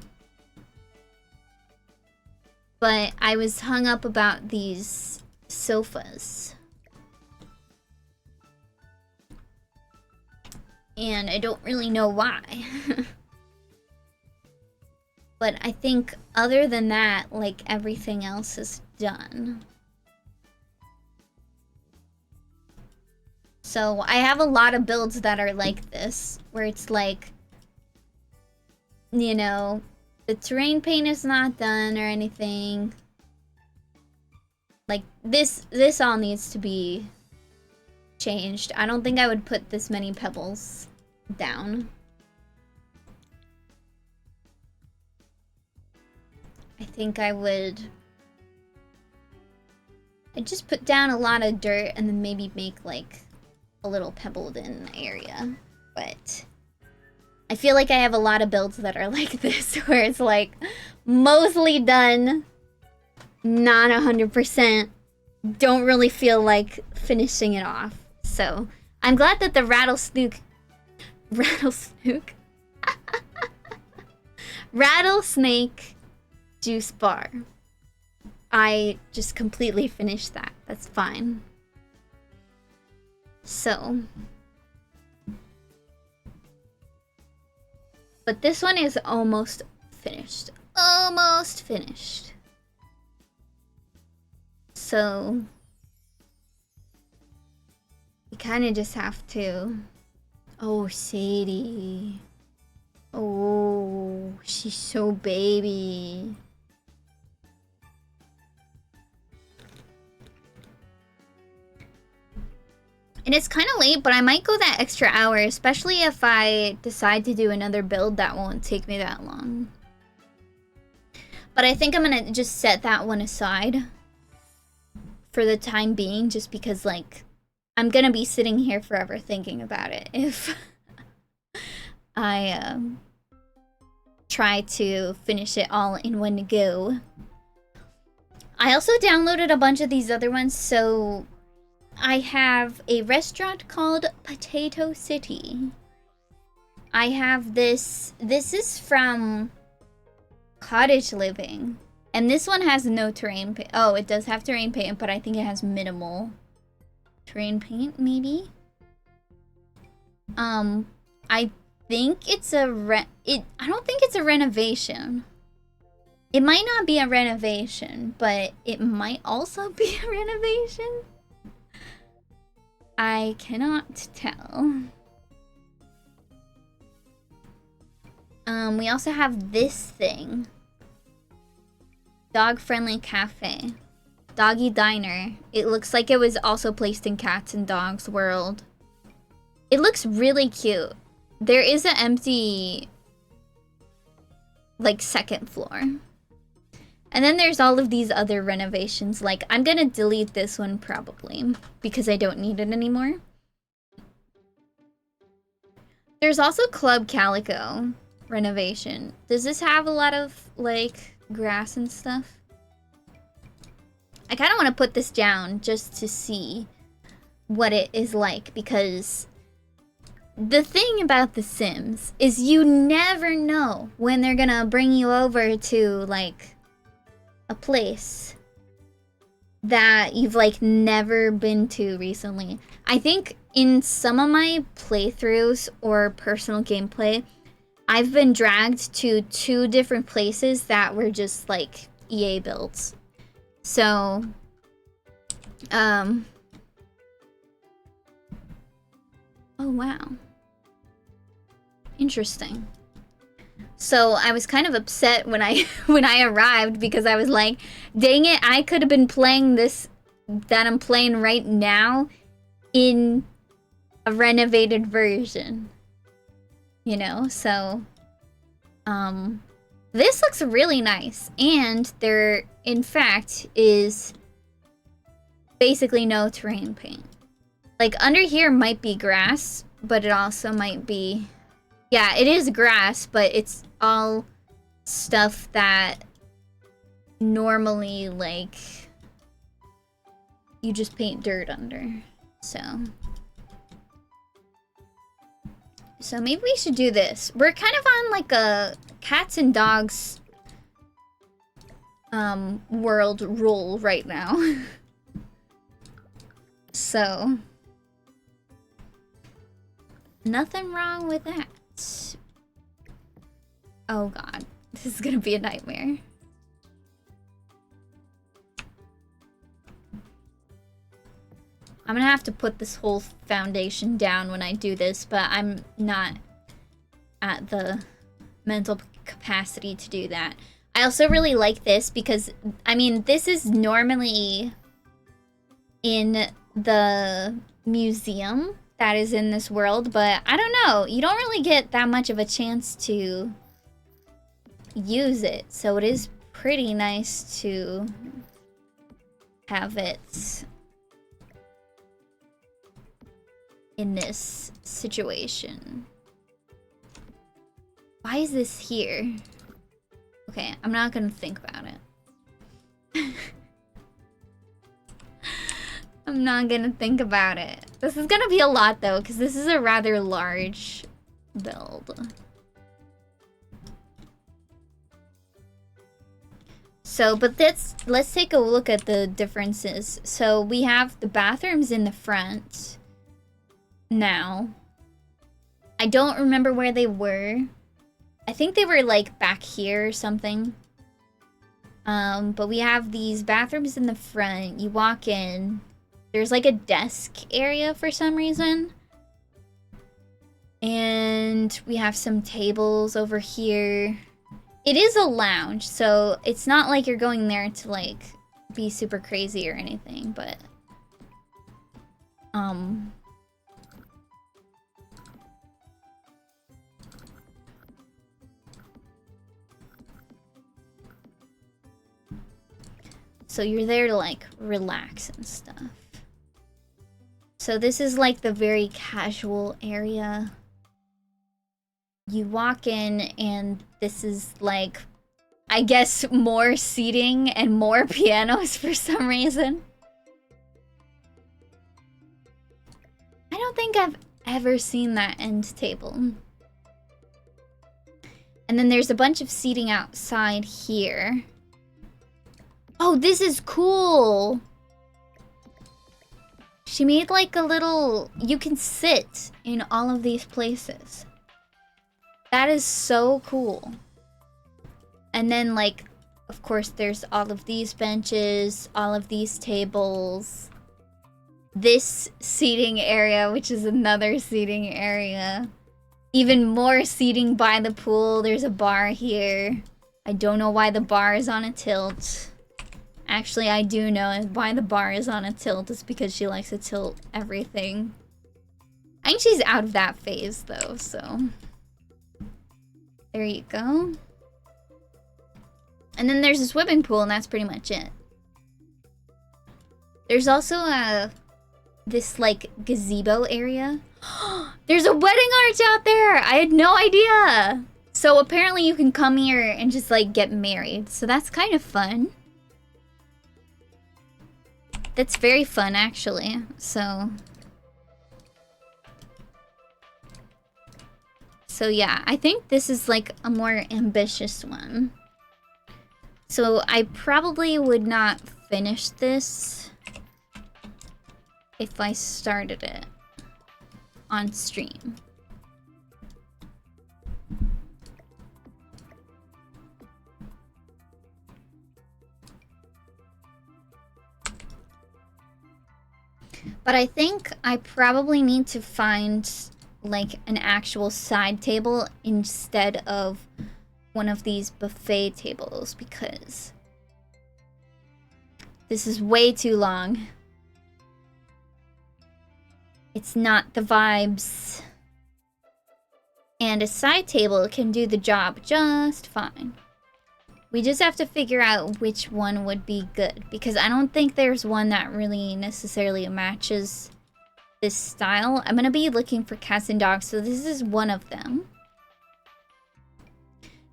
But I was hung up about these sofas. And I don't really know why. But I think other than that, like everything else is done. So I have a lot of builds that are like this, where it's like, you know, the terrain paint is not done or anything. Like this all needs to be changed. I don't think I would put this many pebbles down. I think I'd just put down a lot of dirt and then maybe make like a little pebbled in area. But I feel like I have a lot of builds that are like this, where it's like mostly done, not 100%, don't really feel like finishing it off. So I'm glad that the rattlesnake juice bar, I just completely finished that. That's fine. So, but this one is almost finished. Almost finished. So we kind of just have to... Oh, Sadie. Oh, she's so baby. And it's kind of late, but I might go that extra hour, especially if I decide to do another build that won't take me that long. But I think I'm gonna just set that one aside for the time being, just because, like, I'm gonna be sitting here forever thinking about it if I try to finish it all in one go. I also downloaded a bunch of these other ones, so I have a restaurant called Potato City. I have this. This is from Cottage Living. And this one has no terrain paint. Oh, it does have terrain paint, but I think it has minimal terrain paint, maybe? I think it's a I don't think it's a renovation. It might not be a renovation, but it might also be a renovation. I cannot tell. We also have this thing. Dog-friendly cafe. Doggy diner. It looks like it was also placed in Cats and Dogs World. It looks really cute. There is an empty, like, second floor. And then there's all of these other renovations. Like, I'm gonna delete this one probably because I don't need it anymore. There's also Club Calico renovation. Does this have a lot of, like, grass and stuff? I kind of want to put this down just to see what it is like, because the thing about The Sims is you never know when they're gonna bring you over to, like, a place that you've, like, never been to recently. I think in some of my playthroughs or personal gameplay, I've been dragged to 2 different places that were just, like, EA builds. So, oh wow. Interesting. So I was kind of upset when I arrived because I was like, dang it, I could have been playing this that I'm playing right now in a renovated version. You know, so this looks really nice, and there in fact is basically no terrain paint. Like, under here might be grass, but it also might be, yeah, it is grass, but it's all stuff that normally, like, you just paint dirt under. So maybe we should do this. We're kind of on, like, a Cats and Dogs world roll right now. So nothing wrong with that. Oh god, this is gonna be a nightmare. I'm gonna have to put this whole foundation down when I do this, but I'm not at the mental capacity to do that. I also really like this because, I mean, this is normally in the museum that is in this world, but I don't know, you don't really get that much of a chance to use it, so it is pretty nice to have it in this situation. Why is this here? Okay, I'm not gonna think about it. I'm not gonna think about it. This is gonna be a lot though, because this is a rather large build. So, but let's take a look at the differences. So we have the bathrooms in the front now. I don't remember where they were. I think they were like back here or something. But we have these bathrooms in the front. You walk in. There's like a desk area for some reason. And we have some tables over here. It is a lounge, so it's not like you're going there to like be super crazy or anything, but so you're there to like relax and stuff. So this is like the very casual area. You walk in and this is like, I guess, more seating and more pianos for some reason. I don't think I've ever seen that end table. And then there's a bunch of seating outside here. Oh, this is cool. She made like a little... You can sit in all of these places. That is so cool. And then like, of course, there's all of these benches, all of these tables. This seating area, which is another seating area. Even more seating by the pool. There's a bar here. I don't know why the bar is on a tilt. Actually, I do know why the bar is on a tilt. It's because she likes to tilt everything. I think she's out of that phase, though, so... There you go. And then there's a swimming pool, and that's pretty much it. There's also this, like, gazebo area. There's a wedding arch out there! I had no idea! So apparently you can come here and just, like, get married. So that's kind of fun. That's very fun, actually. So yeah, I think this is like a more ambitious one. So I probably would not finish this if I started it on stream. But I think I probably need to find like an actual side table instead of one of these buffet tables because this is way too long. It's not the vibes. And a side table can do the job just fine. We just have to figure out which one would be good, because I don't think there's one that really necessarily matches this style. I'm gonna be looking for cats and dogs, so this is one of them.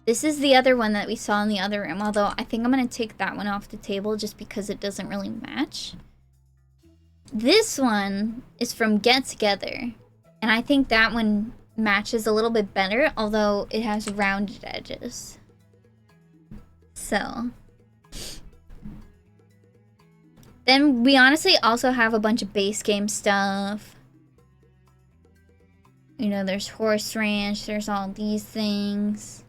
This is the other one that we saw in the other room, although I think I'm gonna take that one off the table just because it doesn't really match. This one is from Get Together, and I think that one matches a little bit better, although it has rounded edges. So then we honestly also have a bunch of base game stuff. You know, there's Horse Ranch, there's all these things.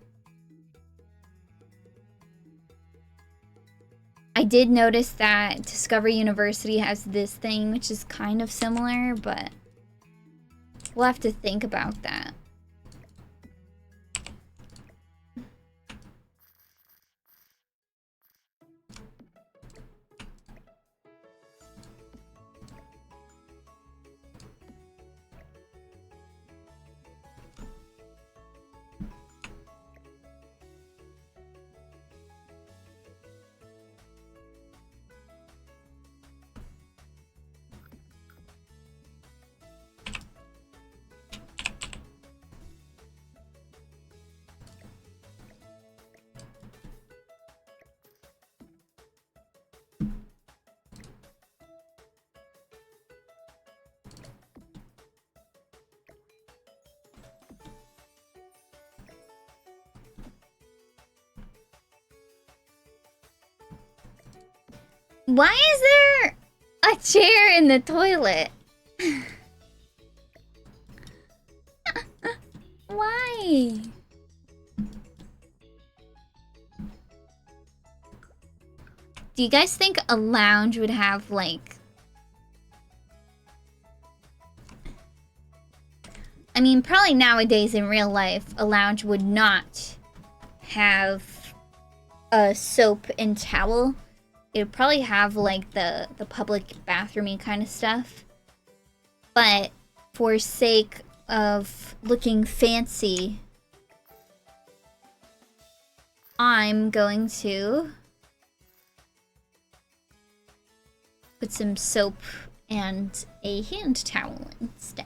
I did notice that Discovery University has this thing, which is kind of similar, but we'll have to think about that. Why is there a chair in the toilet? Why? Do you guys think a lounge would have, like... I mean, probably nowadays in real life, a lounge would not have a soap and towel. It would probably have, like, the public bathroomy kind of stuff. But for sake of looking fancy, I'm going to put some soap and a hand towel instead.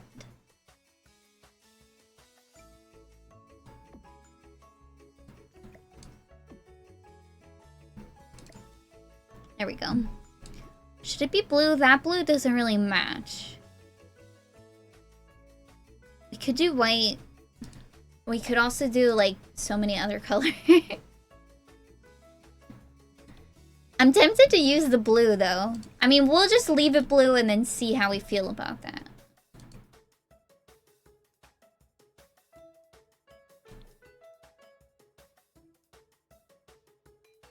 There we go. Should it be blue? That blue doesn't really match. We could do white. We could also do, like, so many other colors. I'm tempted to use the blue, though. I mean, we'll just leave it blue and then see how we feel about that.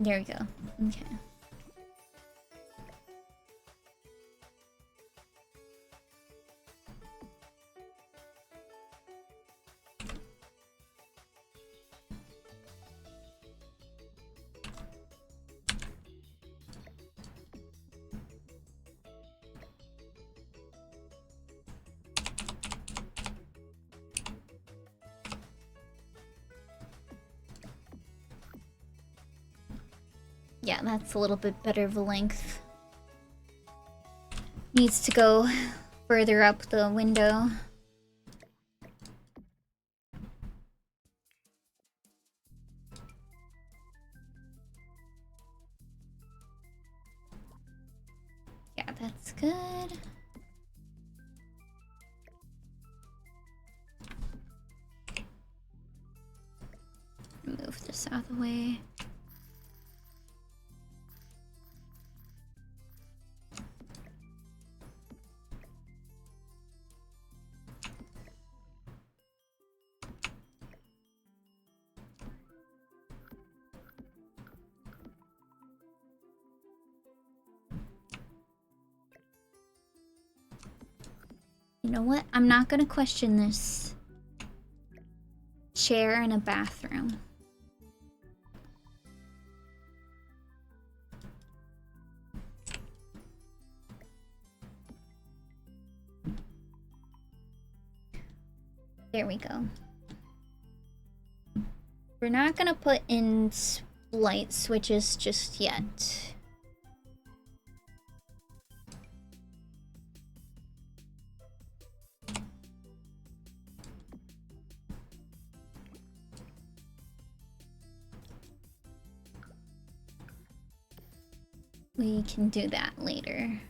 There we go. Okay. Yeah, that's a little bit better of a length. Needs to go further up the window. Yeah, that's good. Move this out of the way. You know what? I'm not gonna question this. Chair in a bathroom. There we go. We're not gonna put in light switches just yet. We can do that later.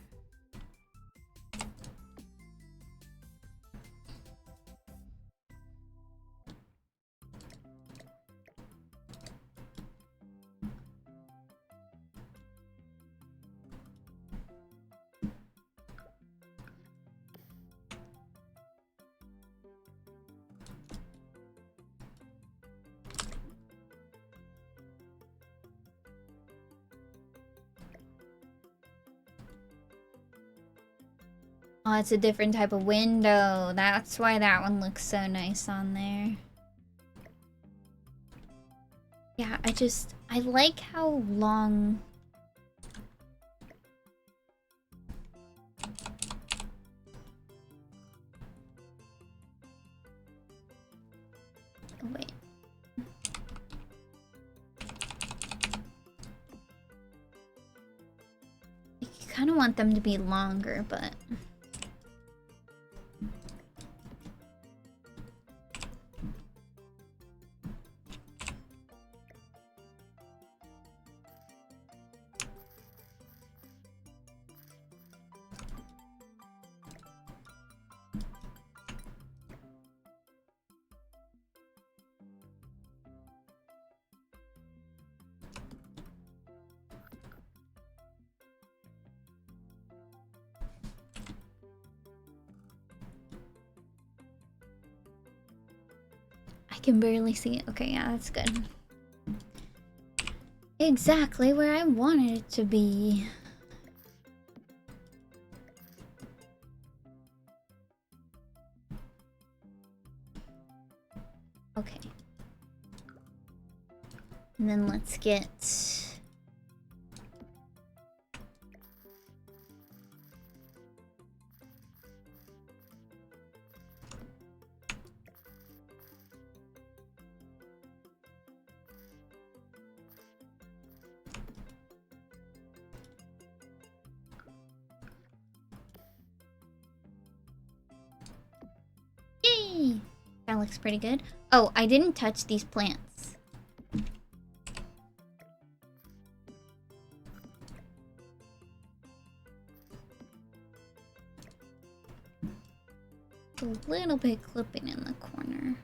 Oh, it's a different type of window. That's why that one looks so nice on there. Yeah, I like how long... Oh, wait. You kind of want them to be longer, but... I can barely see it. Okay, yeah, that's good. Exactly where I wanted it to be. Okay. And then let's get... Yay! That looks pretty good. Oh, I didn't touch these plants. A little bit clipping in the corner.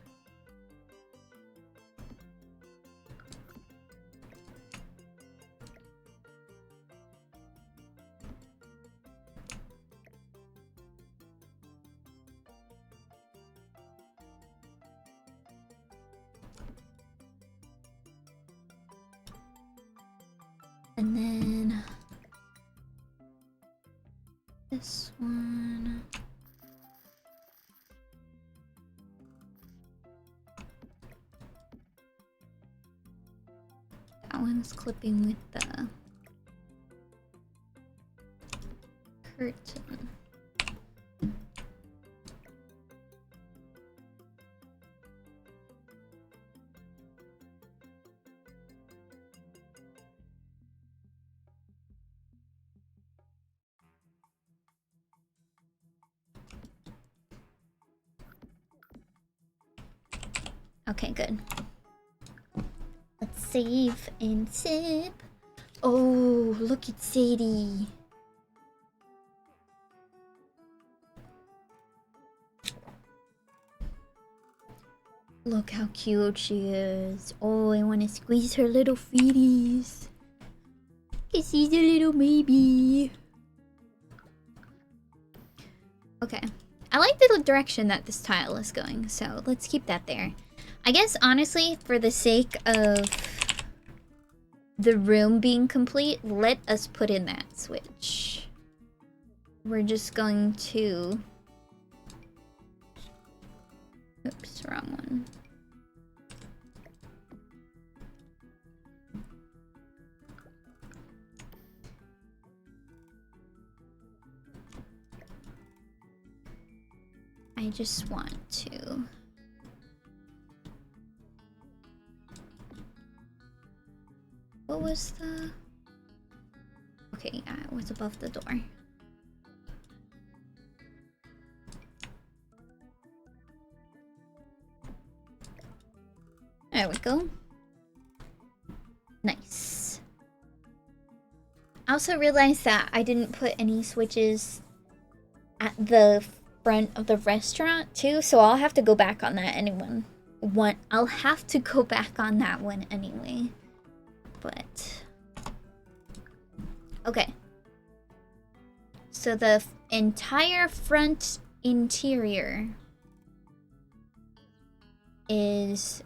And then this one. That one's clipping with the curtain. Okay, good. Let's save and sip. Oh, look at Sadie. Look how cute she is. Oh, I want to squeeze her little feeties. Cause she's a little baby. Okay. I like the direction that this tile is going, so let's keep that there. I guess, honestly, for the sake of the room being complete, let us put in that switch. We're just going to... Oops, wrong one. I just want to... What was the... Okay, yeah, it was above the door. There we go. Nice. I also realized that I didn't put any switches at the front of the restaurant too, so I'll have to go back on that I'll have to go back on that one anyway. But okay. So the entire front interior is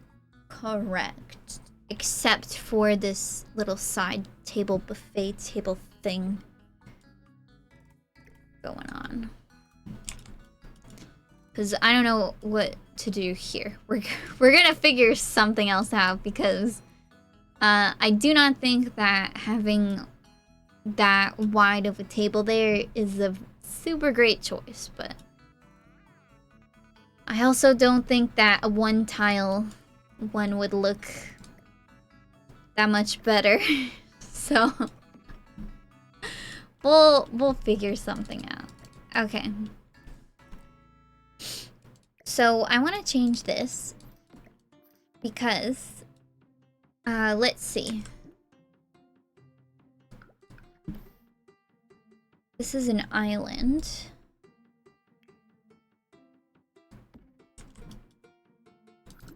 correct, except for this little side table buffet table thing going on. Because I don't know what to do here. We're gonna figure something else out, because I do not think that having that wide of a table there is a super great choice, but I also don't think that a one tile one would look that much better. So we'll figure something out. Okay. So I want to change this because let's see. This is an island.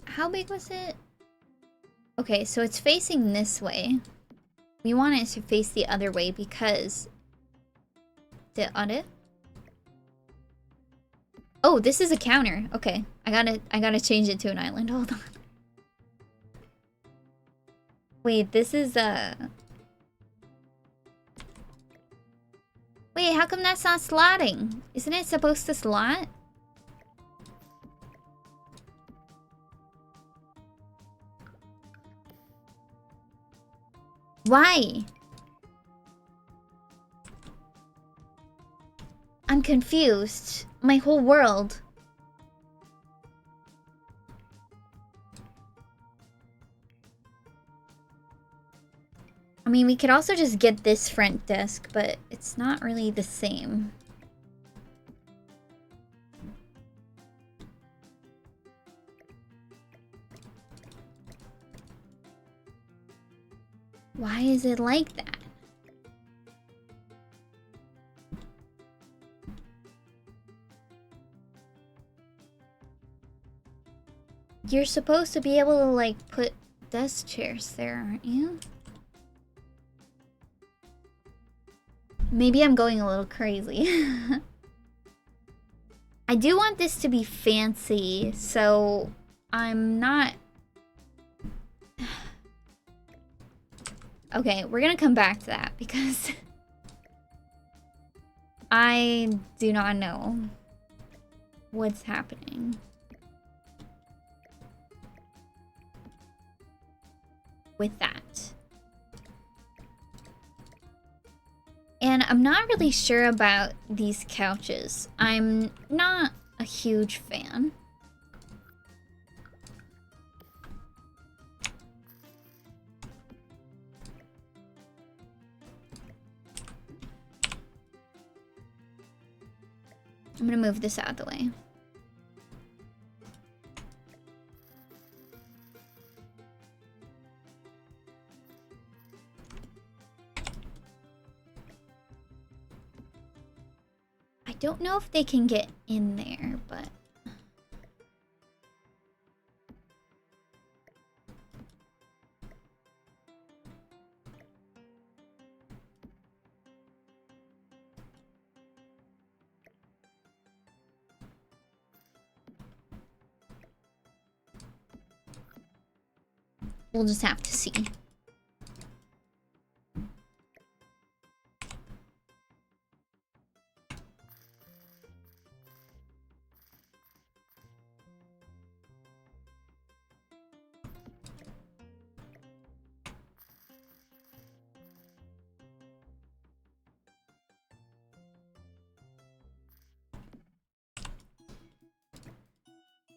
How big was it? Okay, so it's facing this way. We want it to face the other way because... Oh, this is a counter. Okay, I gotta change it to an island. Hold on. Wait, this is Wait, how come that's not slotting? Isn't it supposed to slot? Why? I'm confused. My whole world. I mean, we could also just get this front desk, but it's not really the same. Why is it like that? You're supposed to be able to, like, put desk chairs there, aren't you? Maybe I'm going a little crazy. I do want this to be fancy, so I'm not... Okay, we're gonna come back to that because I do not know what's happening with that. And I'm not really sure about these couches. I'm not a huge fan. I'm gonna move this out of the way. I don't know if they can get in there, but... we'll just have to see.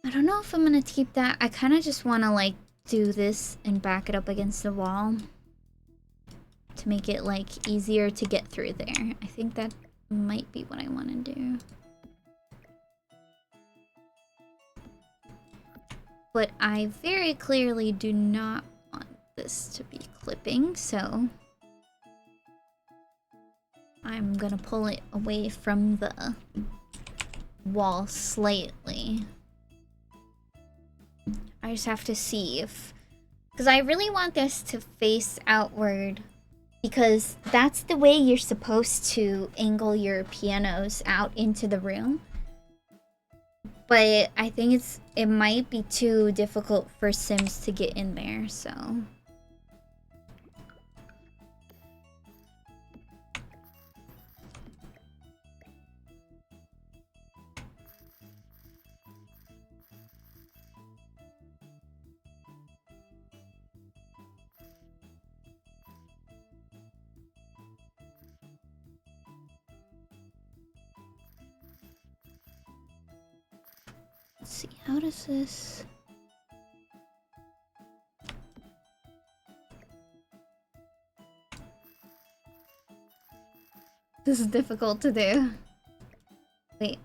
I don't know if I'm gonna keep that. I kind of just want to, like, do this and back it up against the wall to make it, like, easier to get through there. I think that might be what I want to do. But I very clearly do not want this to be clipping, so I'm gonna pull it away from the wall slightly. I just have to see if... because I really want this to face outward, because that's the way you're supposed to angle your pianos out into the room. But I think it might be too difficult for Sims to get in there, so... let's see, how does this... this is difficult to do. Wait.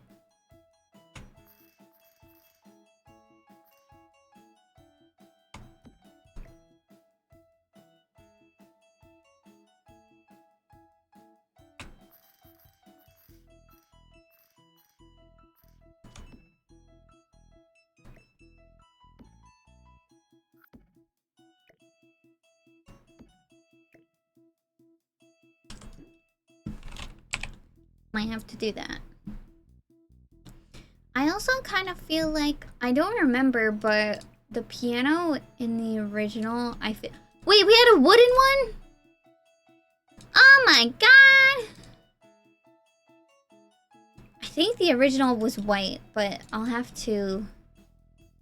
Might have to do that. I also kind of feel like, I don't remember, but the piano in the original, wait, we had a wooden one? Oh my god! I think the original was white, but I'll have to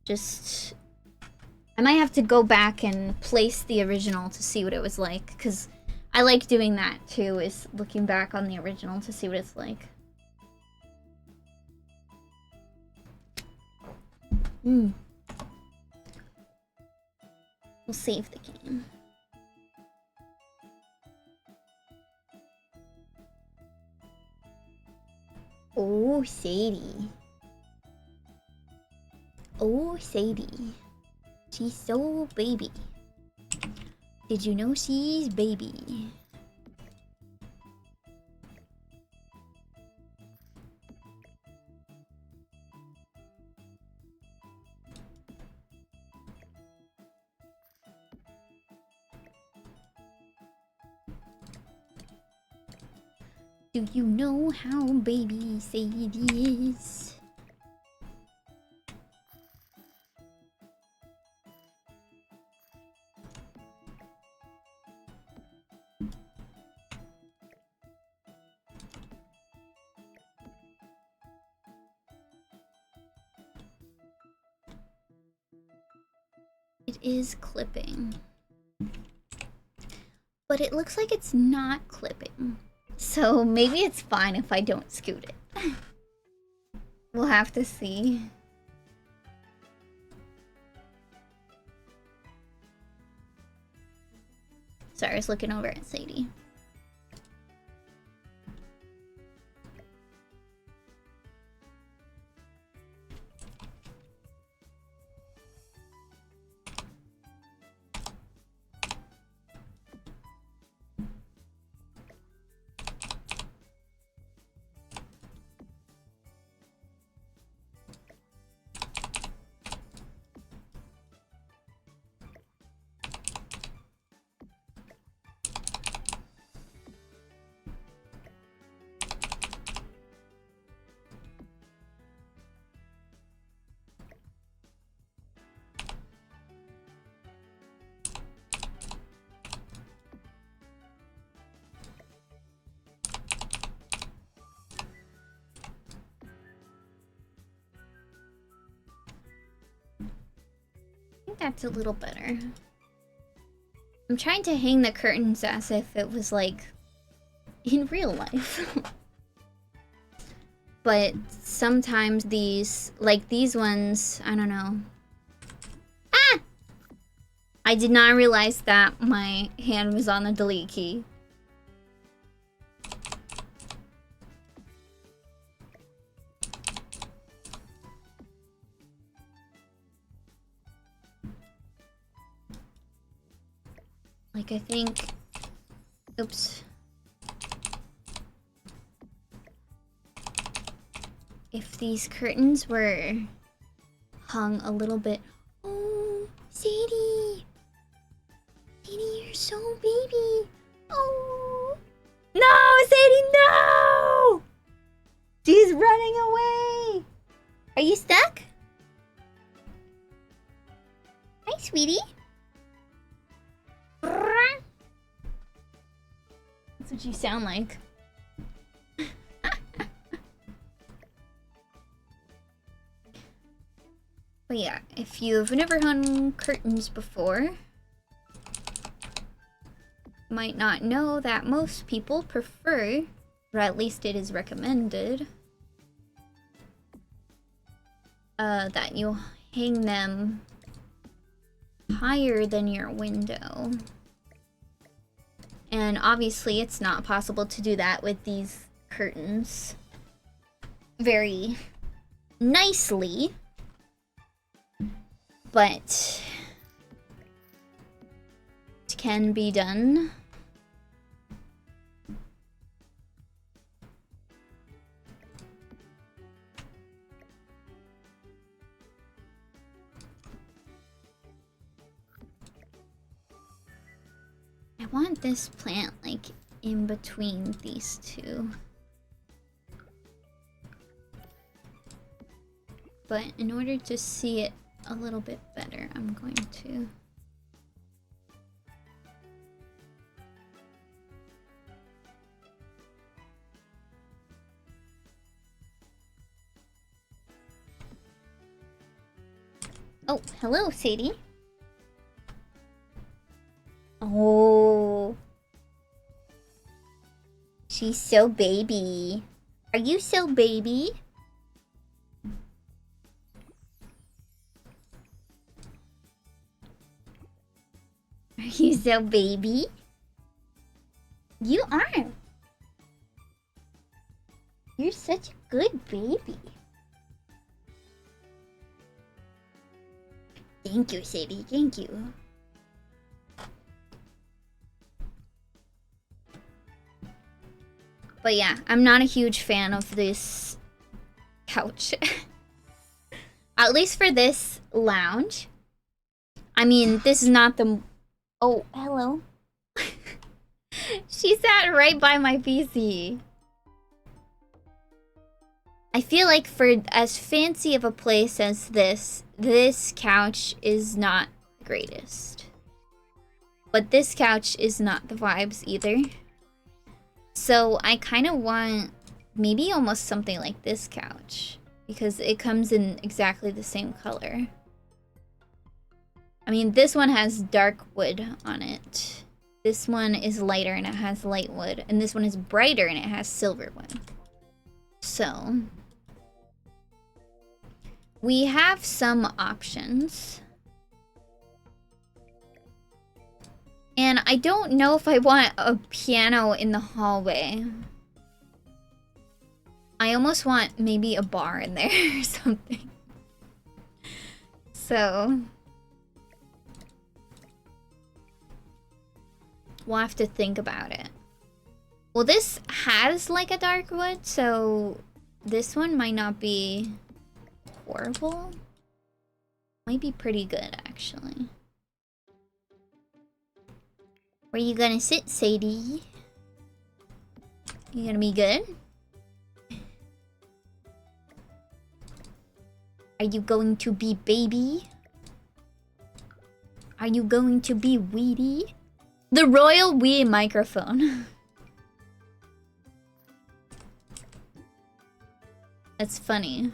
just... I might have to go back and place the original to see what it was like, because I like doing that too, is looking back on the original to see what it's like. We'll save the game. Oh, Sadie. Oh, Sadie. She's so baby. Did you know she's baby? Do you know how baby Sadie is? is clipping. But it looks like it's not clipping. So maybe it's fine if I don't scoot it. We'll have to see. Sorry, I was looking over at Sadie. That's a little better. I'm trying to hang the curtains as if it was like in real life. But sometimes these, like these ones, I don't know. Ah! I did not realize that my hand was on the delete key. Like, I think... Oops. If these curtains were hung a little bit... Oh, Sadie! Sadie, you're so baby! Oh! No, Sadie, no! She's running away! Are you stuck? Hi, sweetie. That's what you sound like. But yeah, if you've never hung curtains before, you might not know that most people prefer, or at least it is recommended, that you hang them higher than your window. And obviously it's not possible to do that with these curtains very nicely, but it can be done. I want this plant, like, in between these two. But in order to see it a little bit better, I'm going to... Oh, hello, Sadie. Oh. She's so baby. Are you so baby? Are you so baby? You are. You're such a good baby. Thank you, Sadie. Thank you. But yeah, I'm not a huge fan of this couch. At least for this lounge. I mean, this is not the... Oh, hello. She sat right by my PC. I feel like for as fancy of a place as this couch is not the greatest. But this couch is not the vibes either. So I kind of want maybe almost something like this couch, because it comes in exactly the same color. I mean, this one has dark wood on it. This one is lighter and it has light wood. And this one is brighter and it has silver wood. So we have some options. And I don't know if I want a piano in the hallway. I almost want maybe a bar in there or something. So we'll have to think about it. Well, this has like a dark wood, so this one might not be horrible. Might be pretty good, actually. Where you gonna sit, Sadie? You gonna be good? Are you going to be baby? Are you going to be weedy? The royal Wii microphone. That's funny.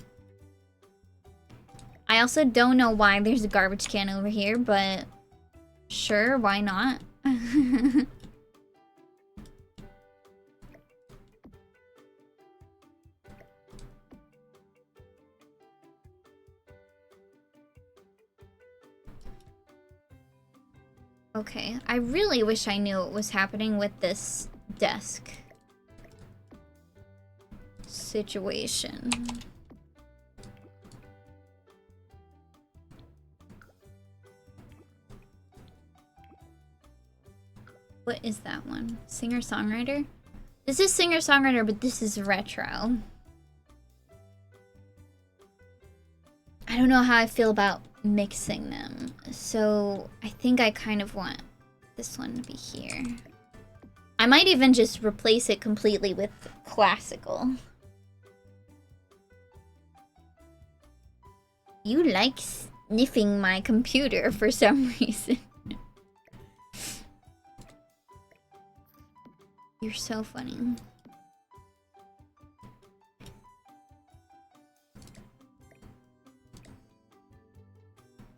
I also don't know why there's a garbage can over here, but sure, why not? Okay, I really wish I knew what was happening with this desk situation. What is that one? Singer-songwriter? This is singer-songwriter, but this is retro. I don't know how I feel about mixing them. So I think I kind of want this one to be here. I might even just replace it completely with classical. You like sniffing my computer for some reason. You're so funny.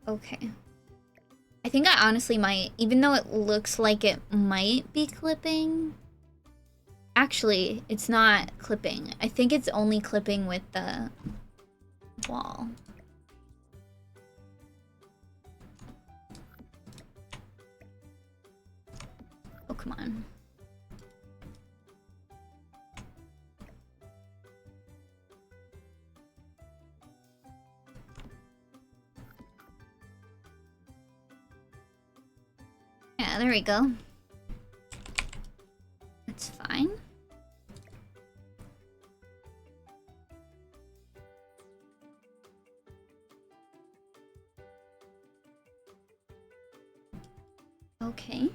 Okay. I think I honestly might, even though it looks like it might be clipping. Actually, it's not clipping. I think it's only clipping with the wall. Oh, come on. Yeah, there we go. That's fine. Okay.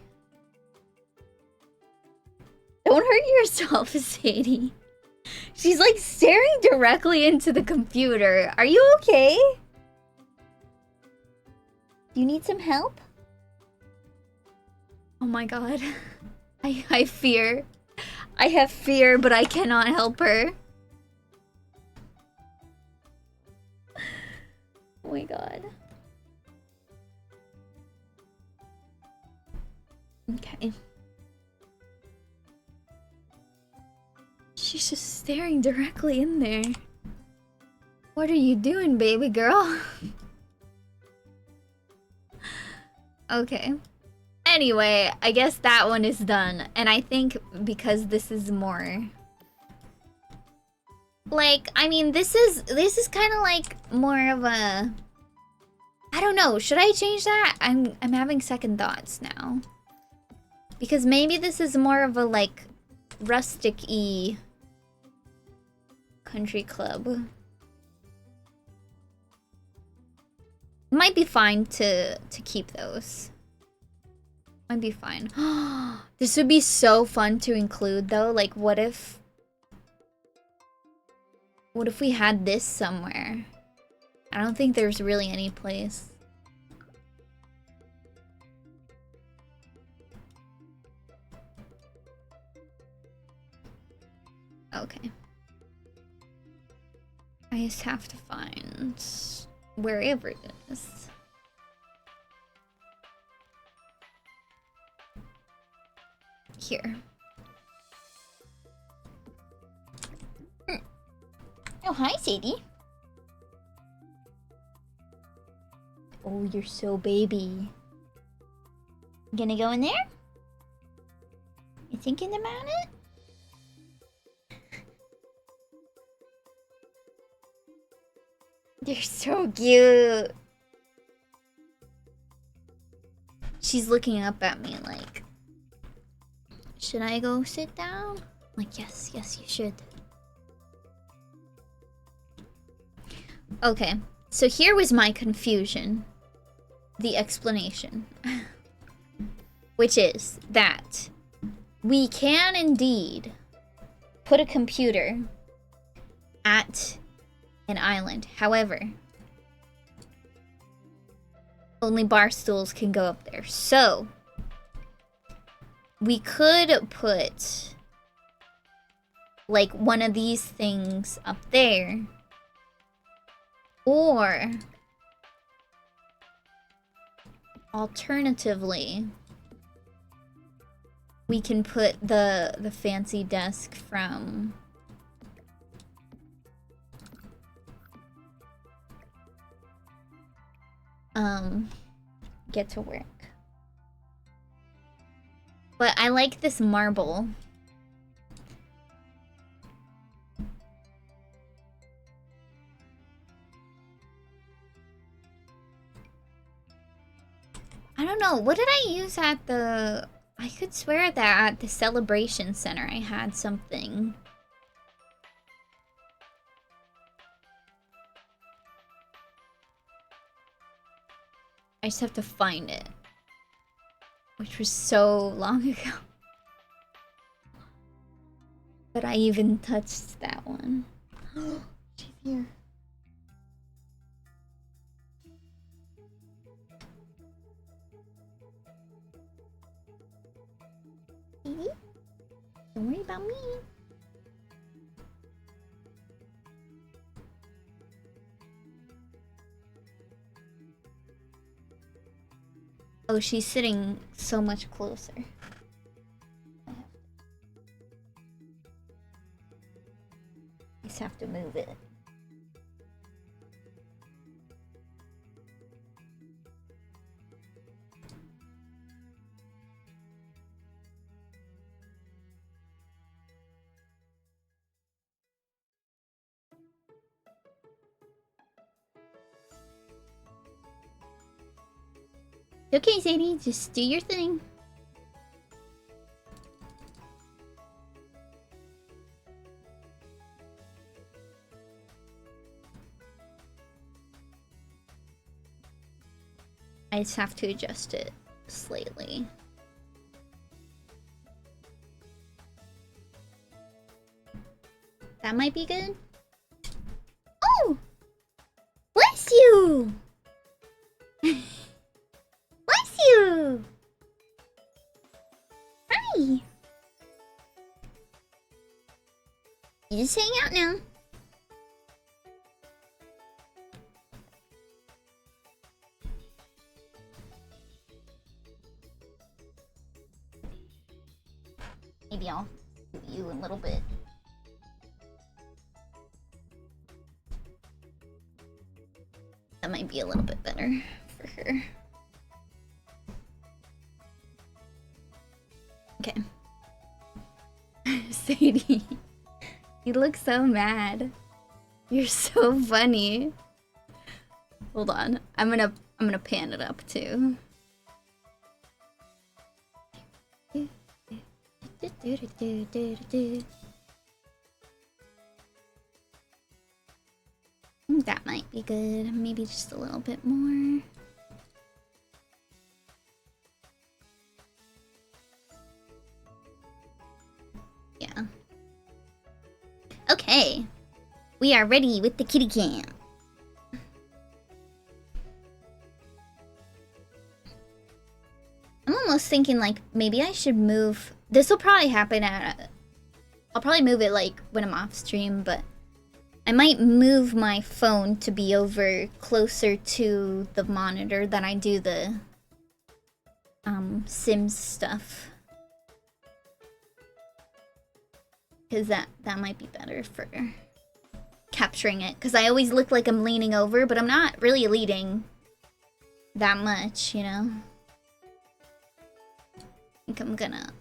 Don't hurt yourself, Sadie. She's like staring directly into the computer. Are you okay? Do you need some help? Oh my god. I fear. I have fear, but I cannot help her. Oh my god. Okay. She's just staring directly in there. What are you doing, baby girl? Okay. Anyway, I guess that one is done. And I think because this is more... Like, I mean, this is kind of like more of a... I don't know, should I change that? I'm having second thoughts now. Because maybe this is more of a, like, rustic-y country club. Might be fine to keep those. Might be fine. This would be so fun to include, though. Like, what if we had this somewhere? I don't think there's really any place. Okay. I just have to find wherever it is. Here. Oh, hi, Sadie. Oh, you're so baby. Gonna go in there? You thinking about it? You're so cute. She's looking up at me like, should I go sit down? Like, yes, yes, you should. Okay, so here was my confusion. The explanation. Which is that we can indeed put a computer at an island. However, only bar stools can go up there. So, we could put like one of these things up there. Or alternatively, we can put the fancy desk from Get to Work. But I like this marble. I don't know. What did I use at the... I could swear that at the Celebration Center I had something. I just have to find it. Which was so long ago. But I even touched that one. She's here. Baby, don't worry about me. Oh, she's sitting so much closer. I just have to move it. Okay, Sadie, just do your thing. I just have to adjust it slightly. That might be good. Oh! Bless you! Bless you! Hi! You just hang out now. Maybe I'll do you a little bit. That might be a little bit better for her. Okay. Sadie, you look so mad. You're so funny. Hold on. I'm gonna pan it up too. That might be good. Maybe just a little bit more. Yeah. Okay. We are ready with the kitty cam. I'm almost thinking like maybe I should move. This will probably happen at... I'll probably move it like when I'm off stream, but I might move my phone to be over closer to the monitor that I do the Sims stuff. because that might be better for capturing it. Because I always look like I'm leaning over, but I'm not really leaning that much, you know? I think I'm gonna